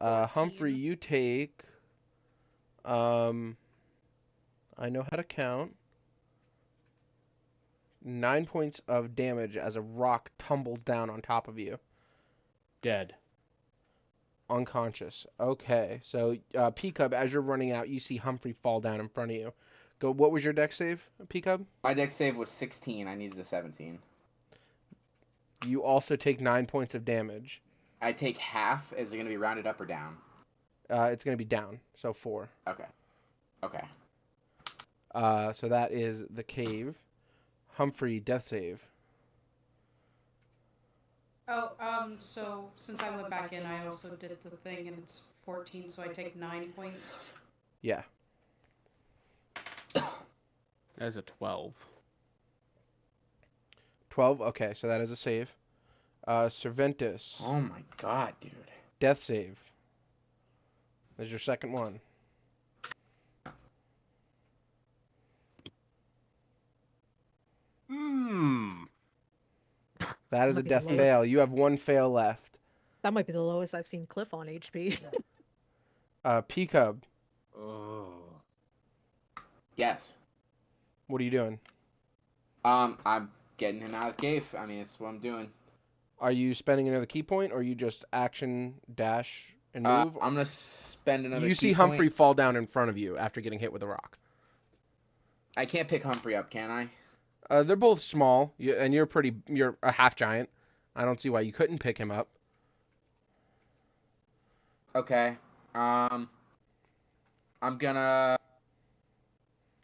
Humphrey, you take... I know how to count. 9 points of damage as a rock tumbles down on top of you. Dead. Unconscious. Okay, so P-Cub, as you're running out, you see Humphrey fall down in front of you. Go. What was your dex save, P-Cub? My dex save was 16. I needed a 17. You also take 9 points of damage. I take half. Is it going to be rounded up or down? It's going to be down, so 4. Okay. Okay. So that is the cave. Humphrey, death save. Oh, so since I went back in, I also did the thing, and it's 14, so I take 9 points. Yeah. That's a 12. 12? Okay, so that is a save. Cervantes, Oh my god, dude. death save. There's your second one. That is a Might be death low. fail. You have one fail left. That might be the lowest I've seen Cliff on HP. P-Cub, Oh. Yes. what are you doing? I'm getting him out of the cave. I mean, that's what I'm doing. Are you spending another key point, or you just action, dash, and move? I'm gonna spend another. You see key Humphrey point. fall down in front of you after getting hit with a rock. I can't pick Humphrey up, can I? They're both small, and you're a half giant. I don't see why you couldn't pick him up. Okay. I'm gonna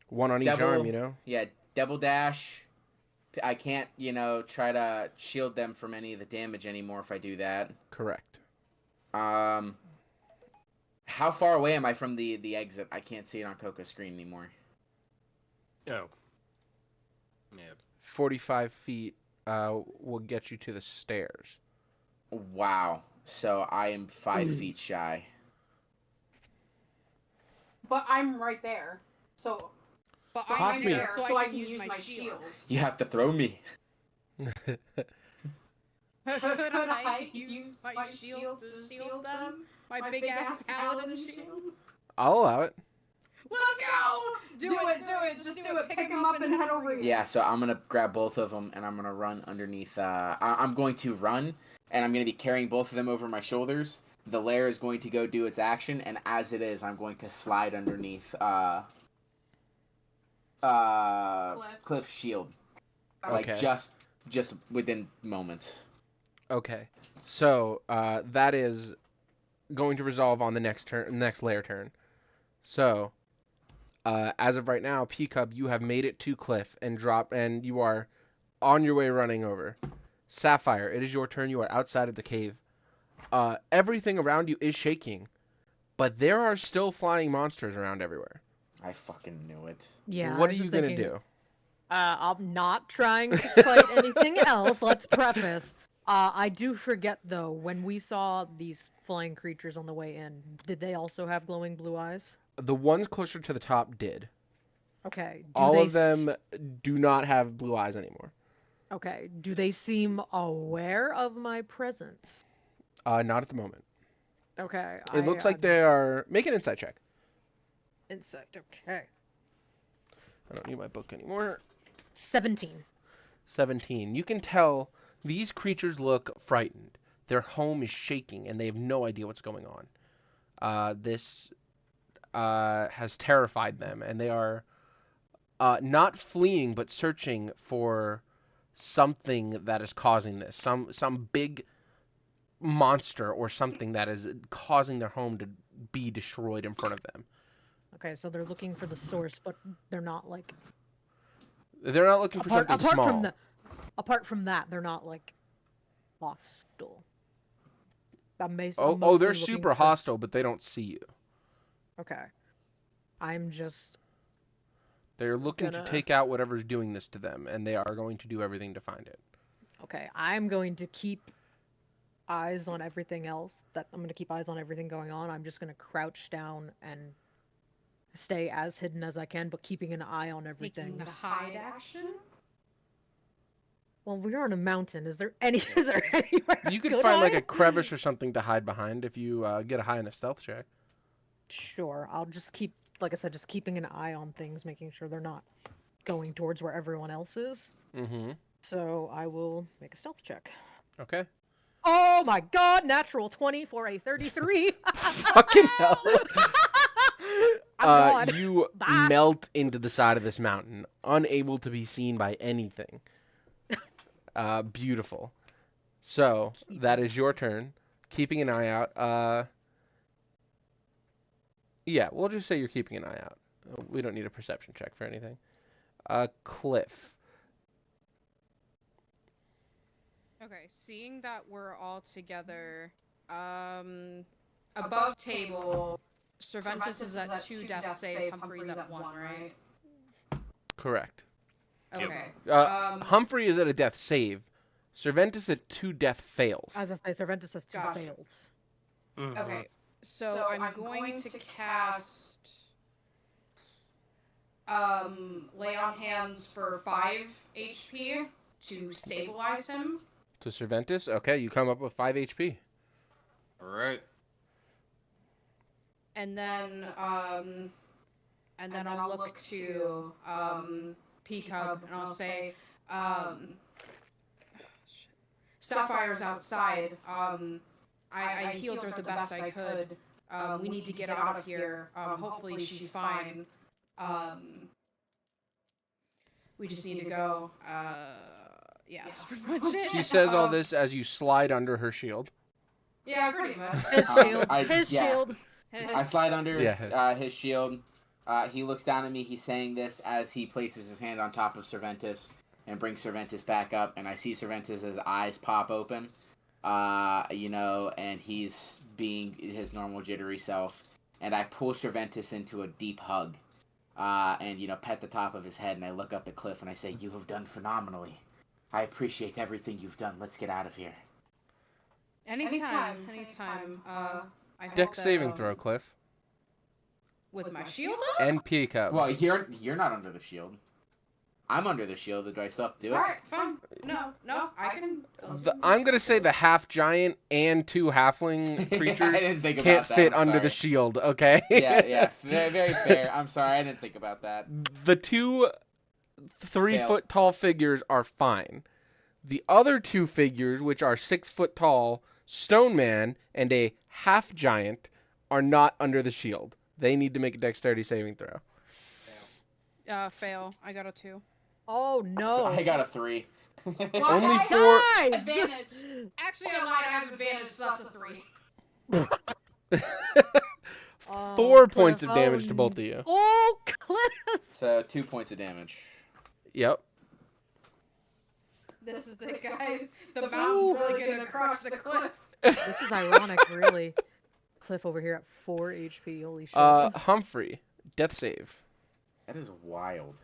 One on each arm, you know? double dash. I can't, try to shield them from any of the damage anymore if I do that. Correct. How far away am I from the exit? I can't see it on Coco's screen anymore. Oh. Yeah. 45 feet will get you to the stairs. Wow. So I am 5 feet shy. But I'm right there. So. But Pop I'm me. there, so I can use my shield. You have to throw me. Could I use my shield to shield them? My big ass paladin shield? I'll allow it. Let's go! Do it! Just do it. Pick him up and head over here. Yeah, so I'm gonna grab both of them and I'm gonna run underneath. I'm going to run and I'm gonna be carrying both of them over my shoulders. The lair is going to go do its action, and as it is, I'm going to slide underneath Cliff's shield, like Okay. just within moments. Okay. So that is going to resolve on the next layer turn. So as of right now, P-Cub, you have made it to Cliff and you are on your way running over. Sapphire, it is your turn. You are outside of the cave. Everything around you is shaking, but there are still flying monsters around everywhere. I fucking knew it. Yeah. What I are was you just gonna thinking, do? I'm not trying to fight anything else. Let's preface. I do forget though, when we saw these flying creatures on the way in, did they also have glowing blue eyes? The ones closer to the top did. Okay. All of them do not have blue eyes anymore. Okay. Do they seem aware of my presence? Not at the moment. Okay. It looks like they are. Make an insight check. Insect. Okay. I don't need my book anymore. 17. 17. You can tell these creatures look frightened. Their home is shaking and they have no idea what's going on. This has terrified them, and they are not fleeing but searching for something that is causing this. Some big monster or something that is causing their home to be destroyed in front of them. Okay, so they're looking for the source, but they're not like They're not looking for something small. Apart from that, they're not like hostile. I'm they're mostly looking super for... hostile, but they don't see you. Okay. I'm just... They're looking to take out whatever's doing this to them, and they are going to do everything to find it. Okay, I'm going to keep eyes on everything else. I'm going to keep eyes on everything going on. I'm just going to crouch down and stay as hidden as I can, but keeping an eye on everything. Taking the hide action? Well, we're on a mountain. Is there anywhere You could good find like hide? a crevice or something to hide behind if you get a high in a stealth check. Sure, I'll just keep, like I said, just keeping an eye on things, making sure they're not going towards where everyone else is. Mm-hmm. So I will make a stealth check. Okay. Oh my god, natural 20 for a 33. Fucking hell. I'm gone. You Bye. melt into the side of this mountain, unable to be seen by anything. Beautiful. So, that is your turn. Keeping an eye out. Yeah, we'll just say you're keeping an eye out. We don't need a perception check for anything. Cliff. Okay, seeing that we're all together, above table, Cervantes is at 2 death saves, Humphrey's at 1, right? Correct. Okay. Humphrey is at a death save. Cervantes at 2 death fails. As I say, Cervantes has 2 Gotcha. fails. Mhm. Okay, so I'm going to cast lay on hands for 5 HP to stabilize him. To Cervantes? Okay, you come up with 5 HP. All right. And then I'll look to P-Cub and I'll say, Sapphire's outside. I healed her the best I could. We need to get her out of here. Hopefully she's fine. We just need to go. Yeah, that's pretty much it. She says all this as you slide under her shield. Yeah, pretty much. His shield. His shield. I slide under Yeah, his shield. He looks down at me. He's saying this as he places his hand on top of Cervantes and brings Cervantes back up. And I see Cervantes' eyes pop open, and he's being his normal jittery self. And I pull Cervantes into a deep hug and pet the top of his head. And I look up at Cliff and I say, "You have done phenomenally. I appreciate everything you've done. Let's get out of here." Anytime. I hope Dex that, saving throw, Cliff. with my shield up? And P-Cub. Well, you're not under the shield. I'm under the shield. Do I still have to do it? All right, fine. No, I can. I'm gonna say the half giant and 2 halfling I creatures didn't think can't about that. fit I'm under the sorry. shield. Okay. Yeah. Very, very fair. I'm sorry. I didn't think about that. The 2 3-foot tall figures are fine. The other 2 figures, which are 6-foot tall, stone man and a half giant, are not under the shield. They need to make a dexterity saving throw. Fail. I got a 2. Oh no! I got a 3. Well, Only I 4. have advantage. Actually, I lied. I have advantage, so that's a 3. Oh, 4 Cliff, points of oh, damage to both of you. Oh, Cliff! So 2 points of damage. Yep. This is it, guys. The mountain's really gonna crush the cliff. This is ironic, really. Cliff over here at 4 HP. Holy shit. Humphrey, death save. That is wild.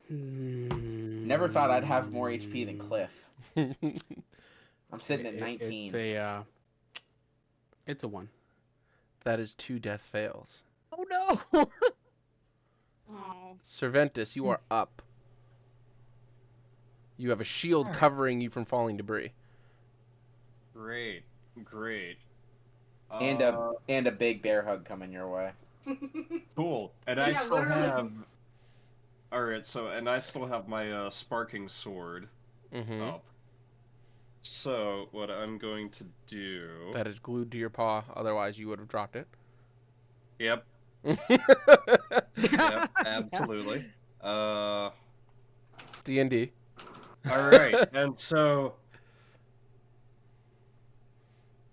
Never thought I'd have more HP than Cliff. I'm sitting at 19. It's a 1. That is 2 death fails. Oh no! Oh. Cerventus, you are up. You have a shield covering you from falling debris. Great. And a big bear hug coming your way. Cool. And I Yeah, still literally. have. Alright, and I still have my sparking sword Mm-hmm. up. So, what I'm going to do. That is glued to your paw, otherwise you would have dropped it. Yep, absolutely. D&D. Alright, and so.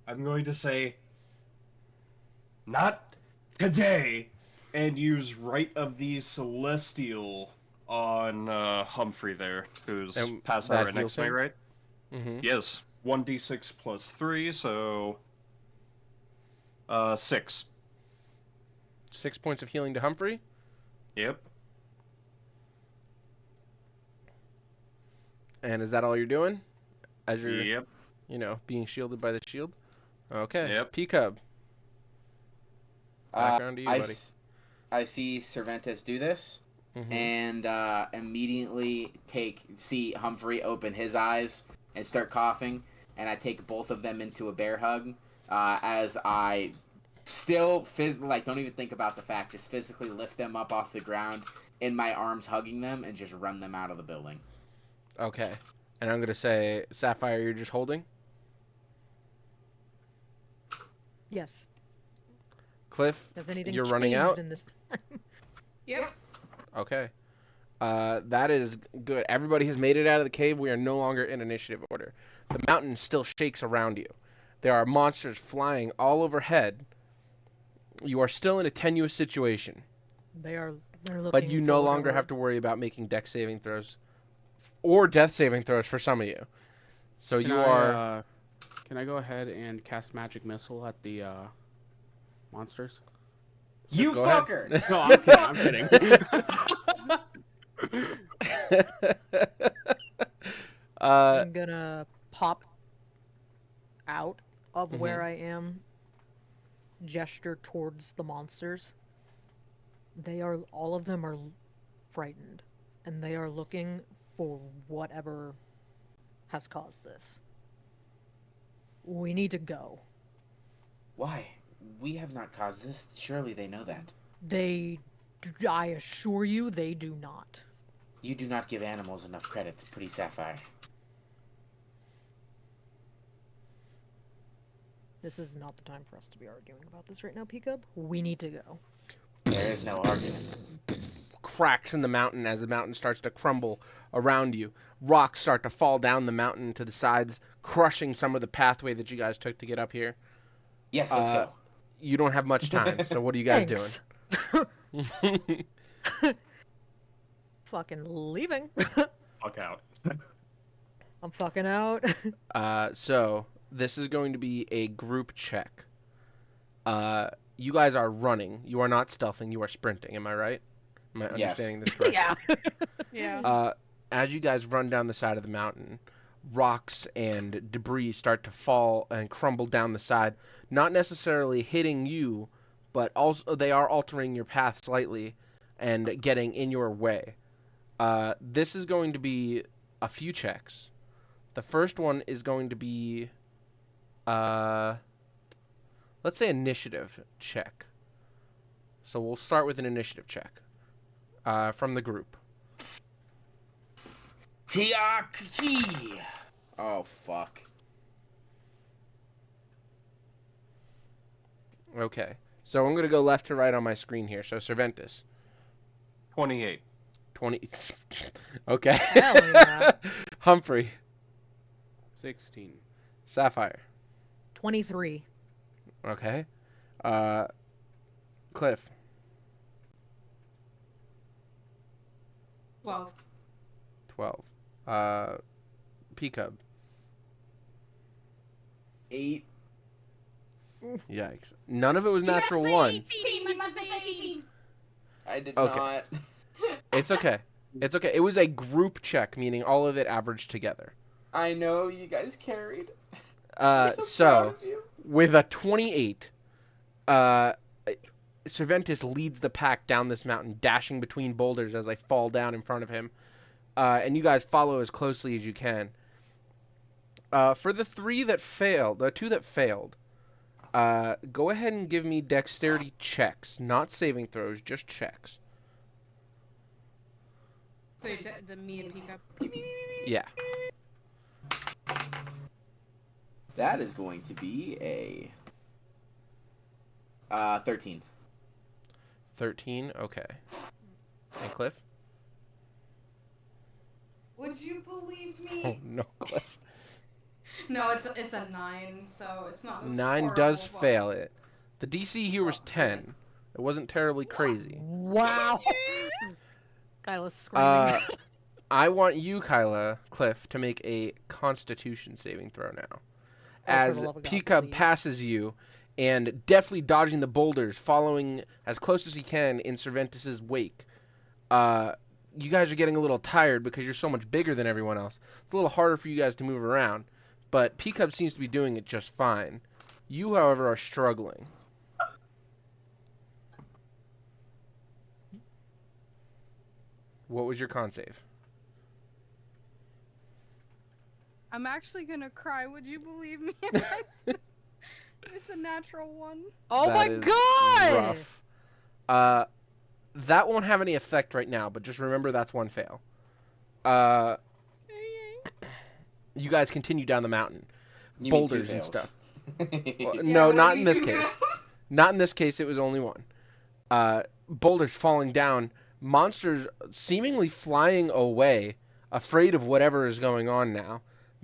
I'm going to say. Not today! And use Rite of the Celestial on Humphrey there, who's And passed that out right next heals to me, him? right? Mm-hmm. Yes. 1d6 plus 3, so... 6. 6 points of healing to Humphrey. Yep. And is that all you're doing? As you're, Yep. being shielded by the shield? Okay. Yep. P-Cub. Background to you, buddy. I see Cervantes do this, Mm-hmm. and immediately see Humphrey open his eyes and start coughing, and I take both of them into a bear hug, as I still don't even think about the fact, just physically lift them up off the ground in my arms, hugging them, and just run them out of the building. Okay. And I'm going to say, Sapphire, you're just holding? Yes. Cliff, Has anything you're changed running out? in this time? Yep. Okay. That is good. Everybody has made it out of the cave. We are no longer in initiative order. The mountain still shakes around you. There are monsters flying all overhead. You are still in a tenuous situation. They're looking. But you no longer have to worry about making dex saving throws or death saving throws for some of you. So Can you I, are... Can I go ahead and cast Magic Missile at the monsters? You Go ahead. fucker! No, I'm kidding. I'm gonna pop out of where Mhm. I am, gesture towards the monsters. All of them are frightened, and they are looking for whatever has caused this. We need to go. Why? We have not caused this. Surely they know that. I assure you, they do not. You do not give animals enough credit, pretty Sapphire. This is not the time for us to be arguing about this right now, Peacup. We need to go. There is no argument. Cracks in the mountain as the mountain starts to crumble around you. Rocks start to fall down the mountain to the sides, crushing some of the pathway that you guys took to get up here. Yes, let's go. You don't have much time, so what are you guys Thanks. doing? Fucking leaving. Fuck out. I'm fucking out. So this is going to be a group check. You guys are running. You are not stealthing. You are sprinting. Am I right? Am I Yes. understanding this correctly? Yeah. Yeah. As you guys run down the side of the mountain, rocks and debris start to fall and crumble down the side, not necessarily hitting you, but also they are altering your path slightly and getting in your way. This is going to be a few checks. The first one is going to be, let's say initiative check. So we'll start with an initiative check from the group. Tiaki! Oh, fuck. Okay. So I'm going to go left to right on my screen here. So Cervantes. 28. 20. Okay. Hell yeah. Humphrey. 16. Sapphire. 23. Okay. Cliff. 12. 12. P-Cub. 8. Yikes. None of it was You must natural say one. 18. You must say 18. I did Okay. not. It's okay. It's okay. It was a group check, meaning all of it averaged together. I know you guys carried. I'm so proud So of you. with a 28, Cervantes leads the pack down this mountain, dashing between boulders as they fall down in front of him. And you guys follow as closely as you can. For the two that failed, go ahead and give me dexterity checks, not saving throws, just checks. So the me and Pika. Yeah. That is going to be a 13. 13, okay. And Cliff? Would you believe me? Oh, no, Cliff. No, it's a 9, so it's not. as 9 does horrible, but- fail it. The DC here was 10. It wasn't terribly crazy. Wow. Kyla's screaming. I want you, Cliff, to make a Constitution saving throw now. As the love of God, P-Cub please. passes you and deftly dodging the boulders, following as close as he can in Cervantes' wake. You guys are getting a little tired because you're so much bigger than everyone else. It's a little harder for you guys to move around, but P-Cub seems to be doing it just fine. You, however, are struggling. What was your con save? I'm actually gonna cry. Would you believe me? It's a natural one. Oh That my is god! rough. That won't have any effect right now, but just remember that's one fail. You guys continue down the mountain. You mean 2 Boulders and fails. stuff. Yeah, No, what not do in you this do? case. Not in this case, it was only one. Boulders falling down, monsters seemingly flying away, afraid of whatever is going on now.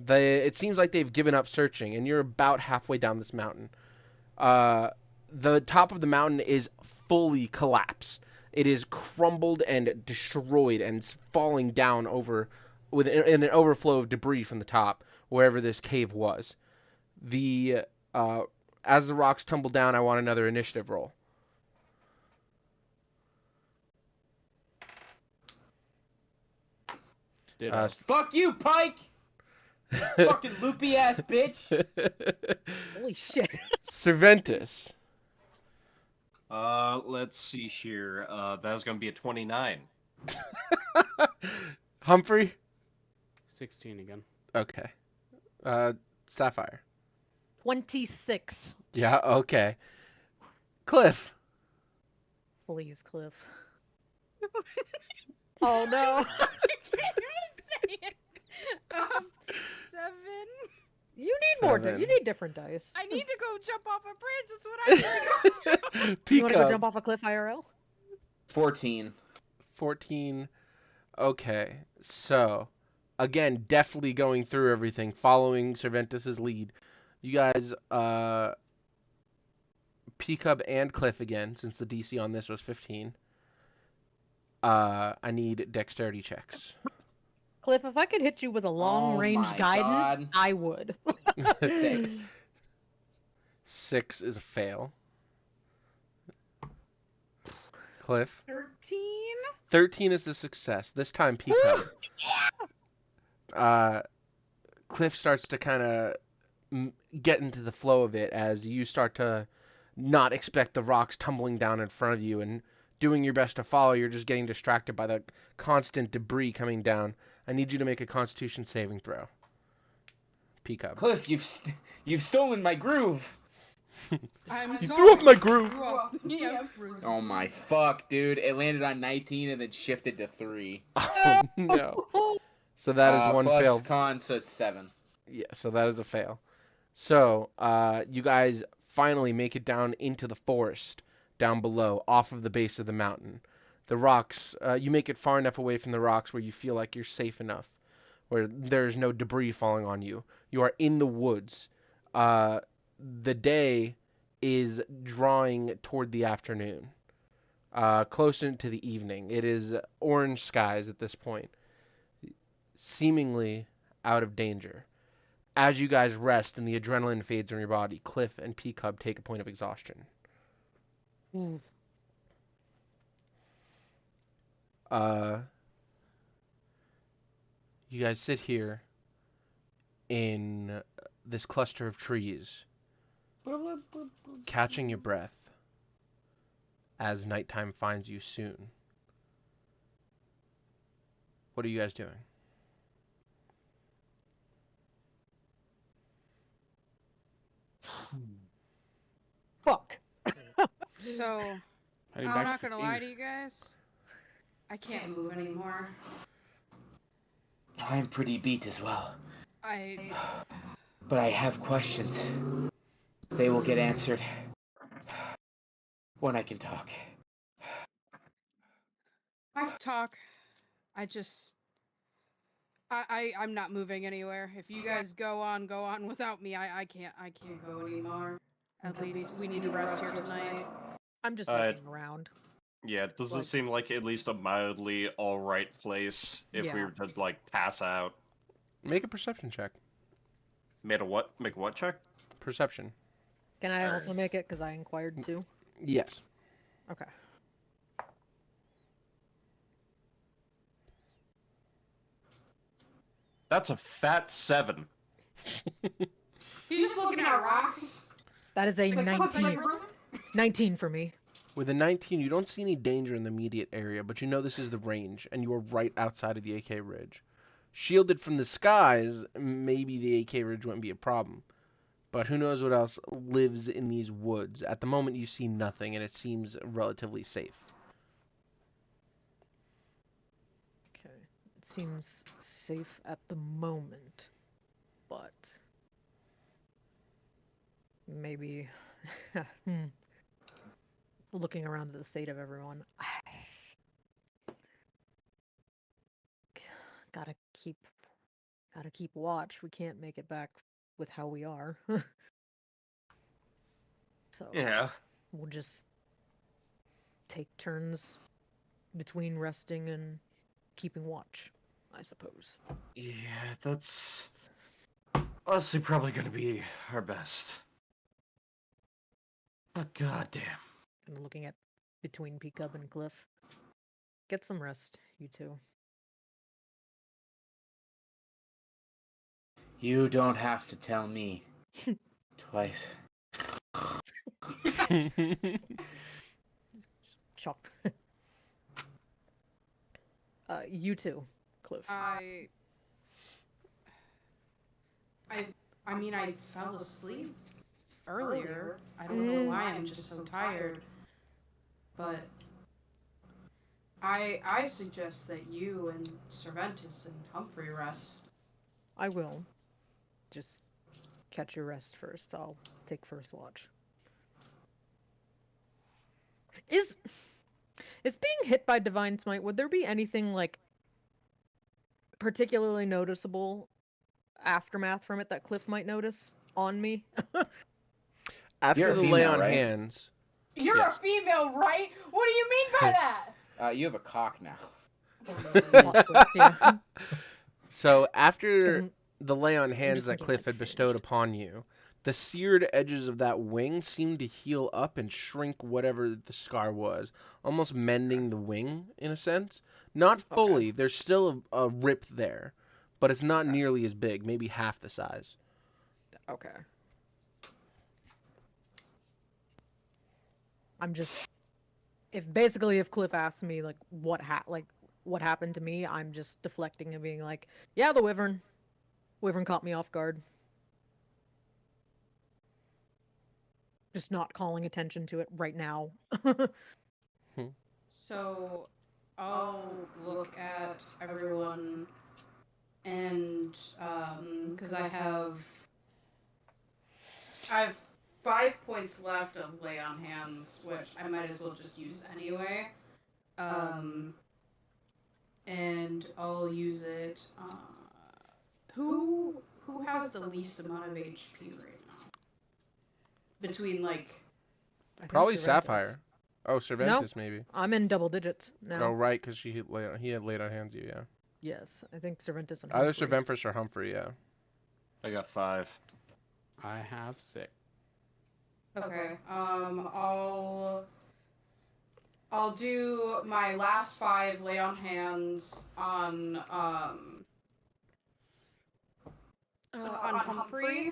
It seems like they've given up searching, and you're about halfway down this mountain. The top of the mountain is fully collapsed. It is crumbled and destroyed and falling down over in an overflow of debris from the top, wherever this cave was. As the rocks tumble down, I want another initiative roll. Ditto. Fuck you, Pike! Fucking loopy ass bitch! Holy shit. Cervantes. Let's see here. That's gonna be a 29. Humphrey? 16 again. Okay. Sapphire. 26. Yeah, okay. Cliff. Please, Cliff. Oh no. I can't even say it. 7. You need more dice. 7. You need different dice. I need to go jump off a bridge. That's what I need to go do. You want to go Pico. jump off a cliff IRL? 14. 14. Okay. So, again, deftly going through everything, following Cervantes' lead. You guys, P-Cub and Cliff again, since the DC on this was 15. I need dexterity checks. Cliff, if I could hit you with a long range my guidance, God. I would. 6. 6 is a fail. Cliff. 13. 13 is a success. This time, P-Cub. Cliff starts to kind of get into the flow of it as you start to not expect the rocks tumbling down in front of you and doing your best to follow. You're just getting distracted by the constant debris coming down. I need you to make a Constitution saving throw. Peacock. Cliff, you've stolen my groove. I'm You sorry. threw off my groove. Yeah, Oh my fuck, dude! It landed on 19 and then shifted to 3. Oh no. So that is one plus fail. con, so 7. Yeah, so that is a fail. So, you guys finally make it down into the forest down below, off of the base of the mountain. The rocks, you make it far enough away from the rocks where you feel like you're safe enough, where there's no debris falling on you. You are in the woods. The day is drawing toward the afternoon, close into the evening. It is orange skies at this point, seemingly out of danger. As you guys rest and the adrenaline fades from your body, Cliff and P-Cub take a point of exhaustion. You guys sit here in this cluster of trees, catching your breath as nighttime finds you soon. What are you guys doing? Fuck. So, Heading I'm back not to gonna the lie cave. to you guys. I can't move anymore. I'm pretty beat as well, I but I have questions. They will get answered when I can talk. can talk. I just I'm not moving anywhere. If you guys go on without me, I can't go anymore. At least we need to rest here tonight. I'm just Uh, looking around. Yeah, it doesn't Like- seem like at least a mildly alright place if we Yeah. were to, like, pass out. Make a perception check. Make a what check? Perception. Can I also make it because I inquired too? Yes. Okay. That's a fat 7. He's just looking at rocks. That is a It's like, oh, it's like 19. really? 19 for me. With a 19, you don't see any danger in the immediate area, but you know this is the range, and you are right outside of the AK Ridge. Shielded from the skies, maybe the AK Ridge wouldn't be a problem. But who knows what else lives in these woods. At the moment, you see nothing, and it seems relatively safe. Okay. It seems safe at the moment. But maybe looking around at the state of everyone, gotta keep watch. We can't make it back with how we are. So Yeah. we'll just take turns between resting and keeping watch, I suppose. Yeah, that's honestly probably gonna be our best. But goddamn. And looking at between Peacup and Cliff. Get some rest, you two. You don't have to tell me twice. Chuck. You too, Cliff. I mean, I fell asleep earlier. I don't know why I'm just so tired. But I suggest that you and Cervantes and Humphrey rest. I will. Just catch your rest first. I'll take first watch. Is being hit by Divine Smite, would there be anything like particularly noticeable aftermath from it that Cliff might notice on me? After You're a the female, lay on right? hands, You're Yes. a female, right? What do you mean by that? You have a cock now. Plot twist, yeah. so after Doesn't- the lay on hands just that thinking, Cliff like, had bestowed singed. upon you, the seared edges of that wing seemed to heal up and shrink whatever the scar was, almost mending the wing in a sense. Not fully, there's still a rip there, but it's not nearly as big, maybe half the size. Okay. I'm just if Cliff asks me like what happened to me, I'm just deflecting and being like, yeah, the wyvern. Wyvern caught me off guard. Just not calling attention to it right now. So I'll look at everyone and because I have 5 points left of lay on hands, which I might as well just use anyway. And I'll use it. Who has the least amount of HP right now? Between like I think Probably Cervantes. Sapphire. Oh, Cervantes maybe. I'm in double digits now. Oh, right, because he had laid on hands you, yeah. Yes, I think Cervantes and Either Humphrey. Cervantes or Humphrey, yeah. I got 5. I have 6. okay. I'll do my last 5 lay on hands on Humphrey.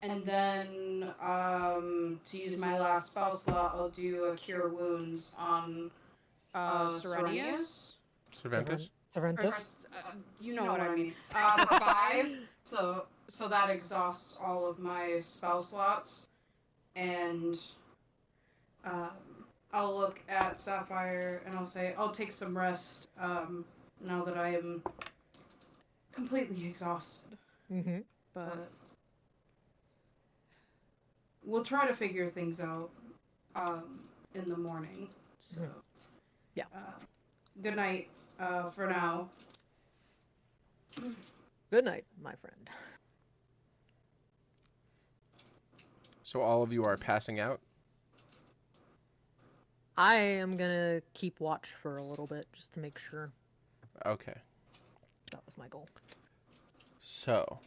And then to use my last spell slot, I'll do a cure wounds on Serenius. Cervantes? Cervantes. You know what I mean. For 5. So that exhausts all of my spell slots. And I'll look at Sapphire and I'll say, I'll take some rest now that I am completely exhausted. Mm-hmm. But we'll try to figure things out in the morning. So, yeah. Good night for now. Good night, my friend. So all of you are passing out? I am gonna keep watch for a little bit just to make sure. Okay. That was my goal. So,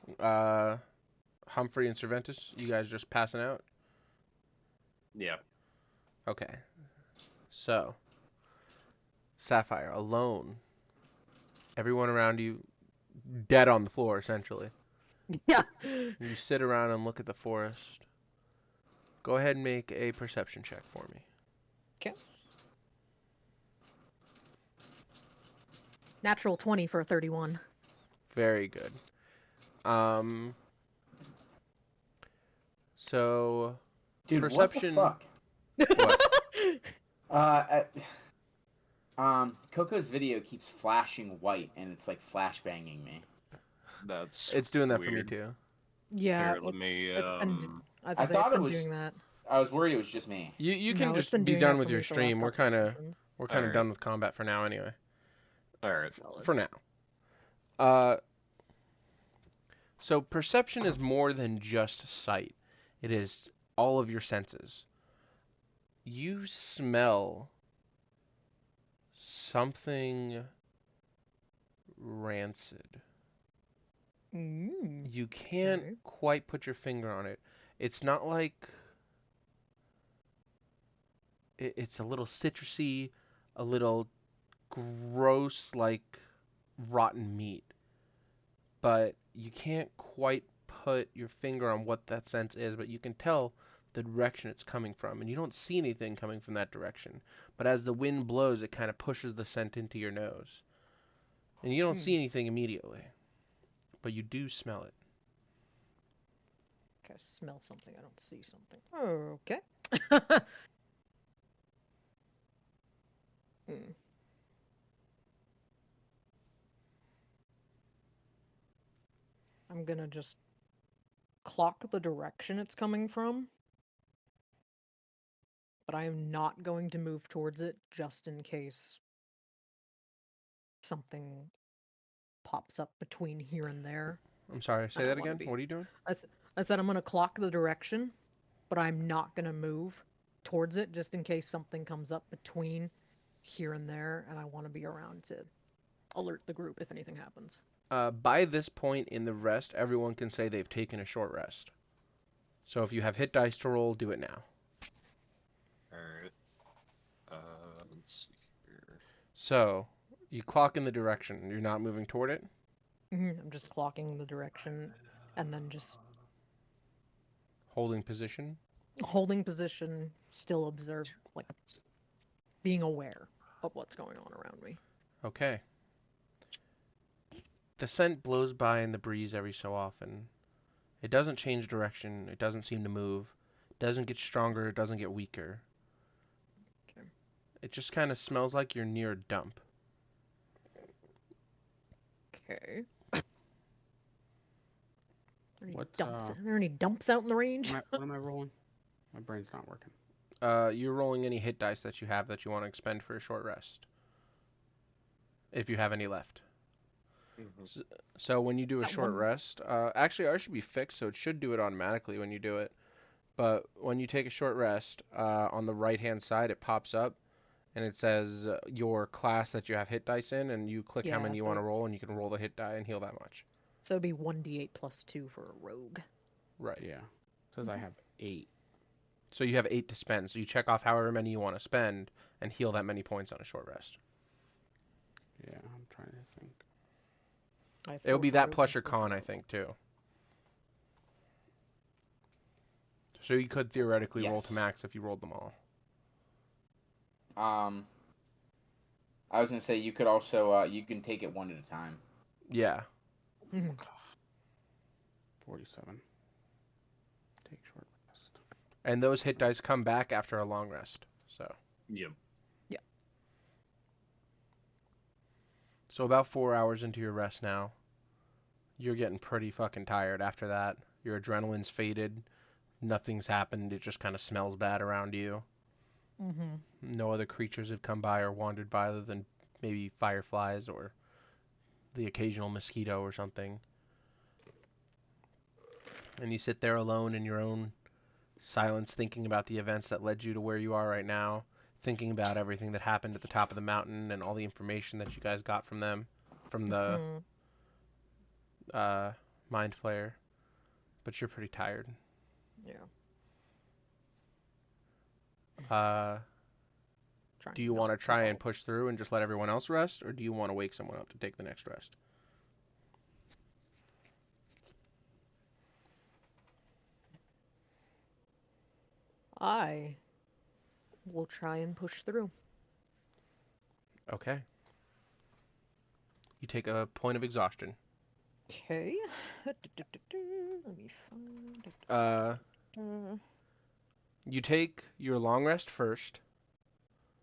Humphrey and Cervantes, you guys just passing out? Yeah. Okay. So, Sapphire, alone. Everyone around you dead on the floor, essentially. Yeah. You sit around and look at the forest. Go ahead and make a perception check for me. Okay. Natural 20 for a 31. Very good. So, Dude, perception. what the fuck? What? Coco's video keeps flashing white, and it's like flashbanging me. That's It's doing that weird. for me too. Yeah. Here, let me As I say, thought it's it been was- doing that. I was worried it was just me. You No, can it's just been be doing done that with for your me for the last stream. We're couple kind of sessions. Alright. done with combat for now anyway. Alright. For now. So perception is more than just sight. It is all of your senses. You smell something rancid. Mm. You can't Okay. quite put your finger on it. It's not like it's a little citrusy, a little gross, like rotten meat. But you can't quite put your finger on what that sense is, but you can tell the direction it's coming from. And you don't see anything coming from that direction. But as the wind blows, it kind of pushes the scent into your nose. And you don't see anything immediately, but you do smell it. Okay, I smell something. I don't see something. Okay. Hmm. I'm gonna just clock the direction it's coming from, but I am not going to move towards it just in case something pops up between here and there. I'm sorry, say I that don't wanna again? be- What are you doing? I said I'm gonna clock the direction, but I'm not gonna move towards it just in case something comes up between here and there, and I want to be around to alert the group if anything happens. By this point in the rest, everyone can say they've taken a short rest. So if you have hit dice to roll, do it now. Alright. Let's see here. So, you clock in the direction. You're not moving toward it? I'm just clocking the direction and then just Holding position? holding position, still observe, like, being aware of what's going on around me. Okay. The scent blows by in the breeze every so often. It doesn't change direction. It doesn't seem to move. It doesn't get stronger. It doesn't get weaker. Okay. It just kind of smells like you're near a dump. Okay. What, Are there any dumps out in the range? what am I rolling? My brain's not working. You're rolling any hit dice that you have that you want to expend for a short rest. If you have any left. So when you do a That short one- rest, actually ours should be fixed, so it should do it automatically when you do it. But when you take a short rest, on the right-hand side it pops up, and it says your class that you have hit dice in, and you click how Yeah, many you so want to it's- roll, and you can roll the hit die and heal that much. So it'd be 1d8 plus 2 for a rogue. Right. Yeah. It says I have 8. So you have 8 to spend, so you check off however many you want to spend, and heal that many points on a short rest. Yeah, I'm trying to think. I have It'll 4 be for that rogue plus and your 4 for con, I rogue. think, too. So you could theoretically roll to Yes. max if you rolled them all. I was gonna say you could also you can take it one at a time. Yeah. Mhm. 47. Take short rest. And those hit dice come back after a long rest. So Yep. so about 4 hours into your rest now. You're getting pretty fucking tired after that. Your adrenaline's faded. Nothing's happened. It just kind of smells bad around you. Mhm. No other creatures have come by or wandered by other than maybe fireflies or the occasional mosquito or something. And you sit there alone in your own silence, thinking about the events that led you to where you are right now, thinking about everything that happened at the top of the mountain and all the information that you guys got from them, from the Mhm. mind flayer. But you're pretty tired. Yeah. Trying Do you not want to try and help. push through and just let everyone else rest, or do you want to wake someone up to take the next rest? I will try and push through. Okay. You take a point of exhaustion. Okay. Let me find it. You take your long rest first,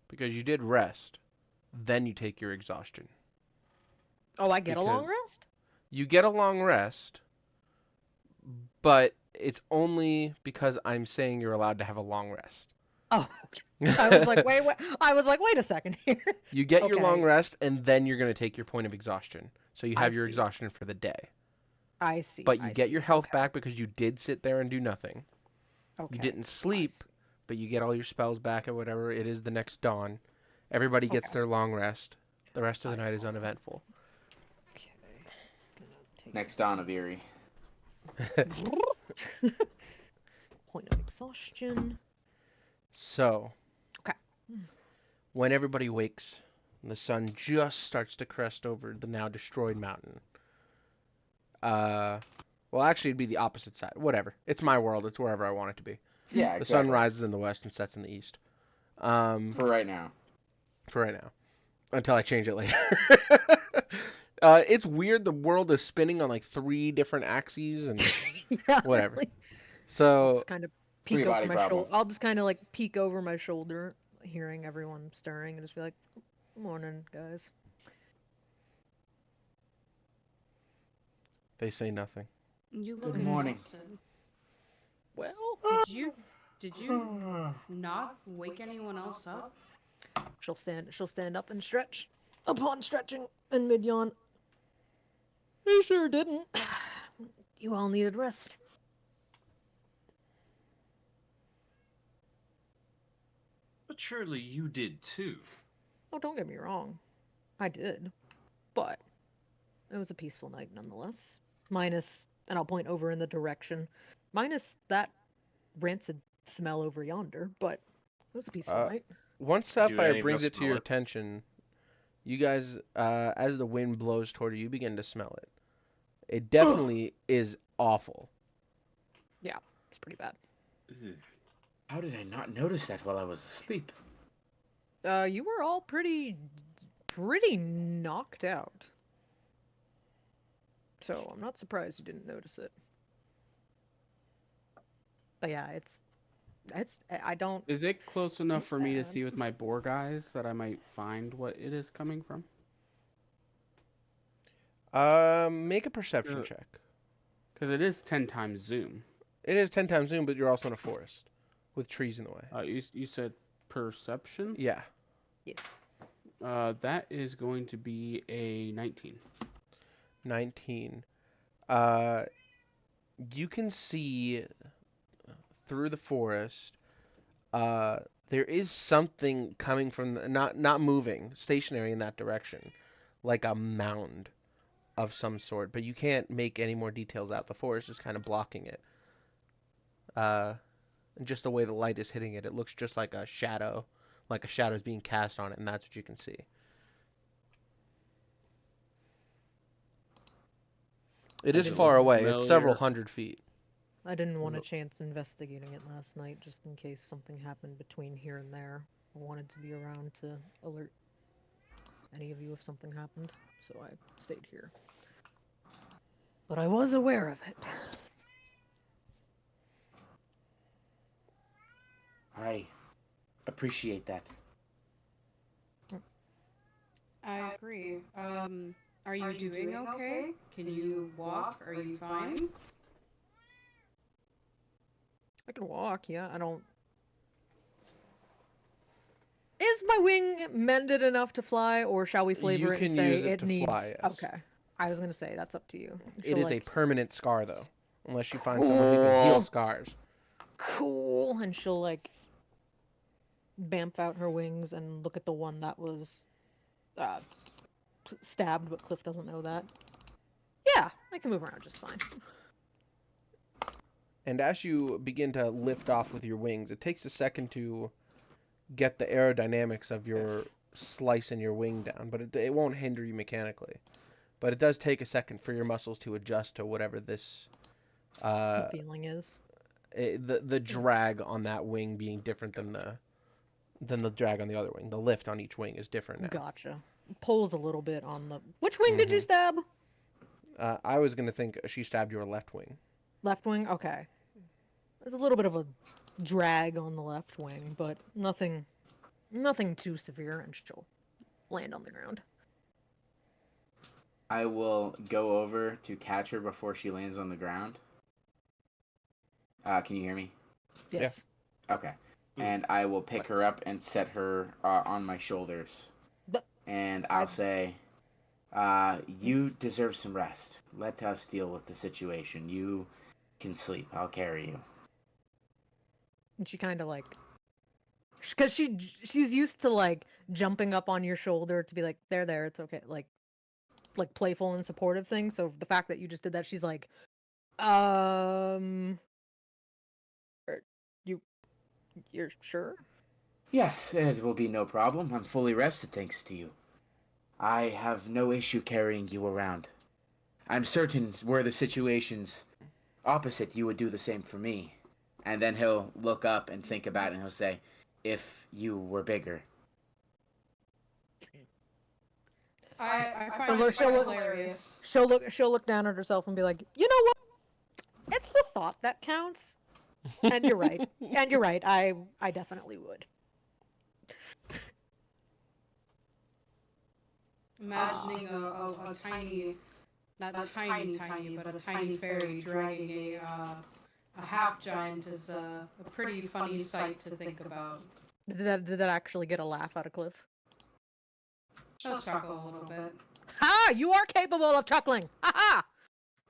because you did rest. Then you take your exhaustion. Oh, I get a long Because- rest? You get a long rest, but it's only because I'm saying you're allowed to have a long rest. Oh, I was like, wait. I was like, wait a second here. You get your long Okay. rest, and then you're going to take your point of exhaustion. So you I have your see. exhaustion for the day. I see. But you I get see. your health Okay. back because you did sit there and do nothing. Okay. You didn't I sleep, see. but you get all your spells back or whatever. It is the next dawn. Everybody gets Okay. their long rest. The rest of the I night is follow. uneventful. Okay. Gonna take Next dawn of Erie. point of exhaustion. So, Okay. when everybody wakes, the sun just starts to crest over the now destroyed mountain. Well, actually, it'd be the opposite side. Whatever. It's my world. It's wherever I want it to be. Yeah, The sun exactly. rises in the west and sets in the east. For right now. For right now. Until I change it later. It's weird. The world is spinning on like 3 different axes and Yeah, whatever. really. I'll So, just kind of peek Three over body my problem. shoulder. I'll just kind of like peek over my shoulder, hearing everyone stirring, and just be like, "Morning, guys." they say nothing. You look Good morning. exhausted. Well, Did you not wake anyone else up? she'll stand up and stretch. Upon stretching in mid yawn, I sure didn't. You all needed rest. But surely you did too. Oh, don't get me wrong, I did, but it was a peaceful night nonetheless. Minus, and I'll point over in the direction, minus that rancid smell over yonder, but it was a peaceful Uh, night. Once Do Sapphire any of brings us it to smell your it? attention, you guys, as the wind blows toward you, you begin to smell it. It definitely is awful. It's pretty bad. How did I not notice that while I was asleep? You were all pretty knocked out. So I'm not surprised you didn't notice it. But yeah, I don't. Is it close enough It's for me to bad. see with my boar eyes that I might find what it is coming from? Make a perception Sure. check. Because it is 10 times zoom. It is 10 times zoom, but you're also in a forest with trees in the way. You said perception? Yeah. Yes. That is going to be a 19. 19. You can see through the forest. There is something coming from not moving, stationary in that direction, like a mound of some sort. But you can't make any more details out. The forest is kind of blocking it. And just the way the light is hitting it, it looks just like a shadow is being cast on it, and that's what you can see. It is Does it far look away. It's several familiar? hundred feet. I didn't want a Look. chance investigating it last night, just in case something happened between here and there. I wanted to be around to alert any of you if something happened, so I stayed here. But I was aware of it. I appreciate that. I agree. Are you doing okay? Can you walk? Are you fine? I can walk, yeah. I don't. Is my wing mended enough to fly, or shall we flavor You it and can say use it it to needs? fly, yes. Okay. I was gonna say that's up to you. It She'll, is a like, permanent scar, though, unless you find someone who can heal Cool. scars. Cool, and she'll like bamf out her wings and look at the one that was uh, stabbed, but Cliff doesn't know that. Yeah, I can move around just fine. And as you begin to lift off with your wings, it takes a second to get the aerodynamics of your slicing your wing down, but it won't hinder you mechanically. But it does take a second for your muscles to adjust to whatever this The feeling is. the drag on that wing being different than the drag on the other wing. The lift on each wing is different now. Gotcha. Pulls a little bit on the. Which wing did you stab? I was gonna think she stabbed your left wing. Left wing? Okay. There's a little bit of a drag on the left wing, but nothing too severe, and she'll land on the ground. I will go over to catch her before she lands on the ground. Can you hear me? Yes. Okay. And I will pick her up and set her on my shoulders. But And I'll say, you deserve some rest. Let us deal with the situation. You can sleep. I'll carry you. And she kind of like, because she's used to like jumping up on your shoulder to be like, there, it's okay, like playful and supportive thing. So the fact that you just did that, she's like, you're sure? Yes, it will be no problem. I'm fully rested thanks to you. I have no issue carrying you around. I'm certain were the situations opposite, you would do the same for me. And then he'll look up and think about it and he'll say, if you were bigger. I find it She'll quite look- hilarious. She'll look down at herself and be like, you know what? It's the thought that counts. And you're right. And you're right. I definitely would. Imagining a tiny, not tiny, but a tiny fairy dragging a half giant is a pretty funny sight to think about. Did that actually get a laugh out of Cliff? She'll chuckle a little bit. Ha! You are capable of chuckling. Ha ha!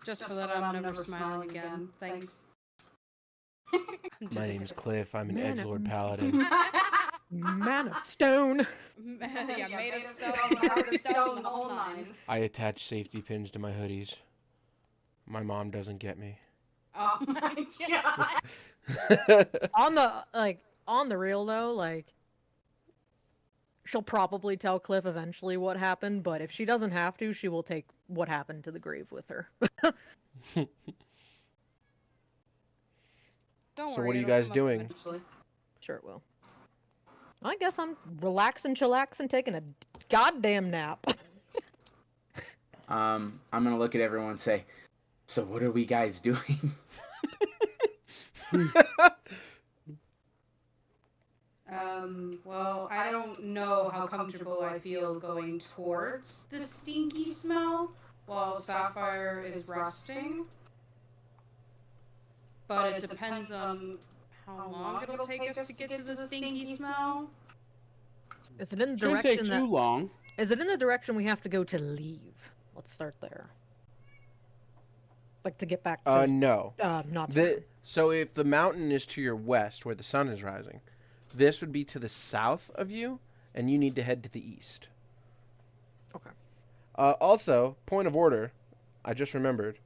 Just so that I'm never smiling again. Thanks. I'm My just- name's Cliff. I'm an Man, edgelord paladin. Man of stone. Yeah, made of stone, heart of stone, the whole nine. I attach safety pins to my hoodies. My mom doesn't get me. Oh my god. On the real though, like, she'll probably tell Cliff eventually what happened, but if she doesn't have to, she will take what happened to the grave with her. Don't So worry, what are you it'll guys come up doing? eventually. Sure it will. I guess I'm relaxing, chillaxing, taking a goddamn nap. I'm gonna look at everyone and say, so what are we guys doing? Well, I don't know how comfortable I feel going towards the stinky smell while Sapphire is resting. But it depends on how long it'll take us to get to the stinky smell. Is it in the Shouldn't take direction too long. Is it in the direction we have to go to leave? Let's start there. Like to get back to No. not to So if the mountain is to your west, where the sun is rising, this would be to the south of you, and you need to head to the east. Okay. Also, point of order, I just remembered.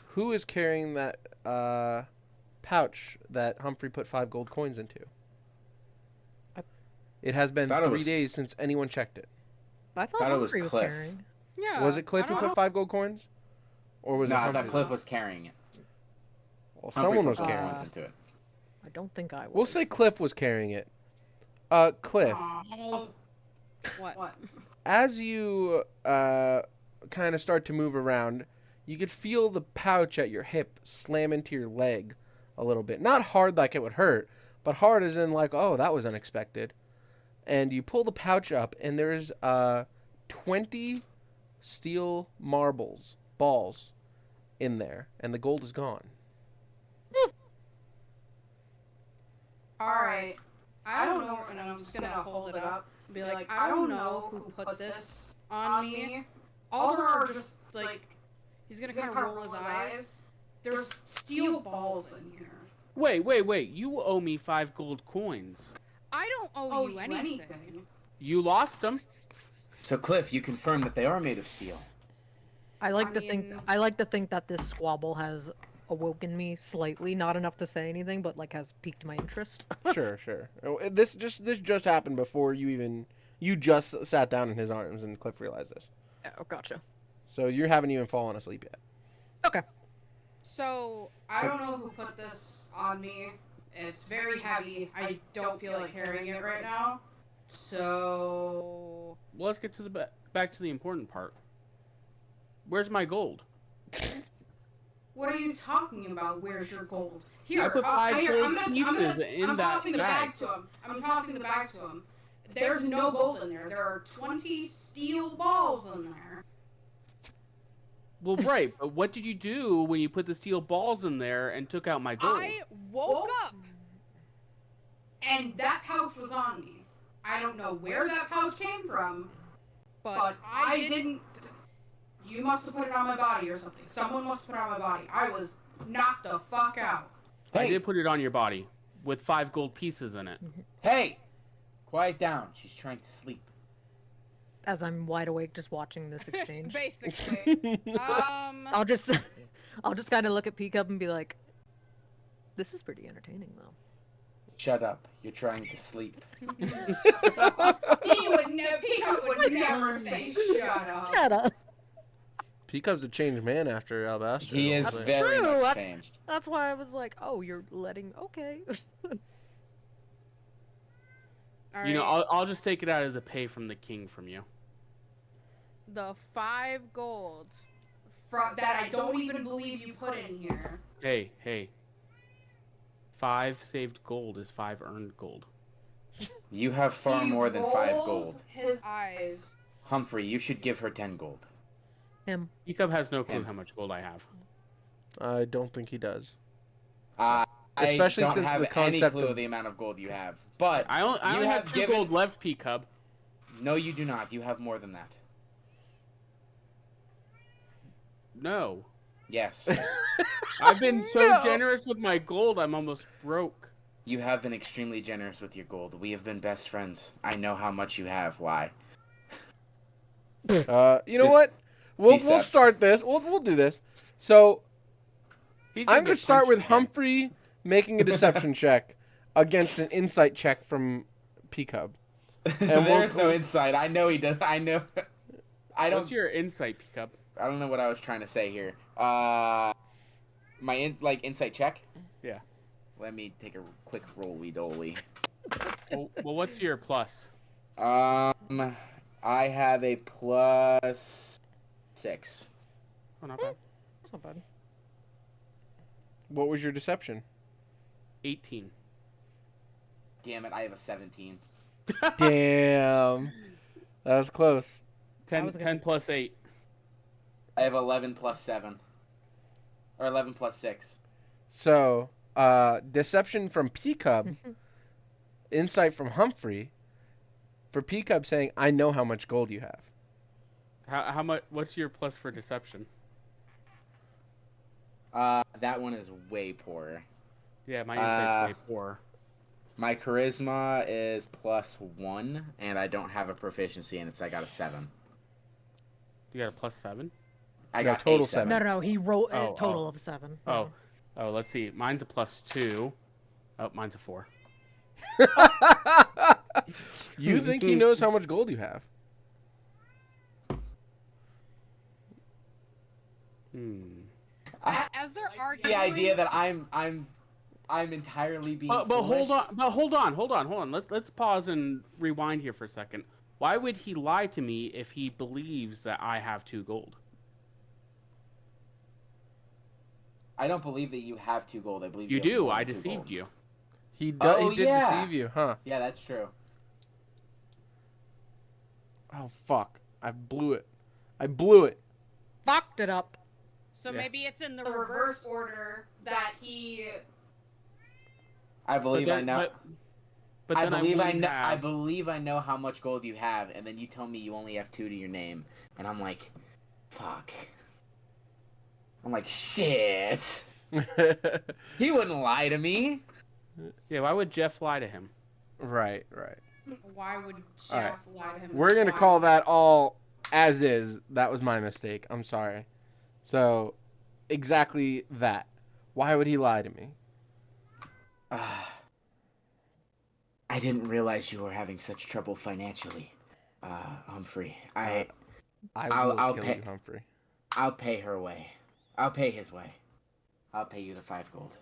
Who is carrying that pouch that Humphrey put 5 gold coins into? It has been 3 days since anyone checked it. I thought Humphrey was Cliff. carrying. Yeah. Was it Cliff who put 5 gold coins? Or was No, it I Humphrey? thought Cliff was carrying it. Well, Humphrey someone put was gold carrying coins it. into it. I don't think I was. We'll say Cliff was carrying it. Cliff, What? as you kind of start to move around, you could feel the pouch at your hip slam into your leg a little bit. Not hard like it would hurt, but hard as in like, oh, that was unexpected. And you pull the pouch up, and there's 20 steel balls in there, and the gold is gone. Alright. I don't know, and I'm just gonna hold it up and be like, I don't know who put this on me. All there are just, like, he's gonna kind of roll his eyes. There's steel balls in here. Wait. You owe me 5 gold coins. I don't owe you anything. You lost them. So Cliff, you confirm that they are made of steel. I like to think that this squabble has awoken me slightly, not enough to say anything, but like has piqued my interest. Sure. This just happened before you just sat down in his arms, and Cliff realized this. Oh, gotcha. So you haven't even fallen asleep yet. Okay. So, I don't know who put this on me. It's very heavy. I don't feel like carrying it right now. So... Well, let's get to the back to the important part. Where's my gold? What are you talking about? Where's your gold? Here, I put 5 here, gold pieces in I'm that tossing the bag. bag to him. I'm tossing the bag to him. There's no gold in there. There are 20 steel balls in there. Well, right, but what did you do when you put the steel balls in there and took out my gold? I woke up, and that pouch was on me. I don't know where that pouch came from, but I didn't... You must have put it on my body or something. Someone must have put it on my body. I was knocked the fuck out. I did put it on your body with 5 gold pieces in it. Hey! Quiet down. She's trying to sleep. As I'm wide awake just watching this exchange. Basically. I'll just kind of look at Peacup and be like, this is pretty entertaining though. Shut up. You're trying to sleep. Peacup would never say shut up. Shut up. Peacup's a changed man after Alabasta. He is very True, much changed. That's why I was like, oh, you're letting... Okay. All You know, right. I'll just take it out as a pay from the king from you. The 5 gold that I don't even believe you put in here. Hey. 5 saved gold is 5 earned gold. You have far He more than 5 rolls gold. His eyes. Humphrey, you should give her 10 gold. Him. Peacup has no clue Him. how much gold I have. I don't think he does. I Especially don't since have the any concept clue of- the amount of gold you have. But I only have 2 given... gold left, Peacup. No, you do not. You have more than that. No. Yes. I've been so No. generous with my gold, I'm almost broke. You have been extremely generous with your gold. We have been best friends. I know how much you have. Why? You know Just what? We'll Decep- start this. We'll do this. So He's I'm get gonna start punched with again. Humphrey making a deception check against an insight check from Peacup. There's no insight. I know he does. I know. I don't. What's your insight, Peacup? I don't know what I was trying to say here. My insight check. Yeah. Let me take a quick roly-doly. Well, what's your plus? I have a +6. Oh, not bad. That's not bad. What was your deception? 18. Damn it, I have a 17. Damn. That was close. 10, was gonna- 10 plus 8. I have 11 + 7. Or 11 + 6. So, deception from P-Cub, insight from Humphrey, for P-Cub saying, I know how much gold you have. How much? What's your plus for deception? That one is way poorer. Yeah, my insight's way poor. My charisma is +1, and I don't have a proficiency in it, so I got a 7. You got a +7? I No, got total a 7. No, he rolled a Oh, total of 7. Oh, let's see. Mine's a +2. Oh, mine's a 4. You think he knows how much gold you have? As they're arguing, The idea that I'm entirely being But foolish. hold on. Let's pause and rewind here for a second. Why would he lie to me if he believes that I have 2 gold? I don't believe that you have 2 gold. I believe You have do. more I than 2 deceived gold. you. He did yeah. deceive you, huh? Yeah, that's true. Oh, fuck. I blew it. Fucked it up. so Yeah. maybe it's in the reverse order that he. I believe I know. But I then believe I wouldn't know. I have- believe I know how much gold you have, and then you tell me you only have 2 to your name, and I'm like, fuck. I'm like, shit. He wouldn't lie to me. Yeah, why would Jeff lie to him? Right. Why would Jeff All right. lie to him? We're going to Why? call that all as is. That was my mistake. I'm sorry. So, exactly that. Why would he lie to me? I didn't realize you were having such trouble financially, Humphrey. I I'll will kill pay- you, Humphrey. I'll pay her way. I'll pay his way. I'll pay you the 5 gold.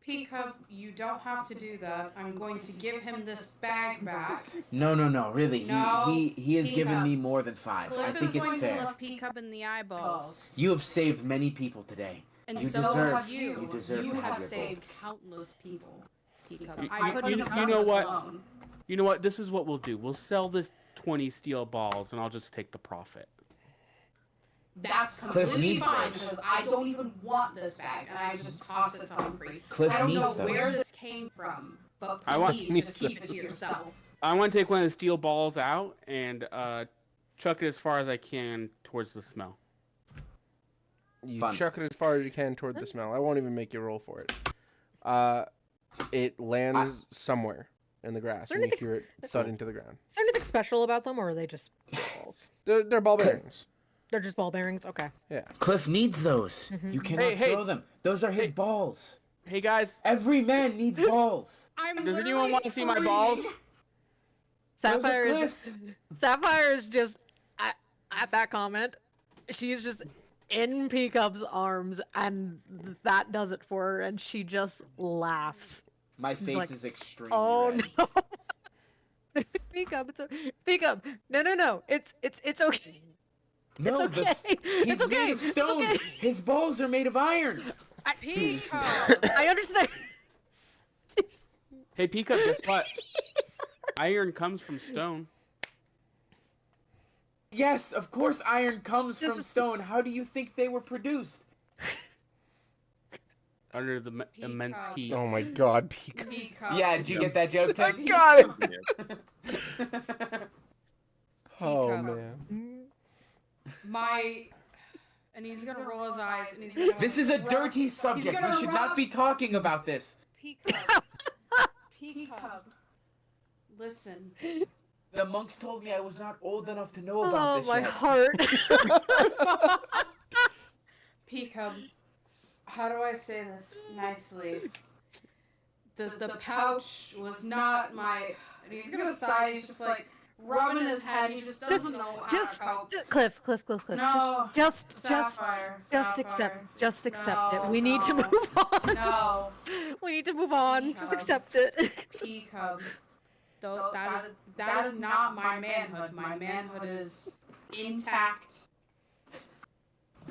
Peacup, you don't have to do that. I'm going to give him this bag back. No, really. No, he has given Peacup. me more than 5. I Cliff is think going it's to fair. look Peacup in the eyeballs. You have saved many people today. And You so deserve- have you. you deserve to have have your saved countless people. Peacup. You- I couldn't you have done know this what? alone. You know what? This is what we'll do. We'll sell this 20 steel balls, and I'll just take the profit. That's Cliff completely needs fine those. because I don't even want this bag, and I just toss it to Humphrey. Cliff I don't know needs those. where this came from, but I want- please just keep it to yourself. I want to take one of the steel balls out and chuck it as far as I can towards the smell. You Fun. chuck it as far as you can toward the smell. I won't even make you roll for it. It lands somewhere in the grass, there and you anything- hear it thud into the ground. Is there anything special about them, or are they just balls? They're ball bearings. They're just ball bearings? Okay. Yeah. Cliff needs those. Mhm. You cannot Hey. throw them. Those are his Hey. balls. Hey guys, Every man needs balls. I'm does anyone literally want to see my screaming. balls? Sapphire is Cliff's. Sapphire is just at that comment. She's just in Peacup's arms, and that does it for her, and she just laughs. My face like, is extremely Oh red. no! Peacup, Peacup. No. It's okay. No, it's okay. he's It's okay. made of It's stone. okay. His balls are made of iron. Peacup. I understand. Hey, Peacup, guess what? Iron comes from stone. Yes, of course iron comes from stone. How do you think they were produced? Under the immense Peacock. heat. Oh my God, Peacock. Peacup. Yeah, did you get that joke, I Ted? got it. Oh Peacock. man. And he's gonna roll his eyes, and he's gonna. This is a dirty subject. gonna We should not rub- be talking about this. Peacup. Peacup. Listen. The monks told me I was not old enough to know about Oh this my yet. heart. Peacup. How do I say this nicely? The pouch was not my. And he's gonna sigh. He's just like, rubbing his head. He just doesn't know how to cope. Cliff. No. Just Sapphire. accept it. No, We need to no. move on. No. We need to move on. Just Cub. accept it. Pea cub. Though that is not my manhood. My manhood is intact.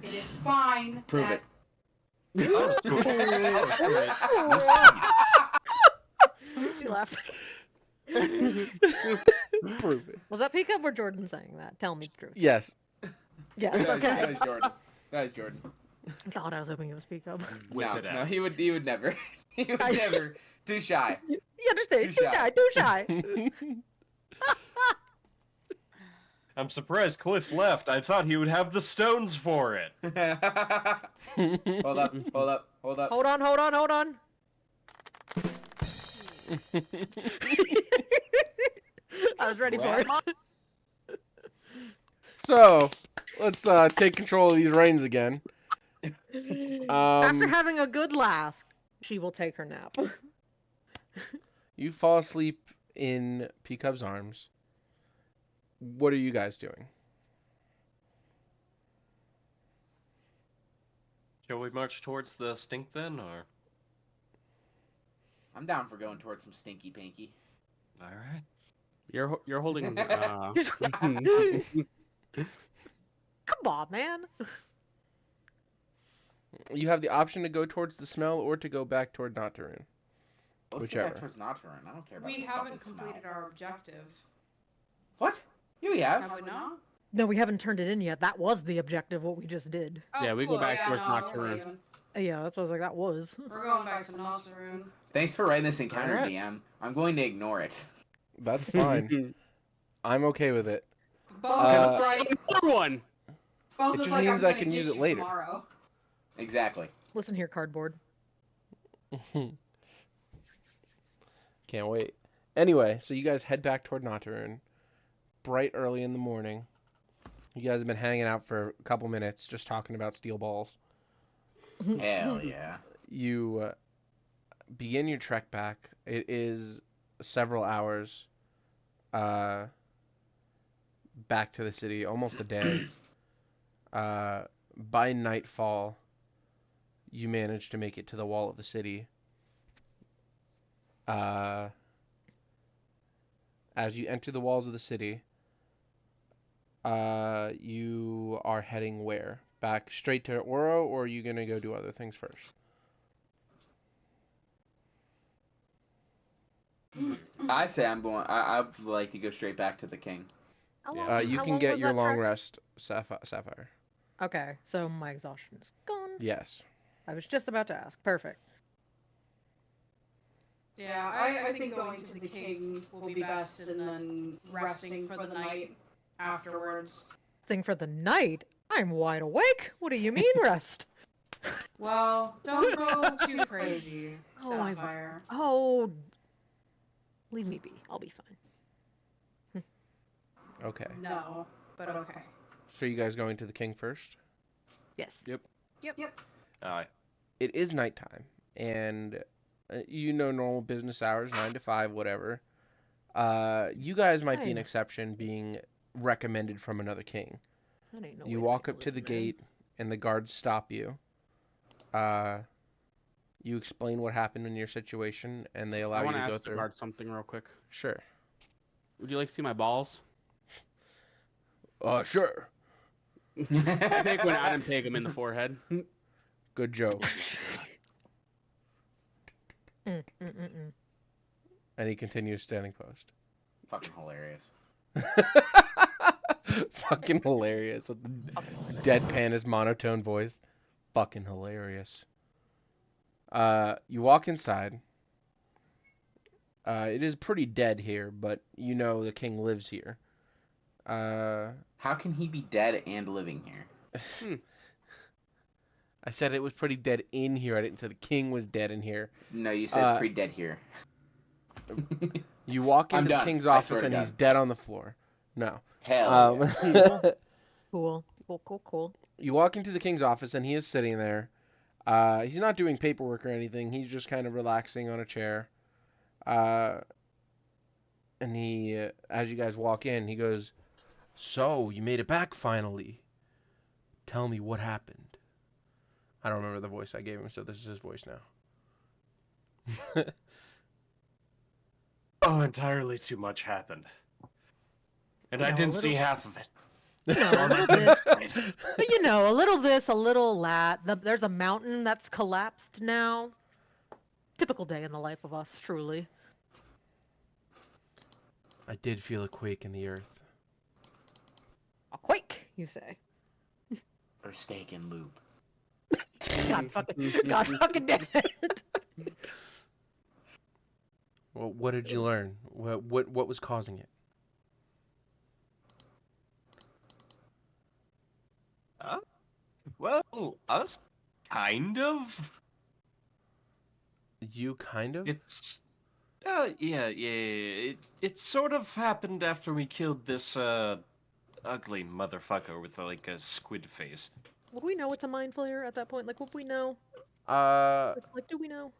It is fine. Prove it. She laughed. Prove it. Was that Peacup or Jordan saying that? Tell me the truth. Yes. Yes, That okay. was Jordan. That was Jordan. God, I was hoping it was Peacup. Whip No, it out. no, he would never. He would never. Too shy. You understand? Too Too shy. shy. I'm surprised Cliff left. I thought he would have the stones for it. Hold up. Hold on. I was ready for it. So, let's take control of these reins again. After having a good laugh, she will take her nap. You fall asleep in Peacup's arms. What are you guys doing? Shall we march towards the stink then, or? I'm down for going towards some stinky pinky. All right. You're holding. Come on, man. You have the option to go towards the smell or to go back toward Nocturne. Let's Whichever. go back towards Nocturne. I don't care about We this haven't fucking completed smell. our objective. What? You have? Have we not? No, we haven't turned it in yet. That was the objective, what we just did. Oh, Yeah, we go cool. back Yeah, towards no, we're Nocturne. leaving. Yeah, that's what I was like, that was. We're going back to Nocturne. Thanks for writing this encounter, Alright. DM. I'm going to ignore it. That's fine. I'm okay with it. Both Uh, is like, Another one. both It is just like, means I'm I gonna can get use it you later. tomorrow. Exactly. Listen here, cardboard. Can't wait. Anyway, so you guys head back toward Nocturne. Bright early in the morning. You guys have been hanging out for a couple minutes, just talking about steel balls. Hell yeah. You begin your trek back. It is several hours back to the city, almost a day. By nightfall, you manage to make it to the wall of the city. As you enter the walls of the city, you are heading where? Back straight to Oro, or are you going to go do other things first? I say I'd like to go straight back to the king. How Yeah. long- You how can long get was your that long trek? rest, Sapphire. Okay, so my exhaustion is gone. Yes. I was just about to ask. Perfect. Yeah, I think going to the king will be best, and then resting for the night afterwards. Thing for the night? I'm wide awake. What do you mean rest? Well, don't go too crazy, Oh, my- Sapphire. Oh, leave me be. I'll be fine. Okay. No, but okay. So you guys going to the king first? Yes. Yep. It is nighttime, and you know normal business hours, 9 to 5, whatever. You guys might be an Fine. exception, being recommended from another king. That ain't no You way walk make a up to the living, man. gate, and the guards stop you. You explain what happened in your situation, and they allow I you want to to go ask the through. guard something real quick. Sure. Would you like to see my balls? Sure. I take one out and peg him in the forehead. Good joke. Mm. And he continues standing post. Fucking hilarious. Fucking hilarious with the deadpan his monotone voice. Fucking hilarious. You walk inside. It is pretty dead here, but you know the king lives here. How can he be dead and living here? I said it was pretty dead in here. I didn't say the king was dead in here. No, you said it's pretty dead here. You walk I'm into the done. king's I office swear to and he's God. dead on the floor. No. Hell yeah. Cool. You walk into the king's office and he is sitting there. He's not doing paperwork or anything. He's just kind of relaxing on a chair. And he, as you guys walk in, he goes, "So, you made it back finally. Tell me what happened." I don't remember the voice I gave him, so this is his voice now. Oh, entirely too much happened. And I No, a didn't see little- half of it. You know, So a I'm little not this, excited. but you know, a little this, a little that. There's a mountain that's collapsed now. Typical day in the life of us, truly. I did feel a quake in the earth. A quake, you say? Or steak and lube. God fucking damn it! Well, what did you learn? What was causing it? Well, us kind of. You kind of? It's yeah. It sort of happened after we killed this ugly motherfucker with like a squid face. Would we know it's a mind flayer at that point? Like, would we know? Uh, Like, do we know?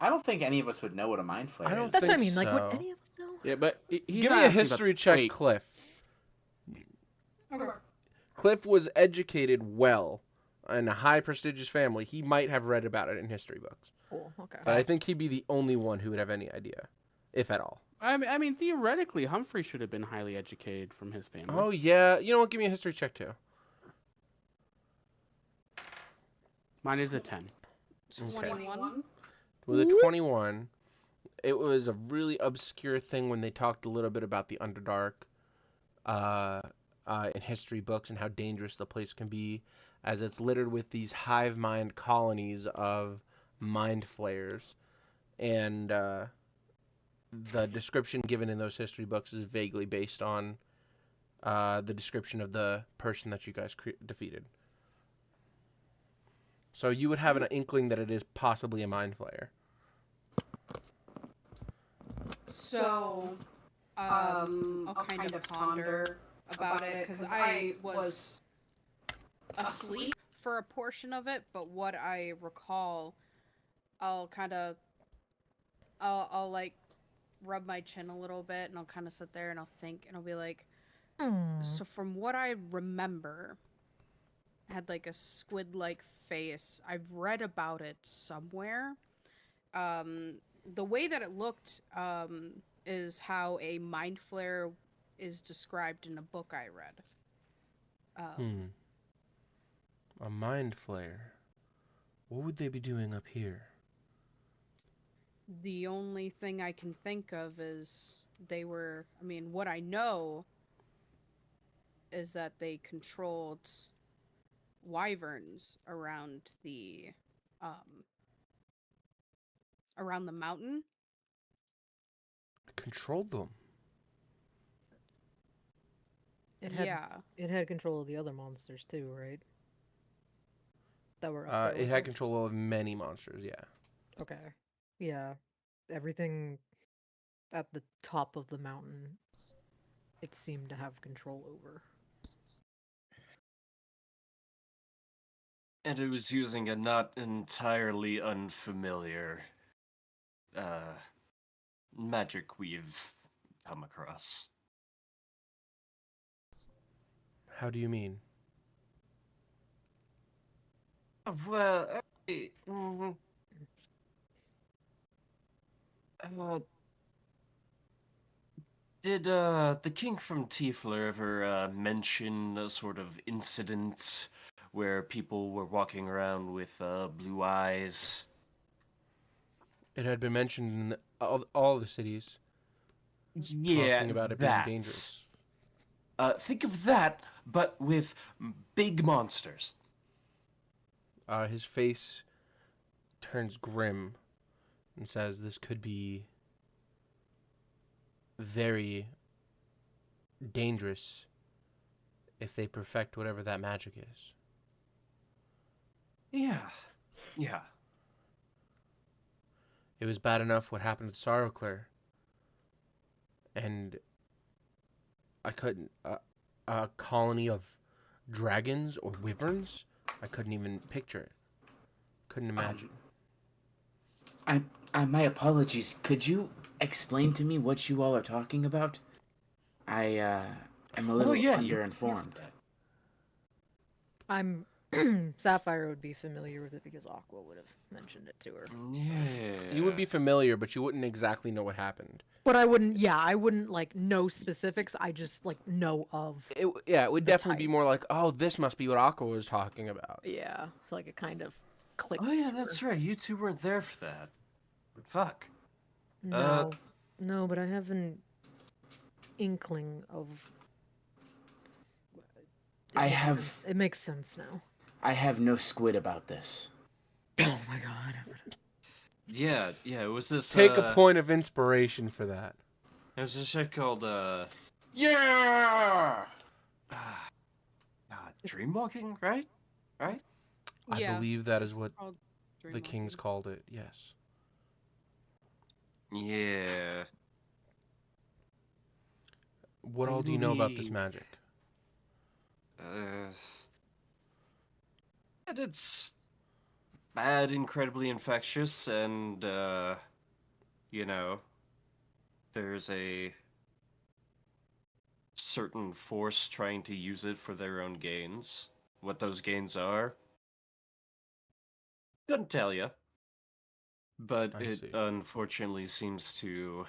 I don't think any of us would know what a mind flare I don't is. That's what I think mean. Like, would so. any of us know? Yeah, but he's Give not me a asking about history the check, quake. Cliff. Okay. Cliff was educated well in a high prestigious family. He might have read about it in history books, Cool. Okay. but I think he'd be the only one who would have any idea, if at all. I mean, theoretically, Humphrey should have been highly educated from his family. Oh yeah, you know what? Give me a history check too. Mine is a 10. Okay. 21. With a 21, it was a really obscure thing when they talked a little bit about the Underdark in history books and how dangerous the place can be, as it's littered with these hive mind colonies of mind flayers. And the description given in those history books is vaguely based on the description of the person that you guys defeated. So you would have an inkling that it is possibly a mind flayer. So, I'll kind of ponder about it because I was asleep for a portion of it, but what I recall, I'll like rub my chin a little bit and I'll kind of sit there and I'll think and I'll be like, so from what I remember, it had like a squid-like face. I've read about it somewhere. The way that it looked is how a mind flare is described in a book I read. A mind flare. What would they be doing up here? The only thing I can think of is what I know is that they controlled wyverns around the mountain. Controlled them. It had control of the other monsters too, right? That were up there. It with had us? control of many monsters, yeah. Okay. Yeah. Everything at the top of the mountain, it seemed to have control over. And it was using a not entirely unfamiliar magic we've come across. How do you mean? Well, did the king from Tiefler ever mention a sort of incident where people were walking around with blue eyes? It had been mentioned in all the cities, Yeah, talking about it being dangerous. Think of that, but with big monsters. His face turns grim and says this could be very dangerous if they perfect whatever that magic is. Yeah. It was bad enough what happened to Sorrowclear, and I couldn't. A colony of dragons or wyverns? I couldn't even picture it. Couldn't imagine. My apologies. Could you explain to me what you all are talking about? I am a little underinformed. I'm Sapphire would be familiar with it because Aqua would have mentioned it to her. Yeah. You would be familiar, but you wouldn't exactly know what happened. But I wouldn't like know specifics. I just like know of. It would the definitely be type. more like, oh, this must be what Aqua was talking about. Yeah, so like it kind of clicks. Oh yeah, to that's her. right. You two weren't there for that. Fuck. No, no, but I have an inkling of. It makes sense now. I have no squid about this. Oh my god. Yeah, it was this. Take a point of inspiration for that. It was a shit called Yeah. Dreamwalking, right? Right? I Yeah, believe that is it's what called the kings Dreamwalking. called it. Yes. Yeah. What I all do you know about this believe- magic? And it's bad, incredibly infectious, and you know, there's a certain force trying to use it for their own gains. What those gains are, couldn't tell you. But I it see. unfortunately seems to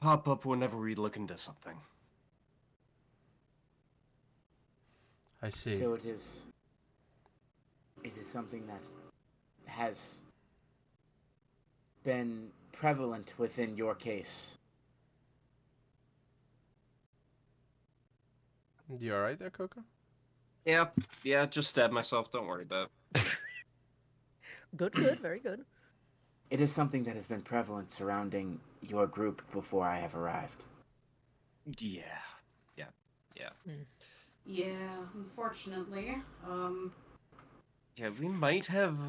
pop up whenever we look into something. I see. So it is something that has been prevalent within your case. You alright there, Coco? Yeah, just stabbed myself, don't worry about it. Good, very good. It is something that has been prevalent surrounding your group before I have arrived. Yeah. Yeah, unfortunately. Yeah, we might have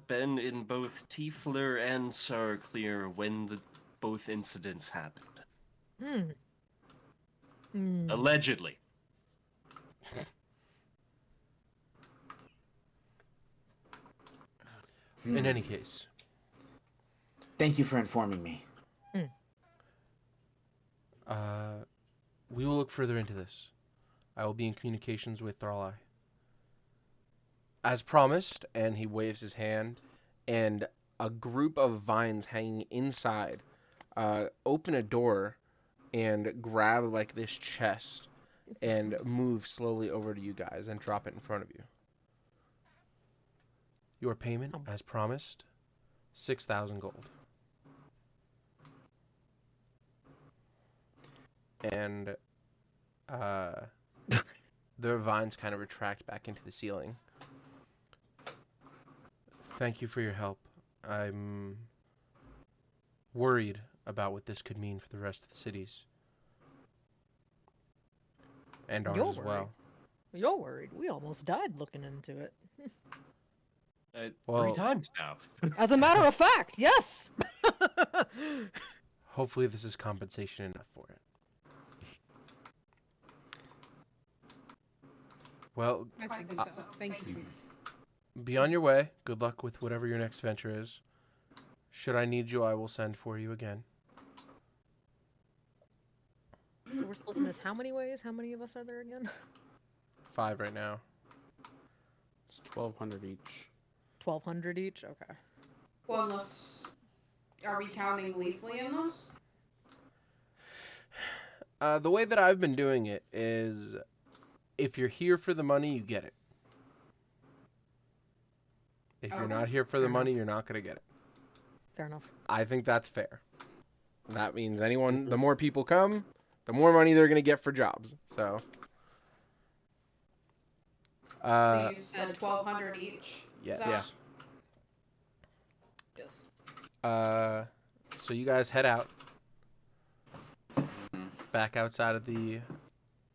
been in both Tiefler and Sarclear when both incidents happened. Allegedly. In any case. Thank you for informing me. We will look further into this. I will be in communications with Thrall. As promised, and he waves his hand, and a group of vines hanging inside open a door and grab like this chest and move slowly over to you guys and drop it in front of you. Your payment, as promised, 6,000 gold. And the vines kind of retract back into the ceiling. Thank you for your help. I'm worried about what this could mean for the rest of the cities. And ours You're as well. worried. You're worried. We almost died looking into it. 3 times now. As a matter of fact, yes. Hopefully this is compensation enough for it. Well, I think so. Thank you. be on your way. Good luck with whatever your next venture is. Should I need you, I will send for you again. So we're splitting this how many ways? How many of us are there again? 5 right now. It's 1,200 each. 1,200 each? Okay. Well, unless... Are we counting Leafly in this? The way that I've been doing it is, if you're here for the money, you get it. If you're not here for the money, you're not going to get it. Fair enough. I think that's fair. That means the more people come, the more money they're going to get for jobs. So So you said 1,200 each? yes. Zach? Yes. So you guys head out. Back outside of the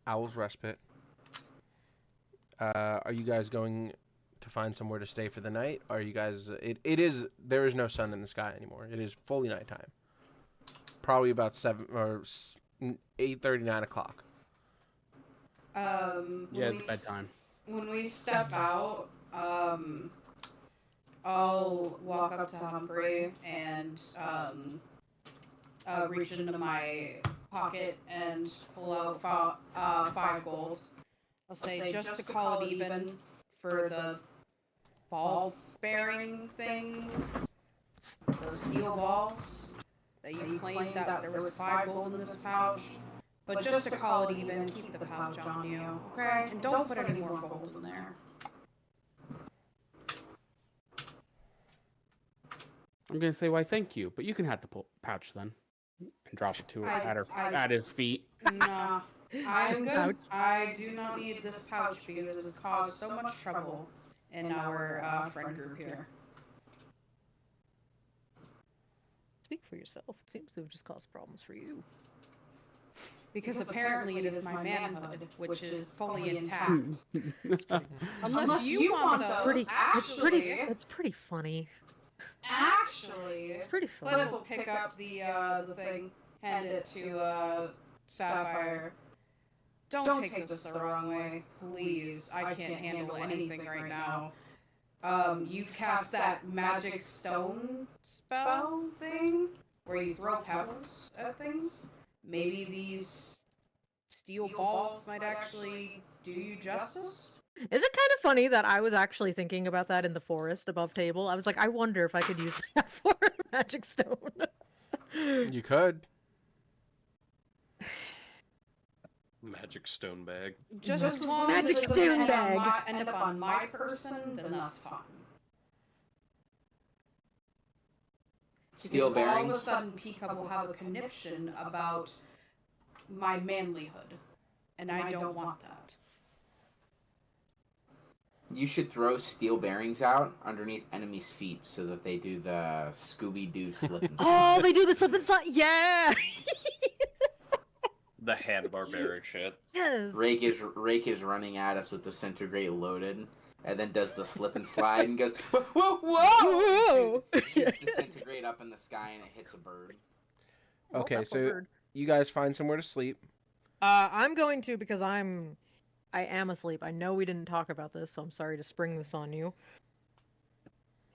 Owl's Respite. Are you guys going to find somewhere to stay for the night? Are you guys... There is no sun in the sky anymore. It is fully nighttime. Probably about 8:30, 9 o'clock. Yeah, it's bedtime. When we step out, I'll walk up to Humphrey and reach into my pocket and pull out 5 gold. I'll say just to call it even for the ball bearing things, the steel balls that you claimed that there was 5 gold in this pouch. But just to call it even, keep the pouch on you, okay? And don't put any more gold in there. I'm gonna say why thank you, but you can have the pouch then, and drop it to her at his feet. No, I'm good. Pouch. I do not need this pouch because it has caused so much trouble in our friend group here. Speak for yourself. It seems to have just caused problems for you. Because apparently it is my manhood, which is fully intact. Unless you want those, It's pretty funny. Actually, It's pretty Cliff funny. will pick up the thing, hand it to Sapphire. Don't take this the wrong way, please. I can't handle anything right now. You've cast that magic stone spell thing where you throw pebbles at things. Maybe these steel balls might actually do you justice. Is it kind of funny that I was actually thinking about that in the forest above table? I was like, I wonder if I could use that for a magic stone. You could. Magic stone bag. Just as long as Magic it doesn't stone bag. end up on my person, then that's fine. Steel Because all of a bearings. sudden, Pika will have a conniption about my manlyhood, and I don't want that. You should throw steel bearings out underneath enemies' feet so that they do the Scooby-Doo slip and slide. Oh, they do the slip and slide. Yeah. The hand barbaric shit. Yes. Rake is running at us with the Disintegrate loaded, and then does the slip and slide and goes, whoa, whoa, Whoa! Shoots Disintegrate up in the sky and it hits a bird. Well, Okay, that's a so bird. you guys find somewhere to sleep. I'm going to because I am asleep. I know we didn't talk about this, so I'm sorry to spring this on you.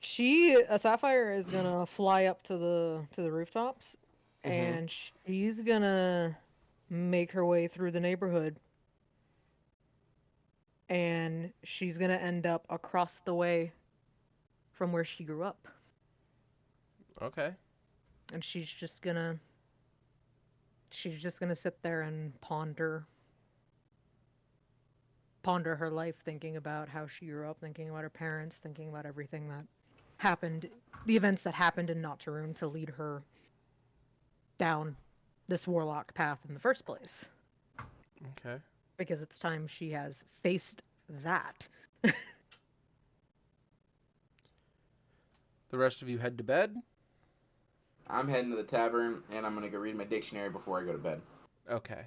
Sapphire is gonna fly up to the rooftops, and she's gonna make her way through the neighborhood, and she's gonna end up across the way from where she grew up, Okay. and she's just gonna sit there and ponder her life, thinking about how she grew up, thinking about her parents, thinking about everything that happened, the events that happened in Nocturne to lead her down this warlock path in the first place. Okay. Because it's time she has faced that. The rest of you head to bed. I'm heading to the tavern, and I'm gonna go read my dictionary before I go to bed. Okay.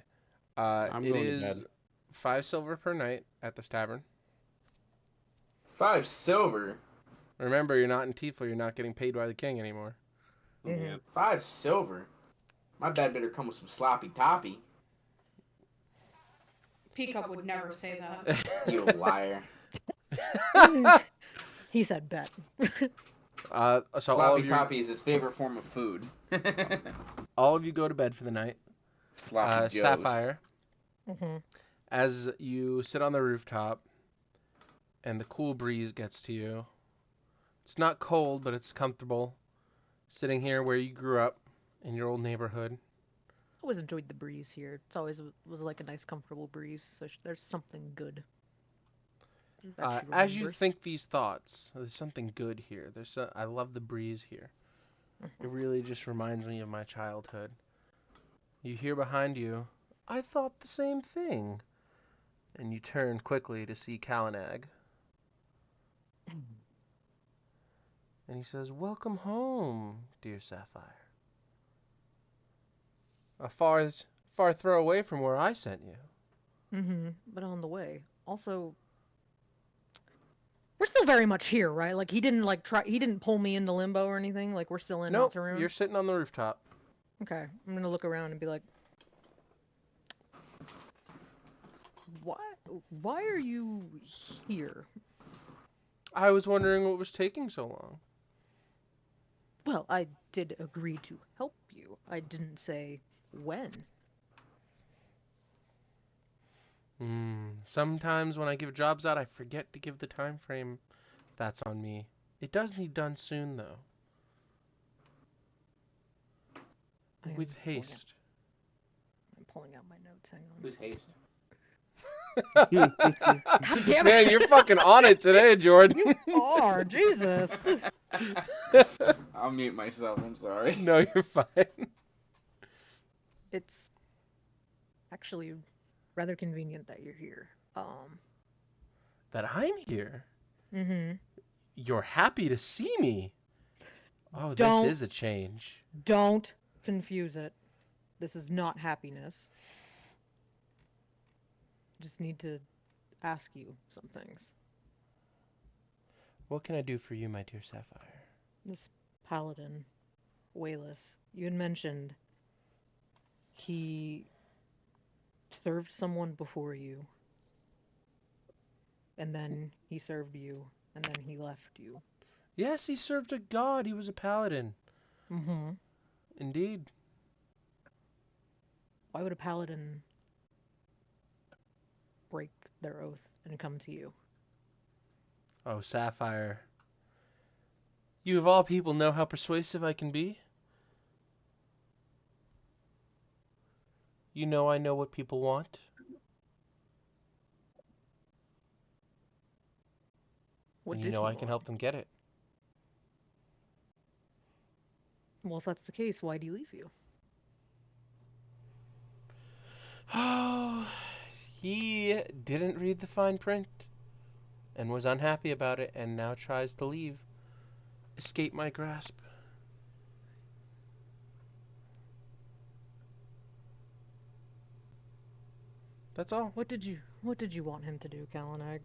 I'm It going to is bed. 5 silver per night at this tavern. 5 silver. Remember, you're not in Tiefel. You're not getting paid by the king anymore. Yeah. 5 silver. My bed better come with some sloppy toppy. Pika would never say that. You liar. He said bet. So all Sloppy of, your, toppy is his favorite form of food. all of you go to bed for the night. Sloppy Joes. Sapphire, Mm-hmm. as you sit on the rooftop and the cool breeze gets to you, it's not cold, but it's comfortable. Sitting here where you grew up in your old neighborhood. Always enjoyed the breeze here. It's always was like a nice, comfortable breeze. So there's something good. that she As you remembers. think these thoughts, there's something good here. I love the breeze here. It really just reminds me of my childhood. You hear behind you, I thought the same thing. And you turn quickly to see Kalinag. And he says, welcome home, dear Sapphire. A far throw away from where I sent you. Mm-hmm. But on the way. Also, we're still very much here, right? Like he didn't pull me into limbo or anything. Like we're still in Nope, Nocturne. you're sitting on the rooftop. Okay, I'm gonna look around and be like, why are you here? I was wondering what was taking so long. Well, I did agree to help you. I didn't say when. Sometimes when I give jobs out, I forget to give the time frame. That's on me. It does need done soon, though. I am With pulling out- haste. I'm pulling out my notes. Hang on. Who's haste? God damn it! Man, you're fucking on it today, Jordan. Oh, Jesus! I'll mute myself. I'm sorry. No, you're fine. It's actually rather convenient that you're here. That I'm here. Mm-hmm. You're happy to see me. Oh, Don't- this is a change. Don't confuse it. This is not happiness. Just need to ask you some things. What can I do for you, my dear Sapphire? This paladin, Wayless, you had mentioned he served someone before you, and then he served you, and then he left you. Yes, he served a god. He was a paladin. Mm-hmm. Indeed. Why would a paladin break their oath and come to you? Oh, Sapphire. You of all people know how persuasive I can be. You know I know what people want. What And did you know he I can want? help them get it. Well, if that's the case, why did he leave you? Oh, he didn't read the fine print and was unhappy about it and now tries to leave. Escape my grasp. That's all. What did you want him to do, Kalanag?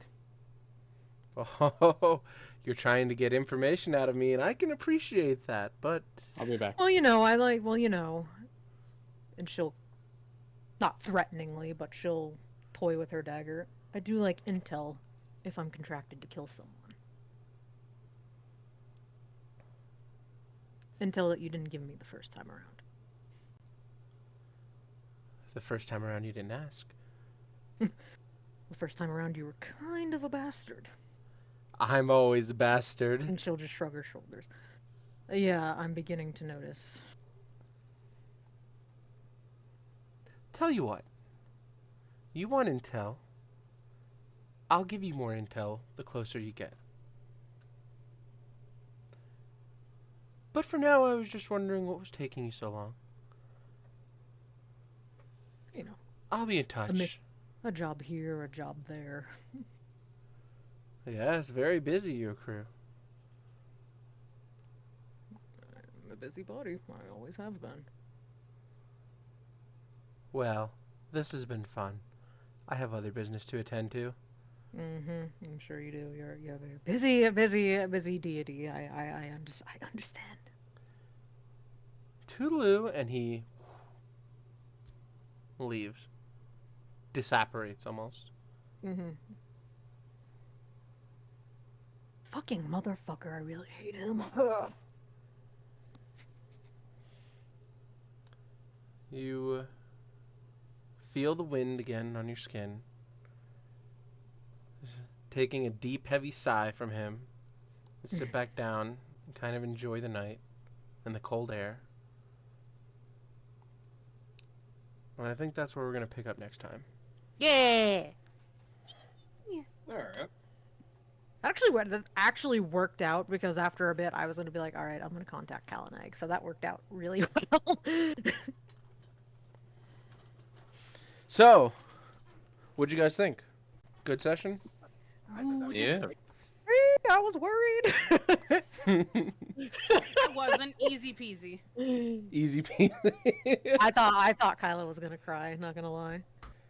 Oh, you're trying to get information out of me, and I can appreciate that, but I'll be back. Well, and she'll, not threateningly, but she'll toy with her dagger. I do like intel if I'm contracted to kill someone. Intel that you didn't give me the first time around. the first time around you didn't ask. The first time around you were kind of a bastard. I'm always a bastard. And she'll just shrug her shoulders. Yeah, I'm beginning to notice. Tell you what. You want intel? I'll give you more intel the closer you get. But for now, I was just wondering what was taking you so long. You know, I'll be in touch. a job here, a job there. Yeah, it's very busy, your crew. I'm a busybody. I always have been. Well, this has been fun. I have other business to attend to. Mm-hmm. I'm sure you do. You're a busy deity. I understand. Toodaloo, and he leaves. Disapparates almost. Mm-hmm. Fucking motherfucker, I really hate him. You feel the wind again on your skin. Taking a deep, heavy sigh from him. Sit back down and kind of enjoy the night and the cold air. And I think that's where we're going to pick up next time. Yeah. Alright. That actually worked out because after a bit I was gonna be like, all right, I'm gonna contact Kalanag, so that worked out really well. So, what'd you guys think? Good session? Yeah. I was worried. It wasn't easy peasy. Easy peasy. I thought Kyla was gonna cry. Not gonna lie.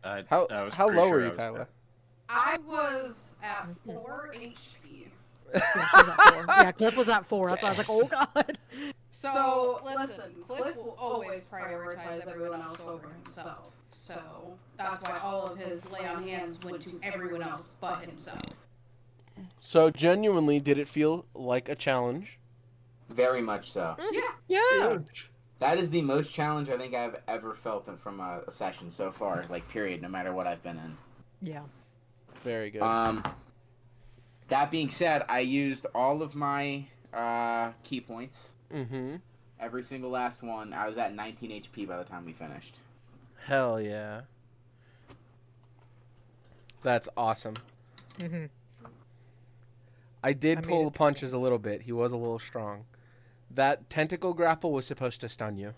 I How was how pretty low sure are I you, was Kyla? I was at 4 HP. Yeah, she was at 4. Yeah, Cliff was at 4. That's why I was like, oh god. So, listen, Cliff will always prioritize everyone else over himself. So, that's why all of his lay on hands went to everyone else but himself. So, genuinely, did it feel like a challenge? Very much so. Yeah. Yeah. That is the most challenge I think I've ever felt from a session so far, like period, no matter what I've been in. Yeah. Very good. That being said, I used all of my key points. Mm-hmm. Every single last one. I was at 19 HP by the time we finished. Hell yeah. That's awesome. Mm-hmm. I did I made pull it the punches a little bit. He was a little strong. That tentacle grapple was supposed to stun you.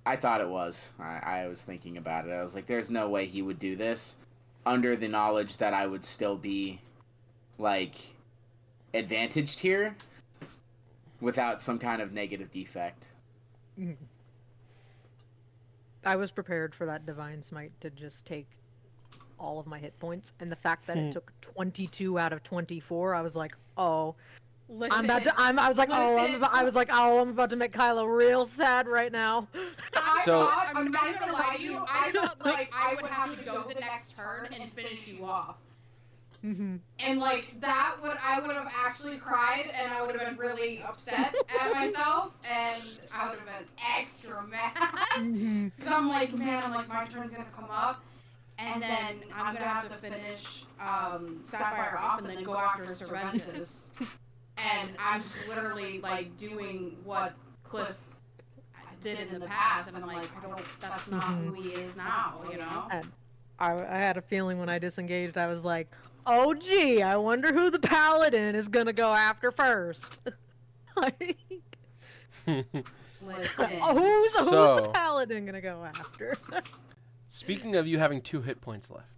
I thought it was. I was thinking about it. I was like, there's no way he would do this under the knowledge that I would still be, like, advantaged here without some kind of negative defect. I was prepared for that Divine Smite to just take all of my hit points, and the fact that it took 22 out of 24, I was like, oh. Listen, I'm about to make Kylo real sad right now. I'm not even gonna lie to you. I thought like I would have to go the next turn and finish you off. Mm-hmm. And like that I would have actually cried, and I would have been really upset at myself, and I would have been extra mad. Because I'm like, my turn's gonna come up, and then I'm gonna have to finish Sapphire off, and then go after Cervantes. And I'm just literally like doing what Cliff did in the past, and I'm like, that's not who he is now, you know? I had a feeling when I disengaged, I was like, oh gee, I wonder who the paladin is gonna go after first. Like, Listen. who's the So- paladin gonna go after? Speaking of you having 2 hit points left,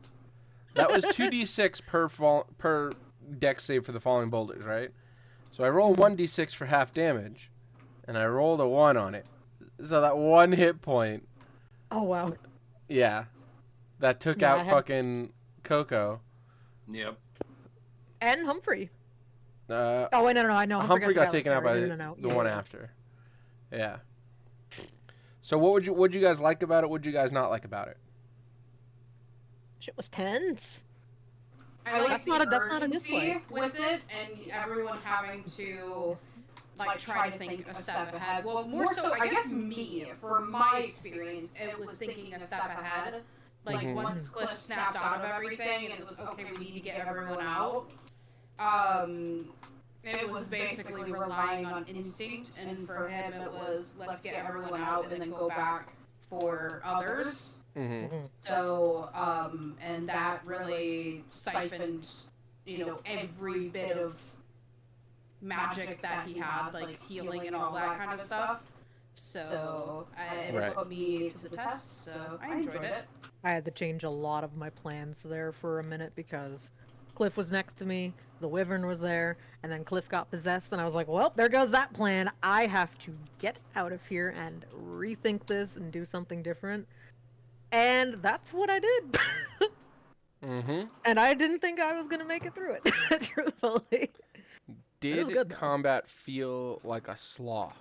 that was 2d6 per dex save for the falling boulders, right? So I roll 1d6 for half damage, and I rolled a 1 on it. So that 1 hit point, Oh wow. yeah, that took Yeah, I out had- fucking Coco. Yep. And Humphrey. Uh, Oh wait, no, I know Humphrey got taken out by sorry. the No. one after. Yeah. So what'd you guys like about it? What'd you guys not like about it? Shit was tense. I like That's the not a urgency dislike. with it, and everyone having to like try to think a step ahead. Well, more so, I guess me, from my experience, it was thinking a step ahead. Like once Cliff snapped out of everything, and it was okay, we need to get everyone out. It was basically relying on instinct, and for him, it was let's get everyone out and then go back for others. Mm-hmm. So, and that really siphoned, every bit of magic that he had, like healing and all that kind of stuff. So, it put me to the test, so I enjoyed it. I had to change a lot of my plans there for a minute because Cliff was next to me, the Wyvern was there, and then Cliff got possessed, and I was like, well, there goes that plan. I have to get out of here and rethink this and do something different. And that's what I did. Mm-hmm. And I didn't think I was going to make it through it, truthfully. Did good, though. combat feel like a slaw?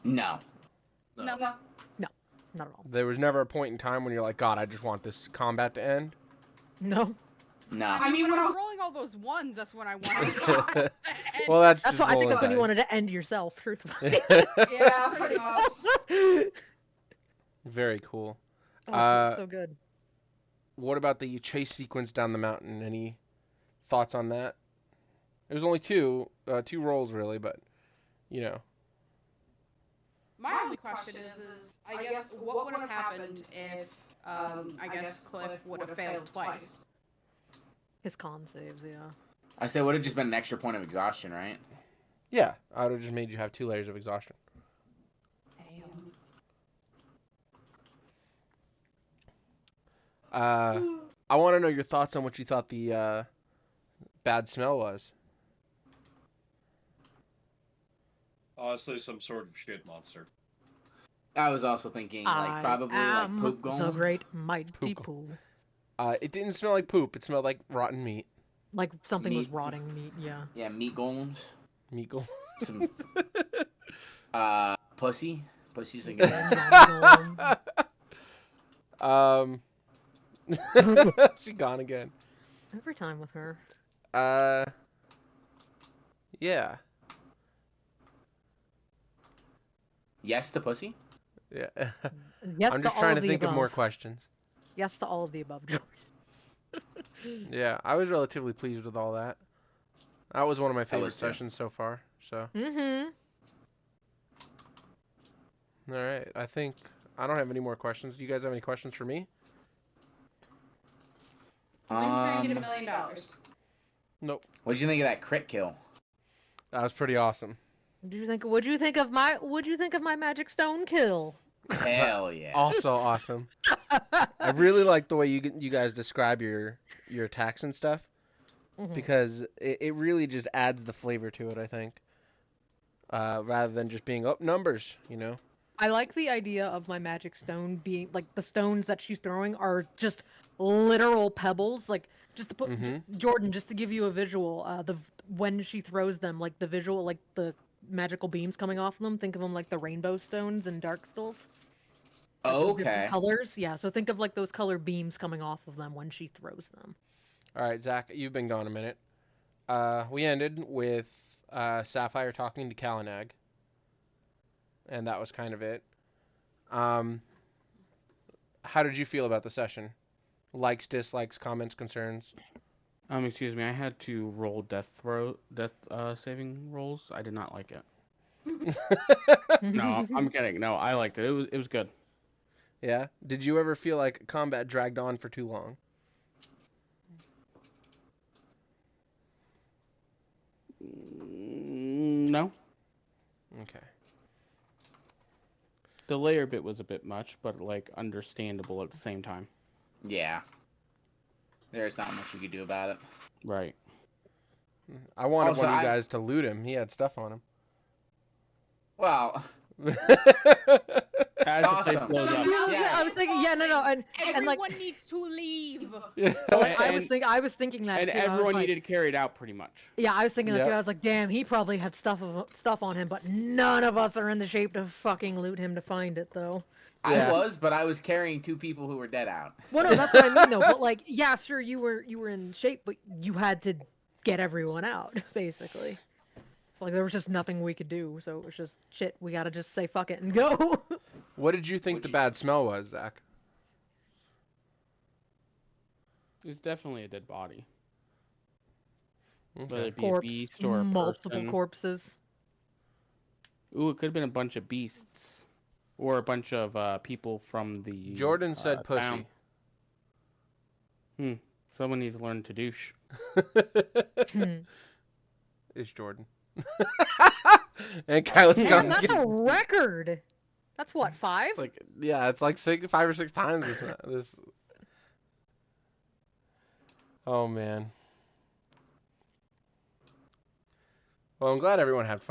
No. No. Not at all. There was never a point in time when you're like, God, I just want this combat to end? No. No. I mean, when I was rolling all those ones, that's when I wanted. Well, that's That's just what I think rolling that's when you dice. wanted to end yourself, truthfully. Yeah, pretty much. Very cool. Oh, it was so good. What about the chase sequence down the mountain? Any thoughts on that? It was only two rolls really, but My only question is, I guess, what would have happened if, I guess Cliff would have failed twice? His con saves, yeah. I said, would have just been an extra point of exhaustion, right? yeah, I would have just made you have 2 layers of exhaustion. Damn. I want to know your thoughts on what you thought the bad smell was. Honestly, some sort of shit monster. I was also thinking, like, probably like poop the golems. great mighty Poop pool. It didn't smell like poop. It smelled like rotten meat. Like something was Meat. rotting meat, yeah. Yeah, meat golems. Meagle. Some pussy. Pussy's a good answer. Golem. She gone again. Every time with her. Yeah. Yes to pussy. Yeah. Yes I'm to just all trying of to the think of above. more questions. Yes to all of the above, Jordan. Yeah, I was relatively pleased with all that. That was one of my I favorite was too. sessions so far. So, Mm-hmm. all right. I think I don't have any more questions. Do you guys have any questions for me? When can I get $1 million? Nope. What did you think of that crit kill? That was pretty awesome. What'd you think of my magic stone kill? Hell yeah. Also awesome. I really like the way you guys describe your attacks and stuff Mhm. because it really just adds the flavor to it, I think. Rather than just being numbers, you know. I like the idea of my magic stone being like the stones that she's throwing are just literal pebbles. Like just to put Jordan, just to give you a visual, when she throws them, like the visual, like the magical beams coming off them. Think of them like the rainbow stones and dark stills. Like those different Okay. colors. Yeah, so think of like those color beams coming off of them when she throws them. All right, Zach, you've been gone a minute. We ended with Sapphire talking to Kalinag, and that was kind of it. How did you feel about the session? Likes, dislikes, comments, concerns? Excuse me. I had to roll death saving rolls. I did not like it. No, I'm kidding. No, I liked it. It was good. Yeah? Did you ever feel like combat dragged on for too long? No. Okay. The layer bit was a bit much, but like understandable at the same time. Yeah. There's not much you could do about it. Right. I wanted Also, one of you guys to loot him. He had stuff on him. Well, As the place Awesome. blows up. Yeah, I was thinking. Yeah, no, and Everyone like, needs to leave. so, like I And- was thinking that And too. I was everyone like, needed carried out pretty much. yeah, I was thinking that too. Yep. I was like, damn, he probably had stuff on him, but none of us are in the shape to fucking loot him to find it, though. Yeah. I was, but I was carrying 2 people who were dead out. Well, no, that's what I mean, though. But like, yeah, sure, you were in shape, but you had to get everyone out, basically. It's like there was just nothing we could do, so it was just shit. We gotta just say fuck it and go. What did you think Would the you- bad smell was, Zach? It's definitely a dead body. Whether Okay. it be a Corpse, beast or a multiple person. corpses. Ooh, it could have been a bunch of beasts. Or a bunch of people from the Jordan said pussy. town. Someone needs to learn to douche. It's Jordan. And Kyle's Damn, coming. that's a record. That's what, 5? Like, yeah, it's like 5 or 6 times this. Oh man. Well, I'm glad everyone had fun.